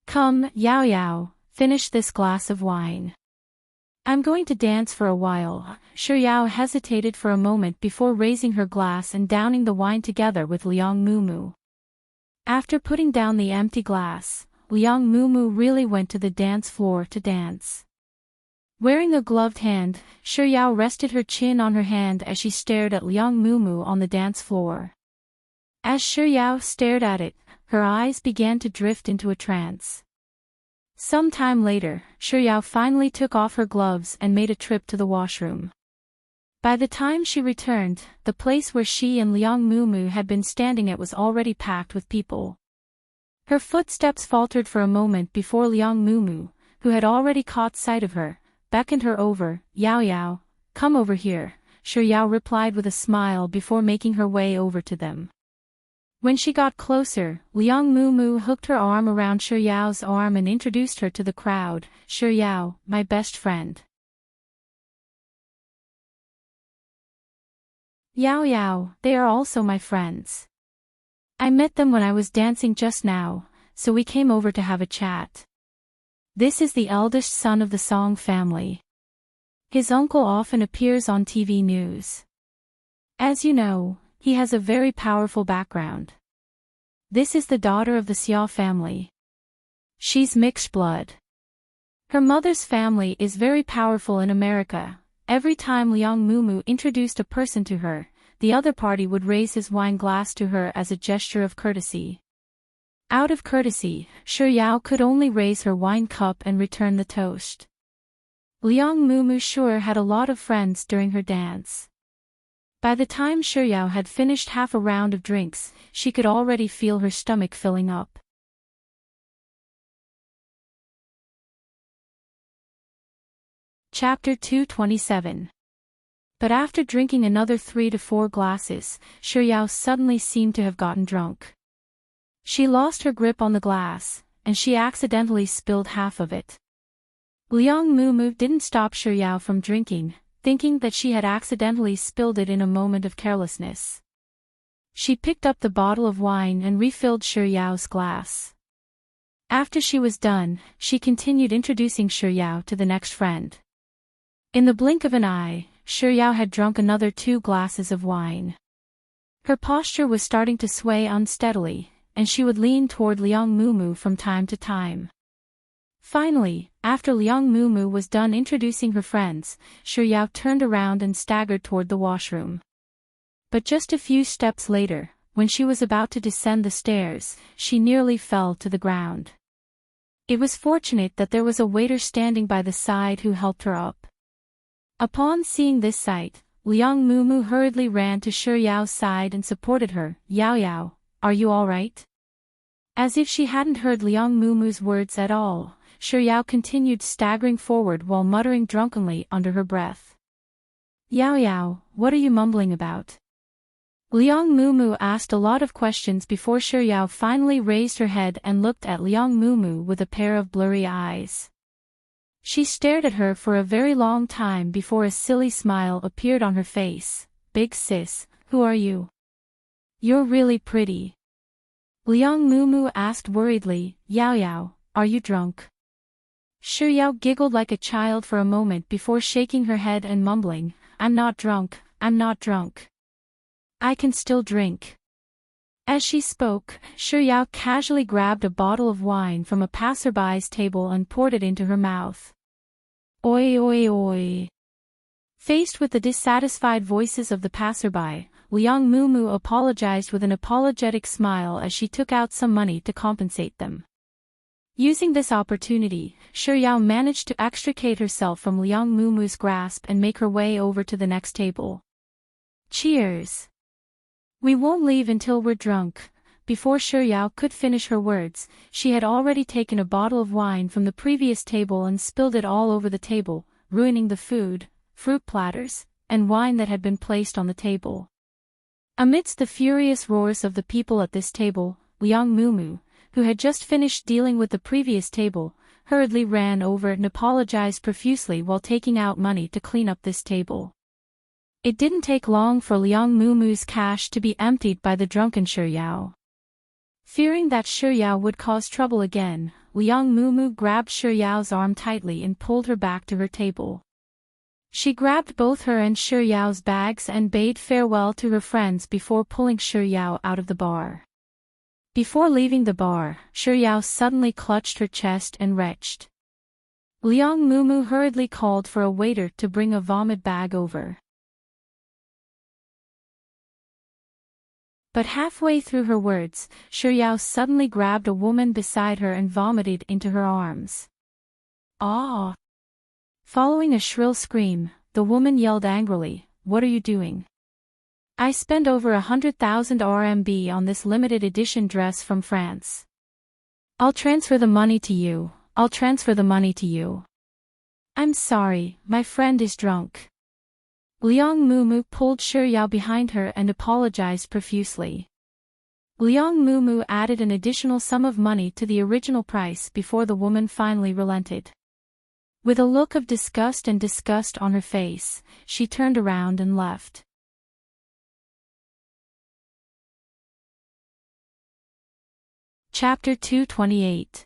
"Come, Yao Yao, finish this glass of wine. I'm going to dance for a while." Shi Yao hesitated for a moment before raising her glass and downing the wine together with Liang Mumu. After putting down the empty glass, Liang Mumu really went to the dance floor to dance. Wearing a gloved hand, Shi Yao rested her chin on her hand as she stared at Liang Mumu on the dance floor. As Shi Yao stared at it, her eyes began to drift into a trance. Some time later, Shi Yao finally took off her gloves and made a trip to the washroom. By the time she returned, the place where she and Liang Mumu had been standing at was already packed with people. Her footsteps faltered for a moment before Liang Mumu, who had already caught sight of her, beckoned her over. "Yao Yao, come over here," Shi Yao replied with a smile before making her way over to them. When she got closer, Liang Mumu hooked her arm around Shi Yao's arm and introduced her to the crowd. "Shi Yao, my best friend. Yao Yao, they are also my friends. I met them when I was dancing just now, so we came over to have a chat. This is the eldest son of the Song family. His uncle often appears on TV news. As you know, he has a very powerful background. This is the daughter of the Xiao family. She's mixed blood. Her mother's family is very powerful in America. Every time Liang Mumu introduced a person to her, the other party would raise his wine glass to her as a gesture of courtesy. Out of courtesy, Shi Yao could only raise her wine cup and return the toast. Liang Mumu sure had a lot of friends during her dance. By the time Shiryao had finished half a round of drinks, she could already feel her stomach filling up. Chapter 227. But after drinking another 3 to 4 glasses, Shiryao suddenly seemed to have gotten drunk. She lost her grip on the glass, and she accidentally spilled half of it. Liang Mumu didn't stop Shiryao from drinking, thinking that she had accidentally spilled it in a moment of carelessness. She picked up the bottle of wine and refilled Shiryao's glass. After she was done, she continued introducing Shiryao to the next friend. In the blink of an eye, Shiryao had drunk another 2 glasses of wine. Her posture was starting to sway unsteadily, and she would lean toward Liang Mumu from time to time. Finally, after Liang Mumu was done introducing her friends, Shiryao turned around and staggered toward the washroom. But just a few steps later, when she was about to descend the stairs, she nearly fell to the ground. It was fortunate that there was a waiter standing by the side who helped her up. Upon seeing this sight, Liang Mumu hurriedly ran to Shiryao's side and supported her. "Yao Yao, are you all right?" As if she hadn't heard Liang Mumu's words at all, Shiryao continued staggering forward while muttering drunkenly under her breath. "Yao Yao, what are you mumbling about?" Liang Mumu asked a lot of questions before Shiryao finally raised her head and looked at Liang Mumu with a pair of blurry eyes. She stared at her for a very long time before a silly smile appeared on her face. "Big sis, who are you?" "You're really pretty." Liang Mumu asked worriedly. "Yao Yao, are you drunk?" Shiryao giggled like a child for a moment before shaking her head and mumbling, "I'm not drunk, I'm not drunk. I can still drink." As she spoke, Shiryao casually grabbed a bottle of wine from a passerby's table and poured it into her mouth. "Oi oi oi." Faced with the dissatisfied voices of the passerby, Liang Mumu apologized with an apologetic smile as she took out some money to compensate them. Using this opportunity, Shiryao managed to extricate herself from Liang Mumu's grasp and make her way over to the next table. "Cheers. We won't leave until we're drunk." Before Shiryao could finish her words, she had already taken a bottle of wine from the previous table and spilled it all over the table, ruining the food, fruit platters, and wine that had been placed on the table. Amidst the furious roars of the people at this table, Liang Mumu, who had just finished dealing with the previous table, hurriedly ran over and apologized profusely while taking out money to clean up this table. It didn't take long for Liang Mumu's cash to be emptied by the drunken Shiryao. Fearing that Shiryao would cause trouble again, Liang Mumu grabbed Shiryao's arm tightly and pulled her back to her table. She grabbed both her and Shiryao's bags and bade farewell to her friends before pulling Shiryao out of the bar. Before leaving the bar, Shiryao suddenly clutched her chest and retched. Liang Mumu hurriedly called for a waiter to bring a vomit bag over. But halfway through her words, Shiryao suddenly grabbed a woman beside her and vomited into her arms. "Ah!" Following a shrill scream, the woman yelled angrily, "What are you doing? I spent over 100,000 RMB on this limited edition dress from France. I'll transfer the money to you, I'll transfer the money to you." "I'm sorry, my friend is drunk." Liang Mumu pulled Shiryao behind her and apologized profusely. Liang Mumu added an additional sum of money to the original price before the woman finally relented. With a look of disgust on her face, she turned around and left. Chapter 228.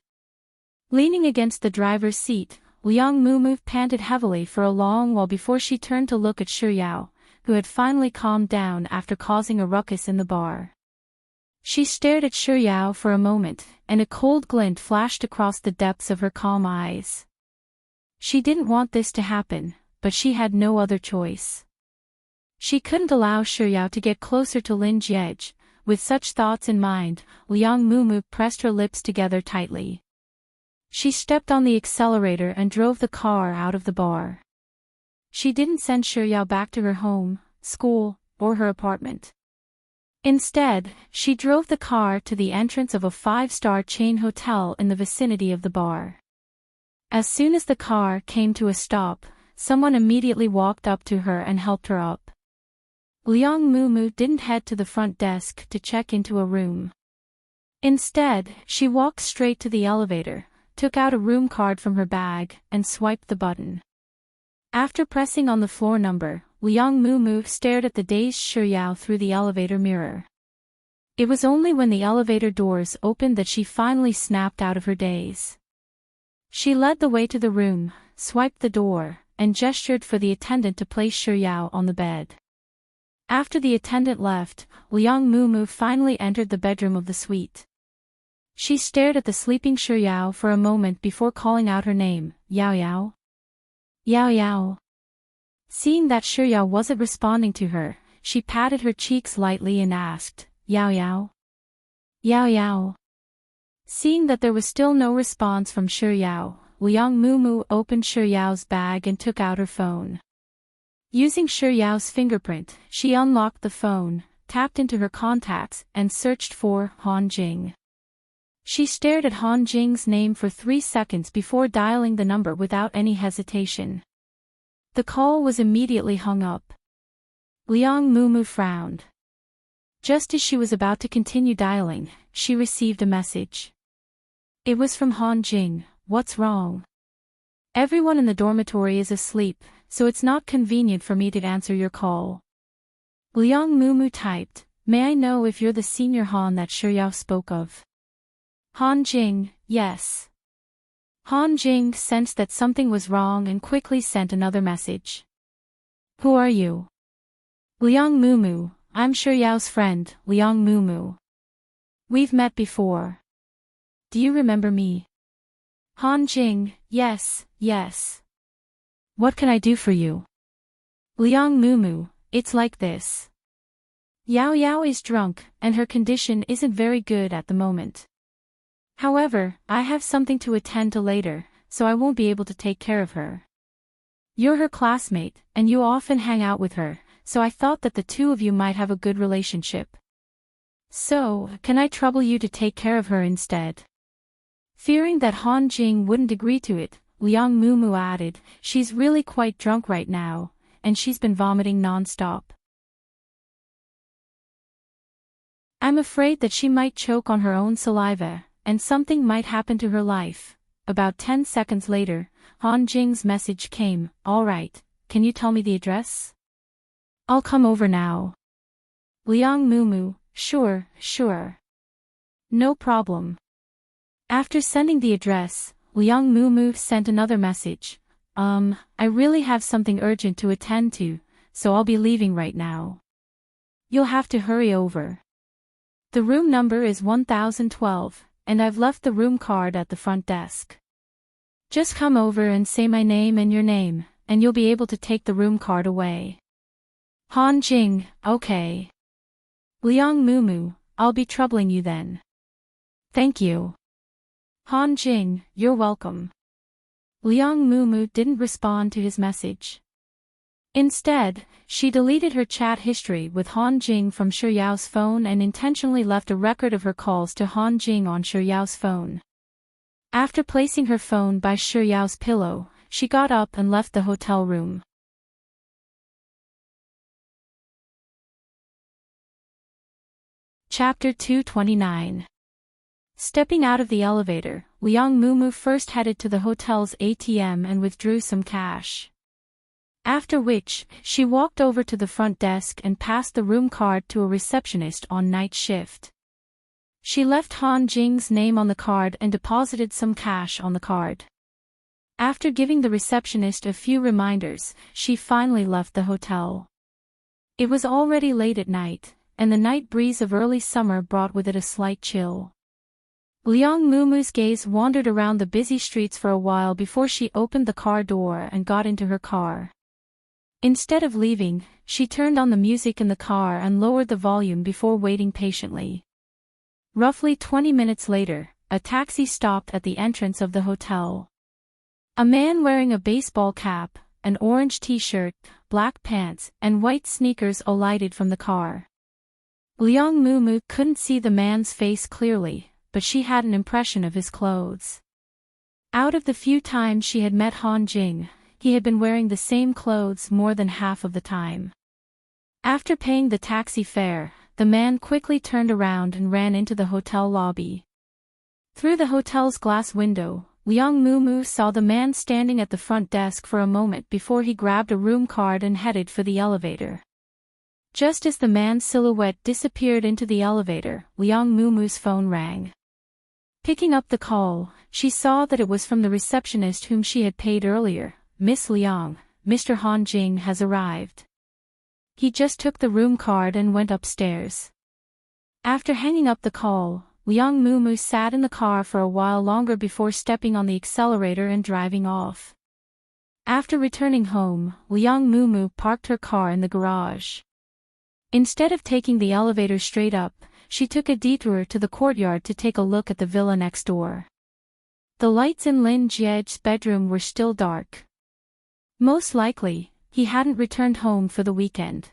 Leaning against the driver's seat, Liang Mumu panted heavily for a long while before she turned to look at Shiryao, who had finally calmed down after causing a ruckus in the bar. She stared at Shiryao for a moment, and a cold glint flashed across the depths of her calm eyes. She didn't want this to happen, but she had no other choice. She couldn't allow Shiryao to get closer to Lin Jiej. With such thoughts in mind, Liang Mumu pressed her lips together tightly. She stepped on the accelerator and drove the car out of the bar. She didn't send Shiryao back to her home, school, or her apartment. Instead, she drove the car to the entrance of a 5-star chain hotel in the vicinity of the bar. As soon as the car came to a stop, someone immediately walked up to her and helped her up. Liang Mumu didn't head to the front desk to check into a room. Instead, she walked straight to the elevator, took out a room card from her bag, and swiped the button. After pressing on the floor number, Liang Mumu stared at the dazed Shuyao through the elevator mirror. It was only when the elevator doors opened that she finally snapped out of her daze. She led the way to the room, swiped the door, and gestured for the attendant to place Shuyao on the bed. After the attendant left, Liang Mumu finally entered the bedroom of the suite. She stared at the sleeping Shuyao for a moment before calling out her name, Yao Yao. Yao Yao. Seeing that Shuyao wasn't responding to her, she patted her cheeks lightly and asked, Yao Yao? Yao Yao. Seeing that there was still no response from Shuyao, Liang Mumu opened Shuyao's bag and took out her phone. Using Shuyao's fingerprint, she unlocked the phone, tapped into her contacts, and searched for Han Jing. She stared at Han Jing's name for 3 seconds before dialing the number without any hesitation. The call was immediately hung up. Liang Mumu frowned. Just as she was about to continue dialing, she received a message. It was from Han Jing. What's wrong? Everyone in the dormitory is asleep, so it's not convenient for me to answer your call. Liang Mumu typed, may I know if you're the senior Han that Shuyao spoke of? Han Jing, yes. Han Jing sensed that something was wrong and quickly sent another message. Who are you? Liang Mumu, I'm Shuyao's friend, Liang Mumu. We've met before. Do you remember me? Han Jing, yes, yes. What can I do for you? Liang Mumu, it's like this. Yao Yao is drunk, and her condition isn't very good at the moment. However, I have something to attend to later, so I won't be able to take care of her. You're her classmate, and you often hang out with her, so I thought that the two of you might have a good relationship. So, can I trouble you to take care of her instead? Fearing that Han Jing wouldn't agree to it, Liang Mumu added, she's really quite drunk right now, and she's been vomiting non-stop. I'm afraid that she might choke on her own saliva, and something might happen to her life. About 10 seconds later, Han Jing's message came, all right, can you tell me the address? I'll come over now. Liang Mumu, sure. No problem. After sending the address, Liang Mumu sent another message. I really have something urgent to attend to, so I'll be leaving right now. You'll have to hurry over. The room number is 1012, and I've left the room card at the front desk. Just come over and say my name and your name, and you'll be able to take the room card away. Han Jing, okay. Liang Mumu, I'll be troubling you then. Thank you. Han Jing, you're welcome. Liang Mumu didn't respond to his message. Instead, she deleted her chat history with Han Jing from Shuyao's phone and intentionally left a record of her calls to Han Jing on Shuyao's phone. After placing her phone by Shuyao's pillow, she got up and left the hotel room. Chapter 229. Stepping out of the elevator, Liang Mumu first headed to the hotel's ATM and withdrew some cash. After which, she walked over to the front desk and passed the room card to a receptionist on night shift. She left Han Jing's name on the card and deposited some cash on the card. After giving the receptionist a few reminders, she finally left the hotel. It was already late at night, and the night breeze of early summer brought with it a slight chill. Liang Mumu's gaze wandered around the busy streets for a while before she opened the car door and got into her car. Instead of leaving, she turned on the music in the car and lowered the volume before waiting patiently. Roughly 20 minutes later, a taxi stopped at the entrance of the hotel. A man wearing a baseball cap, an orange t-shirt, black pants, and white sneakers alighted from the car. Liang Mumu couldn't see the man's face clearly, but she had an impression of his clothes. Out of the few times she had met Han Jing, he had been wearing the same clothes more than half of the time. After paying the taxi fare, the man quickly turned around and ran into the hotel lobby. Through the hotel's glass window, Liang Mumu saw the man standing at the front desk for a moment before he grabbed a room card and headed for the elevator. Just as the man's silhouette disappeared into the elevator, Liang Mumu's phone rang. Picking up the call, she saw that it was from the receptionist whom she had paid earlier. "Miss Liang, Mr. Han Jing has arrived. He just took the room card and went upstairs." After hanging up the call, Liang Mumu sat in the car for a while longer before stepping on the accelerator and driving off. After returning home, Liang Mumu parked her car in the garage. Instead of taking the elevator straight up, she took a detour to the courtyard to take a look at the villa next door. The lights in Lin Jiej's bedroom were still dark. Most likely, he hadn't returned home for the weekend.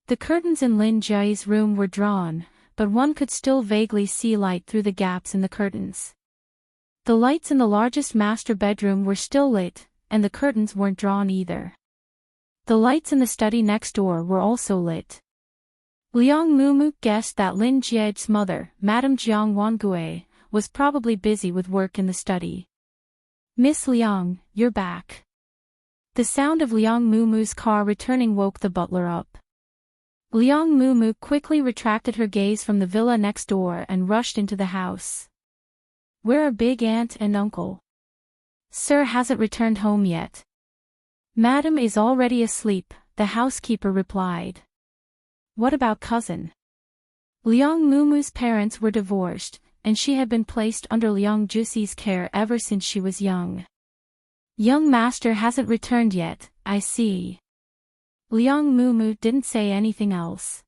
The curtains in Lin Jiej's room were drawn, but one could still vaguely see light through the gaps in the curtains. The lights in the largest master bedroom were still lit, and the curtains weren't drawn either. The lights in the study next door were also lit. Liang Mumu guessed that Lin Jiej's mother, Madame Jiang Wangue, was probably busy with work in the study. "Miss Liang, you're back." The sound of Liang Mumu's car returning woke the butler up. Liang Mumu quickly retracted her gaze from the villa next door and rushed into the house. "Where are Big Aunt and Uncle?" "Sir hasn't returned home yet. Madam is already asleep," the housekeeper replied. "What about cousin?" Liang Mumu's parents were divorced, and she had been placed under Liang Juxi's care ever since she was young. "Young master hasn't returned yet, I see." Liang Mumu didn't say anything else.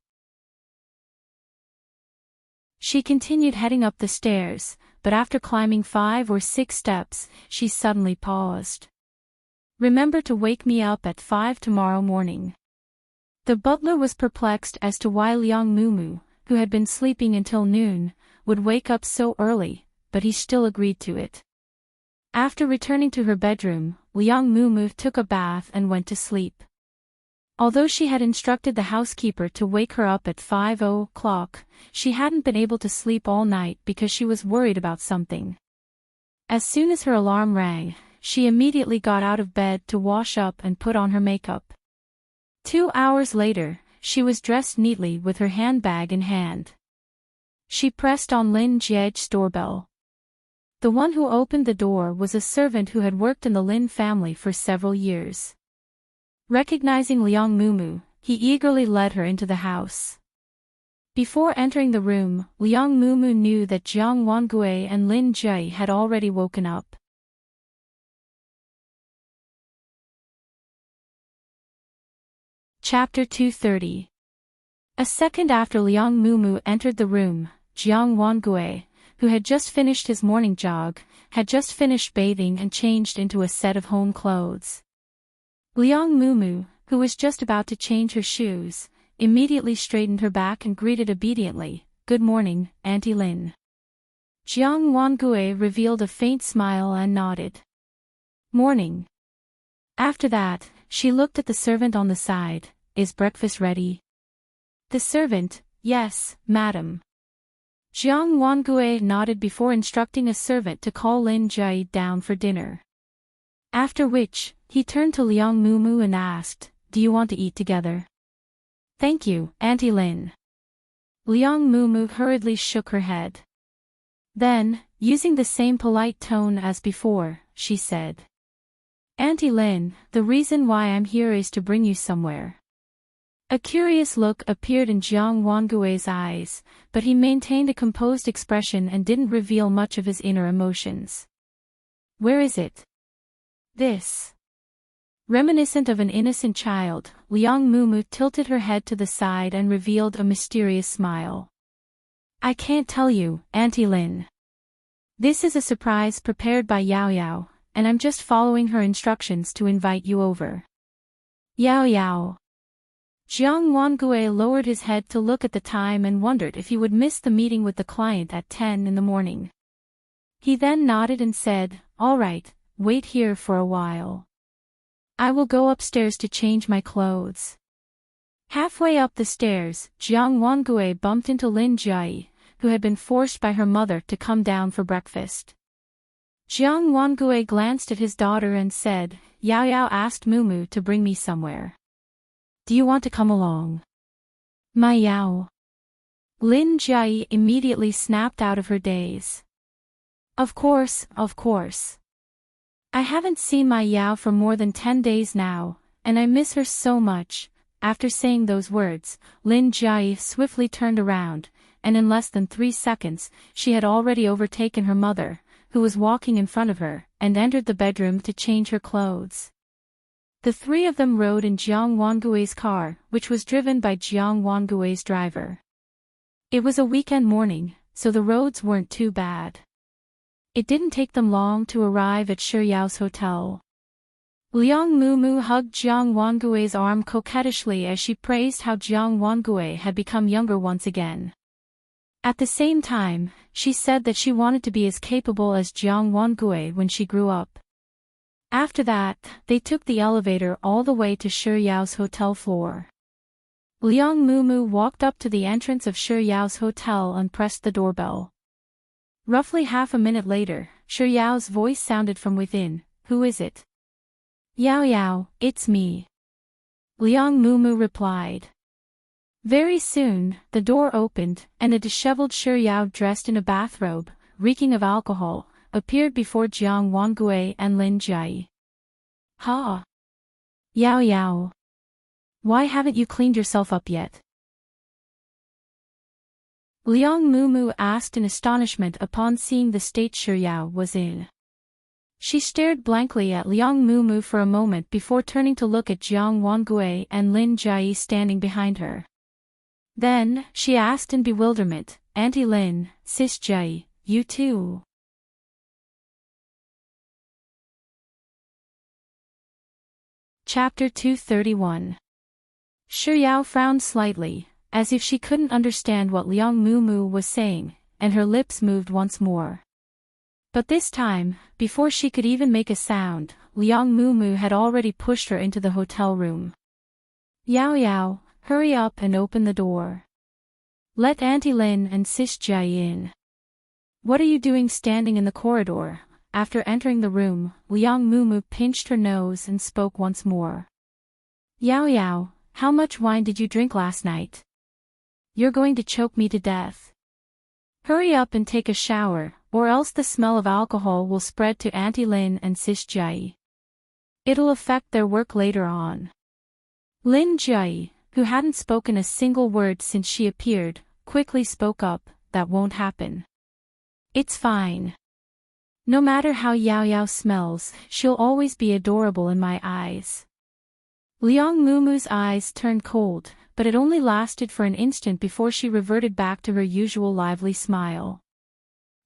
She continued heading up the stairs, but after climbing 5 or 6 steps, she suddenly paused. "Remember to wake me up at 5 tomorrow morning." The butler was perplexed as to why Liang Mumu, who had been sleeping until noon, would wake up so early, but he still agreed to it. After returning to her bedroom, Liang Mumu took a bath and went to sleep. Although she had instructed the housekeeper to wake her up at 5 o'clock, she hadn't been able to sleep all night because she was worried about something. As soon as her alarm rang, she immediately got out of bed to wash up and put on her makeup. 2 hours later, she was dressed neatly with her handbag in hand. She pressed on Lin Jiej's doorbell. The one who opened the door was a servant who had worked in the Lin family for several years. Recognizing Liang Mumu, he eagerly led her into the house. Before entering the room, Liang Mumu knew that Jiang Wangue and Lin Jiej had already woken up. Chapter 230. A second after Liang Mumu entered the room, Jiang Wangue, who had just finished his morning jog, had just finished bathing and changed into a set of home clothes. Liang Mumu, who was just about to change her shoes, immediately straightened her back and greeted obediently, "Good morning, Auntie Lin." Jiang Wangue revealed a faint smile and nodded. "Morning." After that, she looked at the servant on the side. "Is breakfast ready?" The servant, "Yes, madam." Jiang Wangue nodded before instructing a servant to call Lin Jiej down for dinner. After which, he turned to Liang Mumu and asked, "Do you want to eat together?" "Thank you, Auntie Lin." Liang Mumu hurriedly shook her head. Then, using the same polite tone as before, she said, "Auntie Lin, the reason why I'm here is to bring you somewhere." A curious look appeared in Jiang Wangue's eyes, but he maintained a composed expression and didn't reveal much of his inner emotions. "Where is it?" "This." Reminiscent of an innocent child, Liang Mumu tilted her head to the side and revealed a mysterious smile. "I can't tell you, Auntie Lin. This is a surprise prepared by Yao Yao, and I'm just following her instructions to invite you over. Yao Yao. Jiang Wangue lowered his head to look at the time and wondered if he would miss the meeting with the client at 10 in the morning. He then nodded and said, "All right, wait here for a while. I will go upstairs to change my clothes." Halfway up the stairs, Jiang Wangue bumped into Lin Jai, who had been forced by her mother to come down for breakfast. Jiang Wangue glanced at his daughter and said, "Yao Yao asked Mumu to bring me somewhere. Do you want to come along?" "My Yao." Lin Jai immediately snapped out of her daze. Of course, of course. I haven't seen my Yao for more than 10 days now, and I miss her so much." After saying those words, Lin Jai swiftly turned around, and in less than 3 seconds, she had already overtaken her mother, who was walking in front of her, and entered the bedroom to change her clothes. The three of them rode in Jiang Wangue's car, which was driven by Jiang Wangue's driver. It was a weekend morning, so the roads weren't too bad. It didn't take them long to arrive at Shi Yao's hotel. Liang Mumu hugged Jiang Wangue's arm coquettishly as she praised how Jiang Wangue had become younger once again. At the same time, she said that she wanted to be as capable as Jiang Wangue when she grew up. After that, they took the elevator all the way to Shi Yao's hotel floor. Liang Mumu walked up to the entrance of Shi Yao's hotel and pressed the doorbell. Roughly half a minute later, Shi Yao's voice sounded from within. "Who is it?" "Yao Yao, it's me." Liang Mumu replied. Very soon, the door opened, and a disheveled Shi Yao dressed in a bathrobe, reeking of alcohol, appeared before Jiang Wangue and Lin Jai. "Ha! Yao Yao. Why haven't you cleaned yourself up yet?" Liang Mumu asked in astonishment upon seeing the state Shi Yao was in. She stared blankly at Liang Mumu for a moment before turning to look at Jiang Wangue and Lin Jai standing behind her. Then, she asked in bewilderment, "Auntie Lin, Sis Jai, you too?" Chapter 231. Shi Yao frowned slightly, as if she couldn't understand what Liang Mumu was saying, and her lips moved once more. But this time, before she could even make a sound, Liang Mumu had already pushed her into the hotel room. "Yao Yao, hurry up and open the door. Let Auntie Lin and Sis Jai in. What are you doing standing in the corridor?" After entering the room, Liang Mumu pinched her nose and spoke once more. "Yao Yao, how much wine did you drink last night? You're going to choke me to death. Hurry up and take a shower, or else the smell of alcohol will spread to Auntie Lin and Sis Jai. It'll affect their work later on." Lin Jai, who hadn't spoken a single word since she appeared, quickly spoke up, "That won't happen. It's fine. No matter how Yao Yao smells, she'll always be adorable in my eyes." Liang Mumu's eyes turned cold, but it only lasted for an instant before she reverted back to her usual lively smile.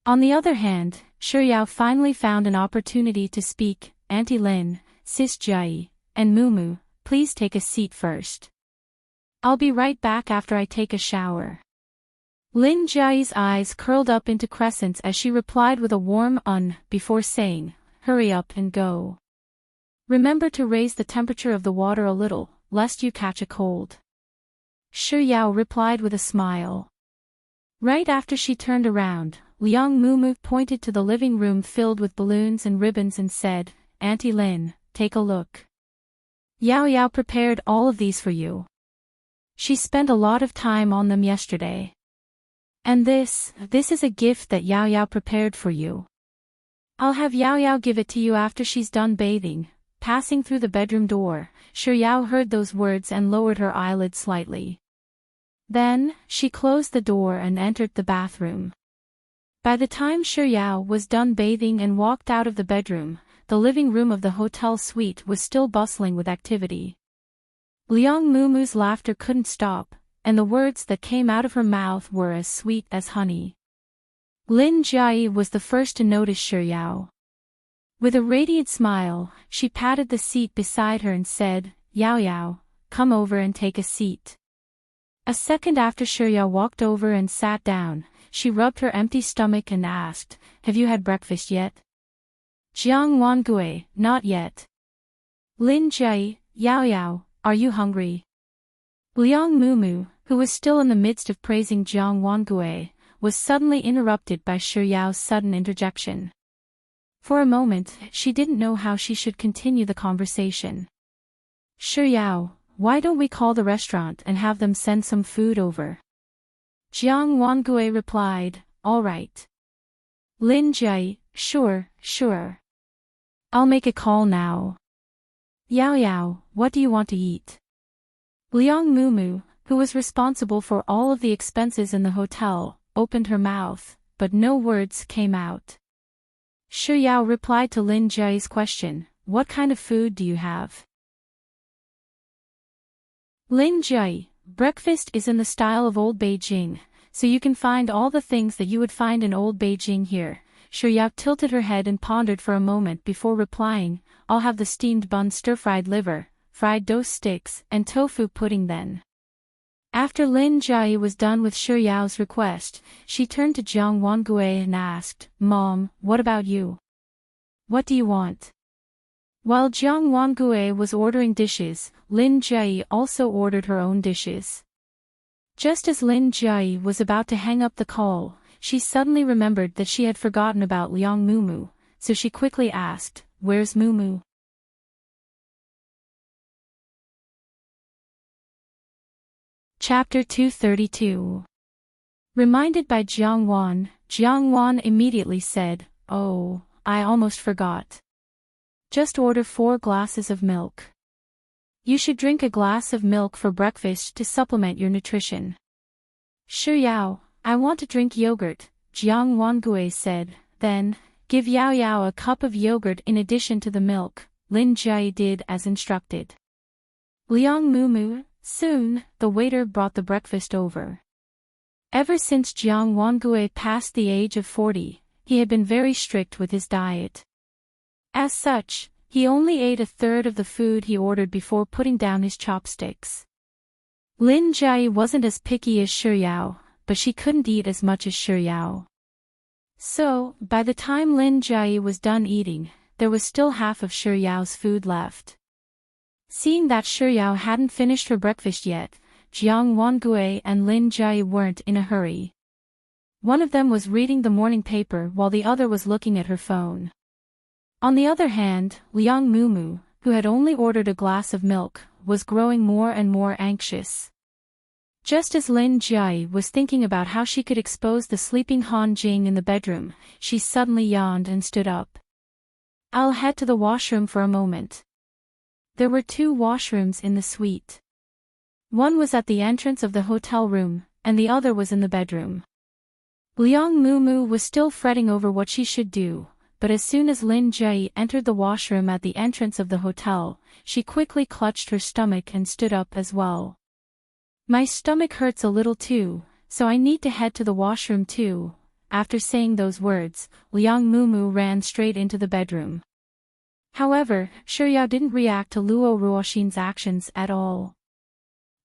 On the other hand, Shi Yao finally found an opportunity to speak. "Auntie Lin, Sis Jai, and Mumu, please take a seat first. I'll be right back after I take a shower." Lin Jai's eyes curled up into crescents as she replied with a warm before saying, "Hurry up and go. Remember to raise the temperature of the water a little, lest you catch a cold." Shi Yao replied with a smile. Right after she turned around, Liang Mumu pointed to the living room filled with balloons and ribbons and said, "Auntie Lin, take a look. Yao Yao prepared all of these for you. She spent a lot of time on them yesterday. And this is a gift that Yao Yao prepared for you. I'll have Yao Yao give it to you after she's done bathing." Passing through the bedroom door, Shi Yao heard those words and lowered her eyelids slightly. Then, she closed the door and entered the bathroom. By the time Shi Yao was done bathing and walked out of the bedroom, the living room of the hotel suite was still bustling with activity. Liang Mumu's laughter couldn't stop, and the words that came out of her mouth were as sweet as honey. Lin Jai was the first to notice Shi Yao. With a radiant smile, she patted the seat beside her and said, Yao Yao, come over and take a seat. A second after Shuyao walked over and sat down, she rubbed her empty stomach and asked, have you had breakfast yet? Jiang Wangui, not yet. Lin Jie, Yao Yao, are you hungry? Liang Mumu, who was still in the midst of praising Jiang Wangui, was suddenly interrupted by Shuyao's sudden interjection. For a moment, she didn't know how she should continue the conversation. Shuyao, why don't we call the restaurant and have them send some food over? Jiang Wangui replied, all right. Lin Jie, sure. I'll make a call now. Yao Yao, what do you want to eat? Liang Mumu, who was responsible for all of the expenses in the hotel, opened her mouth, but no words came out. Shuyao replied to Lin Jie's question, what kind of food do you have? Lin Jie, breakfast is in the style of Old Beijing, so you can find all the things that you would find in Old Beijing here. Shuyao tilted her head and pondered for a moment before replying, I'll have the steamed bun stir-fried liver, fried dough sticks, and tofu pudding then. After Lin Jie was done with Shuyao's request, she turned to Jiang Wangui and asked, Mom, what about you? What do you want? While Jiang Wangui was ordering dishes, Lin Jie also ordered her own dishes. Just as Lin Jie was about to hang up the call, she suddenly remembered that she had forgotten about Liang Mumu, so she quickly asked, where's Mumu? Chapter 232. Reminded by Jiang Wan immediately said, oh, I almost forgot. Just order 4 glasses of milk. You should drink a glass of milk for breakfast to supplement your nutrition. Shuyao, I want to drink yogurt, Jiang Wangui said, then, give Yao Yao a cup of yogurt in addition to the milk. Lin Jie did as instructed. Liang Mumu, soon, the waiter brought the breakfast over. Ever since Jiang Wangui passed the age of 40, he had been very strict with his diet. As such, he only ate a third of the food he ordered before putting down his chopsticks. Lin Jie wasn't as picky as Shuyao, but she couldn't eat as much as Shuyao. So, by the time Lin Jie was done eating, there was still half of Shuyao's food left. Seeing that Shuyao hadn't finished her breakfast yet, Jiang Wangui and Lin Jie weren't in a hurry. One of them was reading the morning paper while the other was looking at her phone. On the other hand, Liang Mumu, who had only ordered a glass of milk, was growing more and more anxious. Just as Lin Jie was thinking about how she could expose the sleeping Han Jing in the bedroom, she suddenly yawned and stood up. I'll head to the washroom for a moment. There were 2 washrooms in the suite. One was at the entrance of the hotel room, and the other was in the bedroom. Liang Mumu was still fretting over what she should do, but as soon as Lin Jie entered the washroom at the entrance of the hotel, she quickly clutched her stomach and stood up as well. My stomach hurts a little too, so I need to head to the washroom too. After saying those words, Liang Mumu ran straight into the bedroom. However, Shuyao didn't react to Luo Ruoxin's actions at all.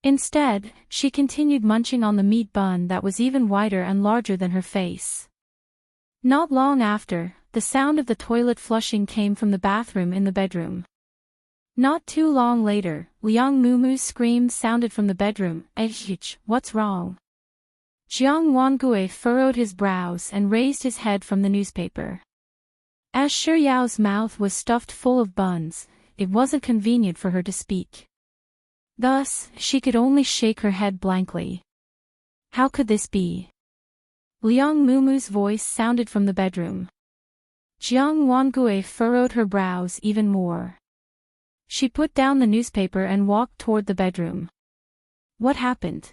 Instead, she continued munching on the meat bun that was even wider and larger than her face. Not long after, the sound of the toilet flushing came from the bathroom in the bedroom. Not too long later, Liang Mumu's scream sounded from the bedroom. What's wrong? Jiang Wangui furrowed his brows and raised his head from the newspaper. As Shuyao's mouth was stuffed full of buns, it wasn't convenient for her to speak. Thus, she could only shake her head blankly. How could this be? Liang Mumu's voice sounded from the bedroom. Jiang Wangui furrowed her brows even more. She put down the newspaper and walked toward the bedroom. What happened?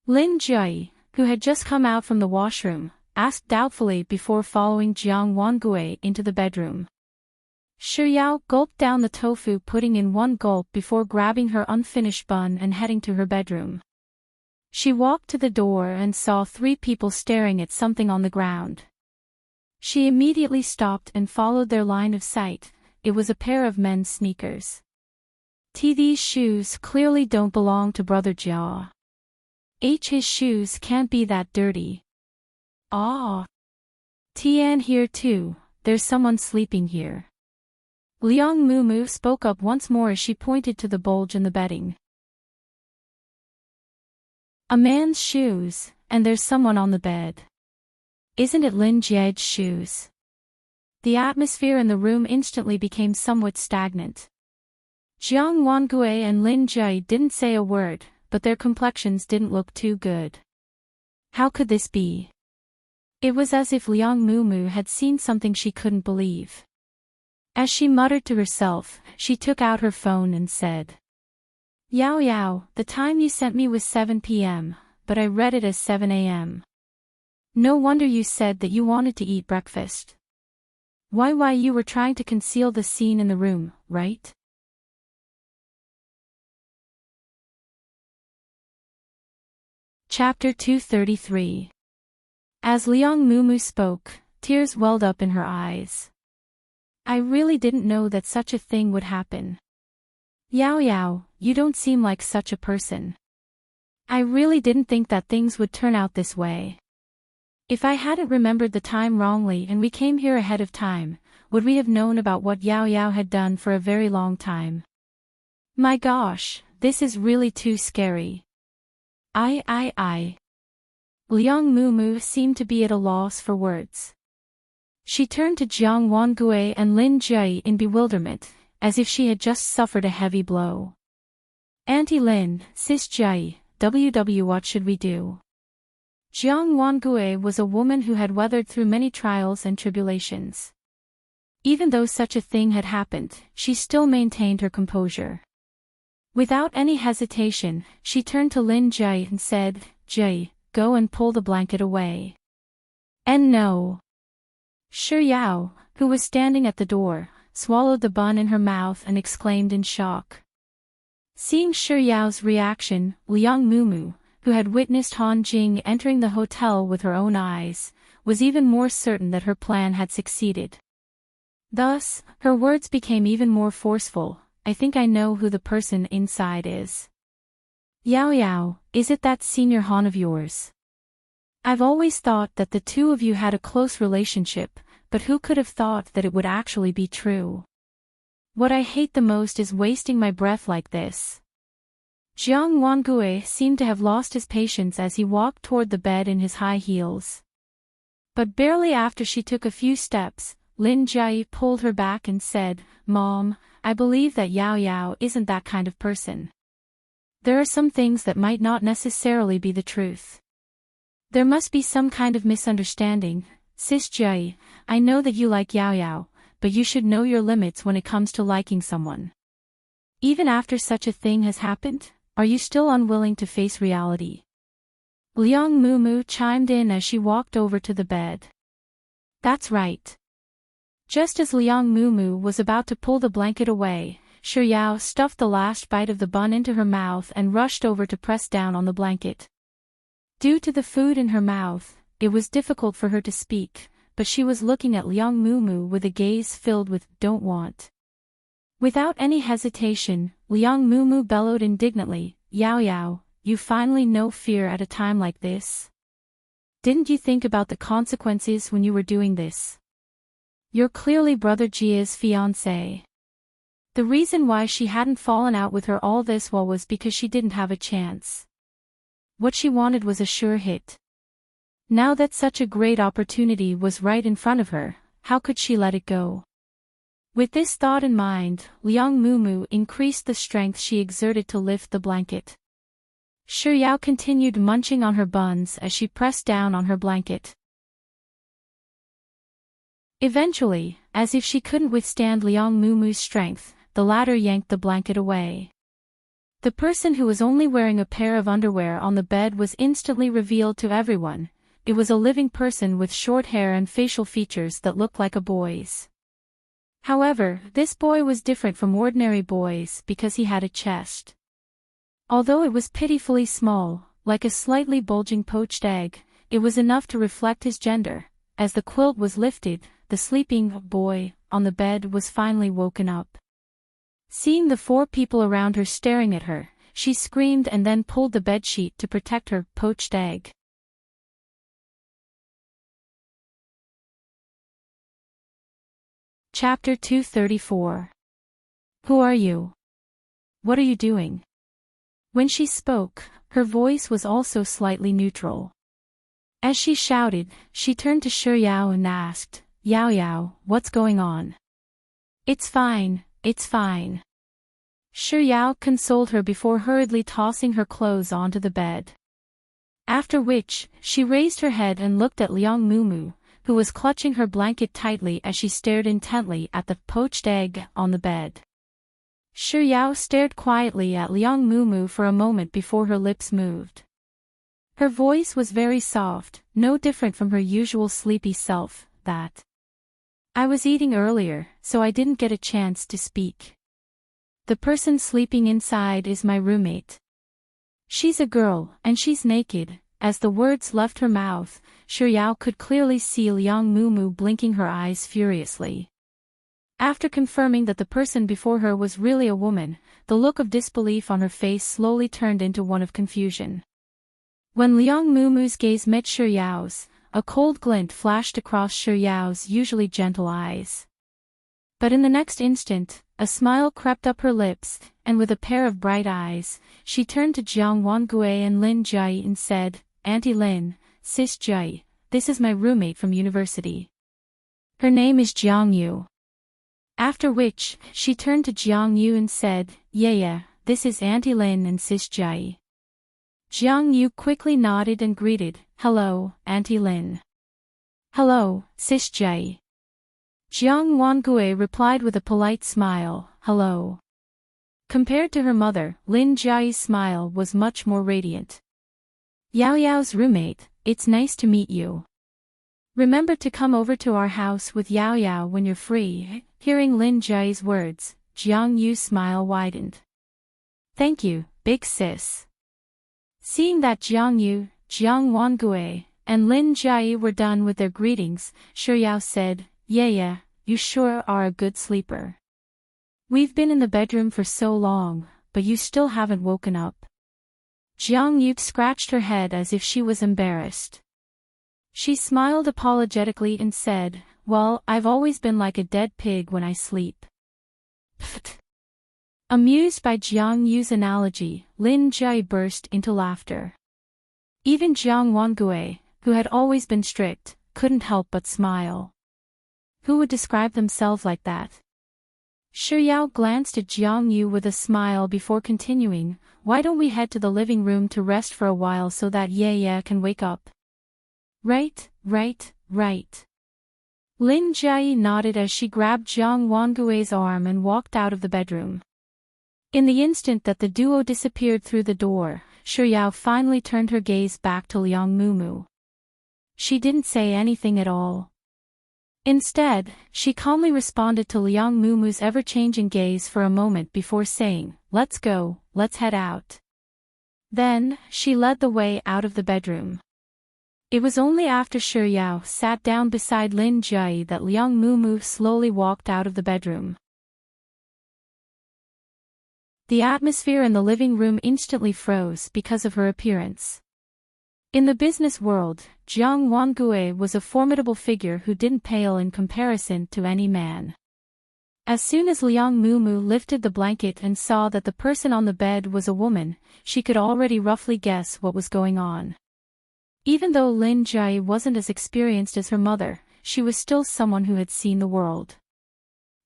Lin Jie, who had just come out from the washroom, asked doubtfully before following Jiang Wangui into the bedroom. Shuyao gulped down the tofu pudding in one gulp before grabbing her unfinished bun and heading to her bedroom. She walked to the door and saw 3 people staring at something on the ground. She immediately stopped and followed their line of sight. It was a pair of men's sneakers. These shoes clearly don't belong to Brother Jia. His shoes can't be that dirty. Ah. Tian here too, there's someone sleeping here. Liang Mumu spoke up once more as she pointed to the bulge in the bedding. A man's shoes, and there's someone on the bed. Isn't it Lin Jie's shoes? The atmosphere in the room instantly became somewhat stagnant. Jiang Wangue and Lin Jie didn't say a word, but their complexions didn't look too good. How could this be? It was as if Liang Mumu had seen something she couldn't believe. As she muttered to herself, she took out her phone and said, Yao Yao, the time you sent me was 7 p.m., but I read it as 7 a.m. No wonder you said that you wanted to eat breakfast. Why you were trying to conceal the scene in the room, right? Chapter 233. As Liang Mumu spoke, tears welled up in her eyes. I really didn't know that such a thing would happen. Yao Yao, you don't seem like such a person. I really didn't think that things would turn out this way. If I hadn't remembered the time wrongly and we came here ahead of time, would we have known about what Yao Yao had done for a very long time? My gosh, this is really too scary. I. Liang Mumu seemed to be at a loss for words. She turned to Jiang Wangue and Lin Jie in bewilderment, as if she had just suffered a heavy blow. Auntie Lin, Sis Jie, what should we do? Jiang Wangue was a woman who had weathered through many trials and tribulations. Even though such a thing had happened, she still maintained her composure. Without any hesitation, she turned to Lin Jie and said, Jie, go and pull the blanket away. And no. Shi Yao, who was standing at the door, swallowed the bun in her mouth and exclaimed in shock. Seeing Shi Yao's reaction, Liang Mumu, who had witnessed Han Jing entering the hotel with her own eyes, was even more certain that her plan had succeeded. Thus, her words became even more forceful. I think I know who the person inside is. Yao Yao, is it that senior Han of yours? I've always thought that the two of you had a close relationship, but who could have thought that it would actually be true? What I hate the most is wasting my breath like this. Jiang Wangue seemed to have lost his patience as he walked toward the bed in his high heels. But barely after she took a few steps, Lin Jie pulled her back and said, Mom, I believe that Yao Yao isn't that kind of person. There are some things that might not necessarily be the truth. There must be some kind of misunderstanding. Sis Jie, I know that you like Yao Yao, but you should know your limits when it comes to liking someone. Even after such a thing has happened, are you still unwilling to face reality? Liang Mumu chimed in as she walked over to the bed. That's right. Just as Liang Mumu was about to pull the blanket away, Shi Yao stuffed the last bite of the bun into her mouth and rushed over to press down on the blanket. Due to the food in her mouth, it was difficult for her to speak, but she was looking at Liang Mumu with a gaze filled with don't want. Without any hesitation, Liang Mumu bellowed indignantly, Yao Yao, you finally know fear at a time like this? Didn't you think about the consequences when you were doing this? You're clearly Brother Jia's fiancé. The reason why she hadn't fallen out with her all this while was because she didn't have a chance. What she wanted was a sure hit. Now that such a great opportunity was right in front of her, how could she let it go? With this thought in mind, Liang Mumu increased the strength she exerted to lift the blanket. Shi Yao continued munching on her buns as she pressed down on her blanket. Eventually, as if she couldn't withstand Liang Mumu's strength, the latter yanked the blanket away. The person who was only wearing a pair of underwear on the bed was instantly revealed to everyone. It was a living person with short hair and facial features that looked like a boy's. However, this boy was different from ordinary boys because he had a chest. Although it was pitifully small, like a slightly bulging poached egg, it was enough to reflect his gender, as the quilt was lifted, the sleeping boy on the bed was finally woken up. Seeing the 4 people around her staring at her, she screamed and then pulled the bedsheet to protect her poached egg. Chapter 234. Who are you? What are you doing? When she spoke, her voice was also slightly neutral. As she shouted, she turned to Shi Yao and asked, Yao Yao, what's going on? It's fine, it's fine. Shi Yao consoled her before hurriedly tossing her clothes onto the bed. After which, she raised her head and looked at Liang Mumu, who was clutching her blanket tightly as she stared intently at the poached egg on the bed. Shi Yao stared quietly at Liang Mumu for a moment before her lips moved. Her voice was very soft, no different from her usual sleepy self, that. I was eating earlier, so I didn't get a chance to speak. The person sleeping inside is my roommate. She's a girl, and she's naked. As the words left her mouth, Shi Yao could clearly see Liang Mumu blinking her eyes furiously. After confirming that the person before her was really a woman, the look of disbelief on her face slowly turned into one of confusion. When Liang Mumu's gaze met Shi Yao's, a cold glint flashed across Shi Yao's usually gentle eyes. But in the next instant, a smile crept up her lips, and with a pair of bright eyes, she turned to Jiang Wangui and Lin Jai and said, Auntie Lin, Sis Jai, this is my roommate from university. Her name is Jiang Yu. After which, she turned to Jiang Yu and said, Yeah, this is Auntie Lin and Sis Jai. Jiang Yu quickly nodded and greeted, Hello, Auntie Lin. Hello, Sis Jai. Jiang Wangui replied with a polite smile, Hello. Compared to her mother, Lin Jai's smile was much more radiant. Yao Yao's roommate, it's nice to meet you. Remember to come over to our house with Yao Yao when you're free. Hearing Lin Jai's words, Jiang Yu's smile widened. Thank you, big sis. Seeing that Jiang Yu, Jiang Wangui, and Lin Jai were done with their greetings, Shi Yao said, Yeah, you sure are a good sleeper. We've been in the bedroom for so long, but you still haven't woken up. Jiang Yu scratched her head as if she was embarrassed. She smiled apologetically and said, Well, I've always been like a dead pig when I sleep. Pfft. Amused by Jiang Yu's analogy, Lin Jai burst into laughter. Even Jiang Wangui, who had always been strict, couldn't help but smile. Who would describe themselves like that? Shi Yao glanced at Jiang Yu with a smile before continuing, Why don't we head to the living room to rest for a while so that Ye can wake up? Right. Lin Jai nodded as she grabbed Jiang Wangui's arm and walked out of the bedroom. In the instant that the duo disappeared through the door, Shi Yao finally turned her gaze back to Liang Mumu. She didn't say anything at all. Instead, she calmly responded to Liang Mumu's ever-changing gaze for a moment before saying, Let's go, let's head out. Then, she led the way out of the bedroom. It was only after Shi Yao sat down beside Lin Jai that Liang Mumu slowly walked out of the bedroom. The atmosphere in the living room instantly froze because of her appearance. In the business world, Jiang Wangui was a formidable figure who didn't pale in comparison to any man. As soon as Liang Mumu lifted the blanket and saw that the person on the bed was a woman, she could already roughly guess what was going on. Even though Lin Jai wasn't as experienced as her mother, she was still someone who had seen the world.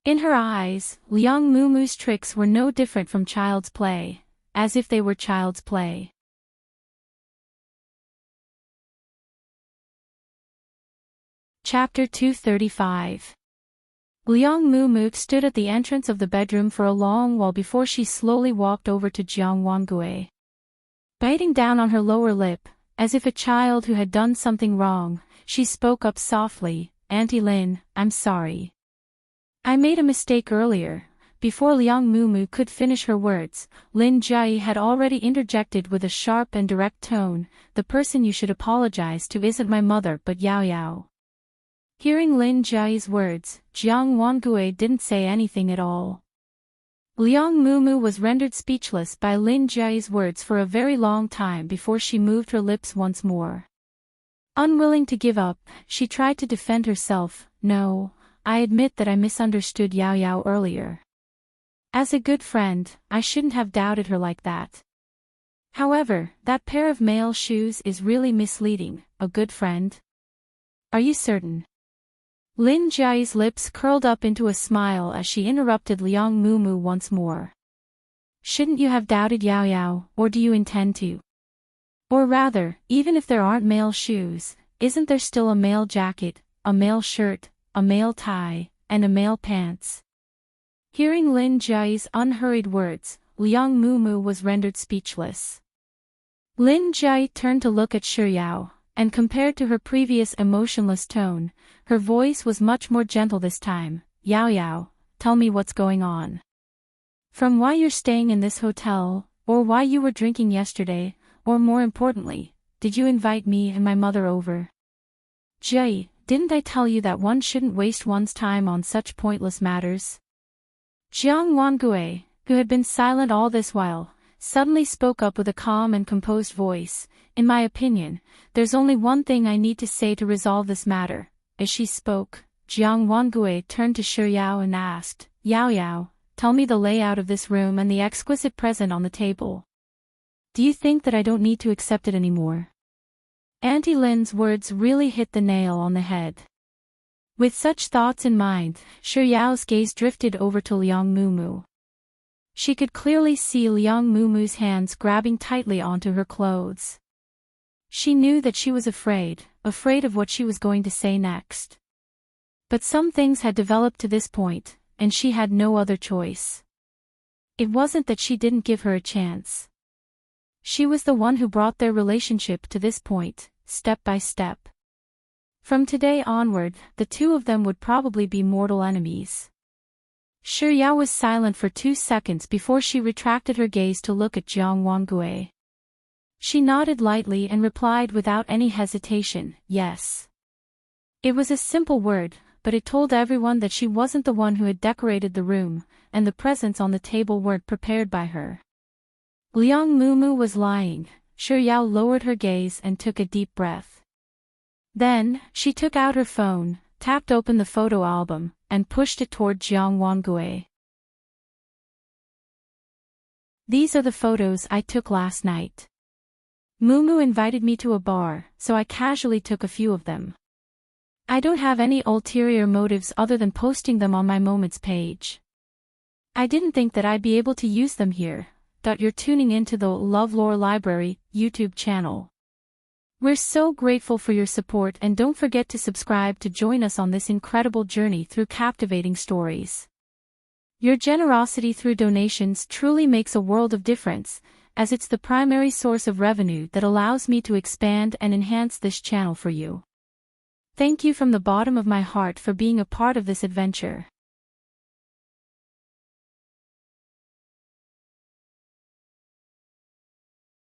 In her eyes, Liang Mumu's tricks were no different from child's play, as if they were child's play. Chapter 235. Liang Mumu stood at the entrance of the bedroom for a long while before she slowly walked over to Jiang Wangui. Biting down on her lower lip, as if a child who had done something wrong, she spoke up softly, Auntie Lin, I'm sorry. I made a mistake earlier. Before Liang Mumu could finish her words, Lin Jai had already interjected with a sharp and direct tone, The person you should apologize to isn't my mother but Yao Yao. Hearing Lin Jiayi's words, Jiang Wangui didn't say anything at all. Liang Mumu was rendered speechless by Lin Jiayi's words for a very long time before she moved her lips once more. Unwilling to give up, she tried to defend herself. No, I admit that I misunderstood Yao Yao earlier. As a good friend, I shouldn't have doubted her like that. However, that pair of male shoes is really misleading. A good friend? Are you certain? Lin Jiayi's lips curled up into a smile as she interrupted Liang Mumu once more. Shouldn't you have doubted Yao Yao, or do you intend to? Or rather, even if there aren't male shoes, isn't there still a male jacket, a male shirt, a male tie, and a male pants? Hearing Lin Jiayi's unhurried words, Liang Mumu was rendered speechless. Lin Jiayi turned to look at Shi Yao, and compared to her previous emotionless tone, her voice was much more gentle this time. Yao Yao, tell me what's going on. From why you're staying in this hotel, or why you were drinking yesterday, or more importantly, did you invite me and my mother over? Jiayi, didn't I tell you that one shouldn't waste one's time on such pointless matters? Jiang Wangui, who had been silent all this while, suddenly spoke up with a calm and composed voice. In my opinion, there's only one thing I need to say to resolve this matter. As she spoke, Jiang Wangui turned to Shi Yao and asked, Yao Yao, tell me the layout of this room and the exquisite present on the table. Do you think that I don't need to accept it anymore? Auntie Lin's words really hit the nail on the head. With such thoughts in mind, Shi Yao's gaze drifted over to Liang Mumu. She could clearly see Liang Mumu's hands grabbing tightly onto her clothes. She knew that she was afraid of what she was going to say next. But some things had developed to this point, and she had no other choice. It wasn't that she didn't give her a chance. She was the one who brought their relationship to this point, step by step. From today onward, the two of them would probably be mortal enemies. Shi Yao was silent for 2 seconds before she retracted her gaze to look at Jiang Wangui. She nodded lightly and replied without any hesitation, yes. It was a simple word, but it told everyone that she wasn't the one who had decorated the room, and the presents on the table weren't prepared by her. Liang Mumu was lying. Shi Yao lowered her gaze and took a deep breath. Then, she took out her phone, tapped open the photo album, and pushed it toward Jiang Wangui. These are the photos I took last night. Mumu invited me to a bar, so I casually took a few of them. I don't have any ulterior motives other than posting them on my Moments page. I didn't think that I'd be able to use them here. You're tuning into the LoveLore Library YouTube channel. We're so grateful for your support, and don't forget to subscribe to join us on this incredible journey through captivating stories. Your generosity through donations truly makes a world of difference, as it's the primary source of revenue that allows me to expand and enhance this channel for you. Thank you from the bottom of my heart for being a part of this adventure.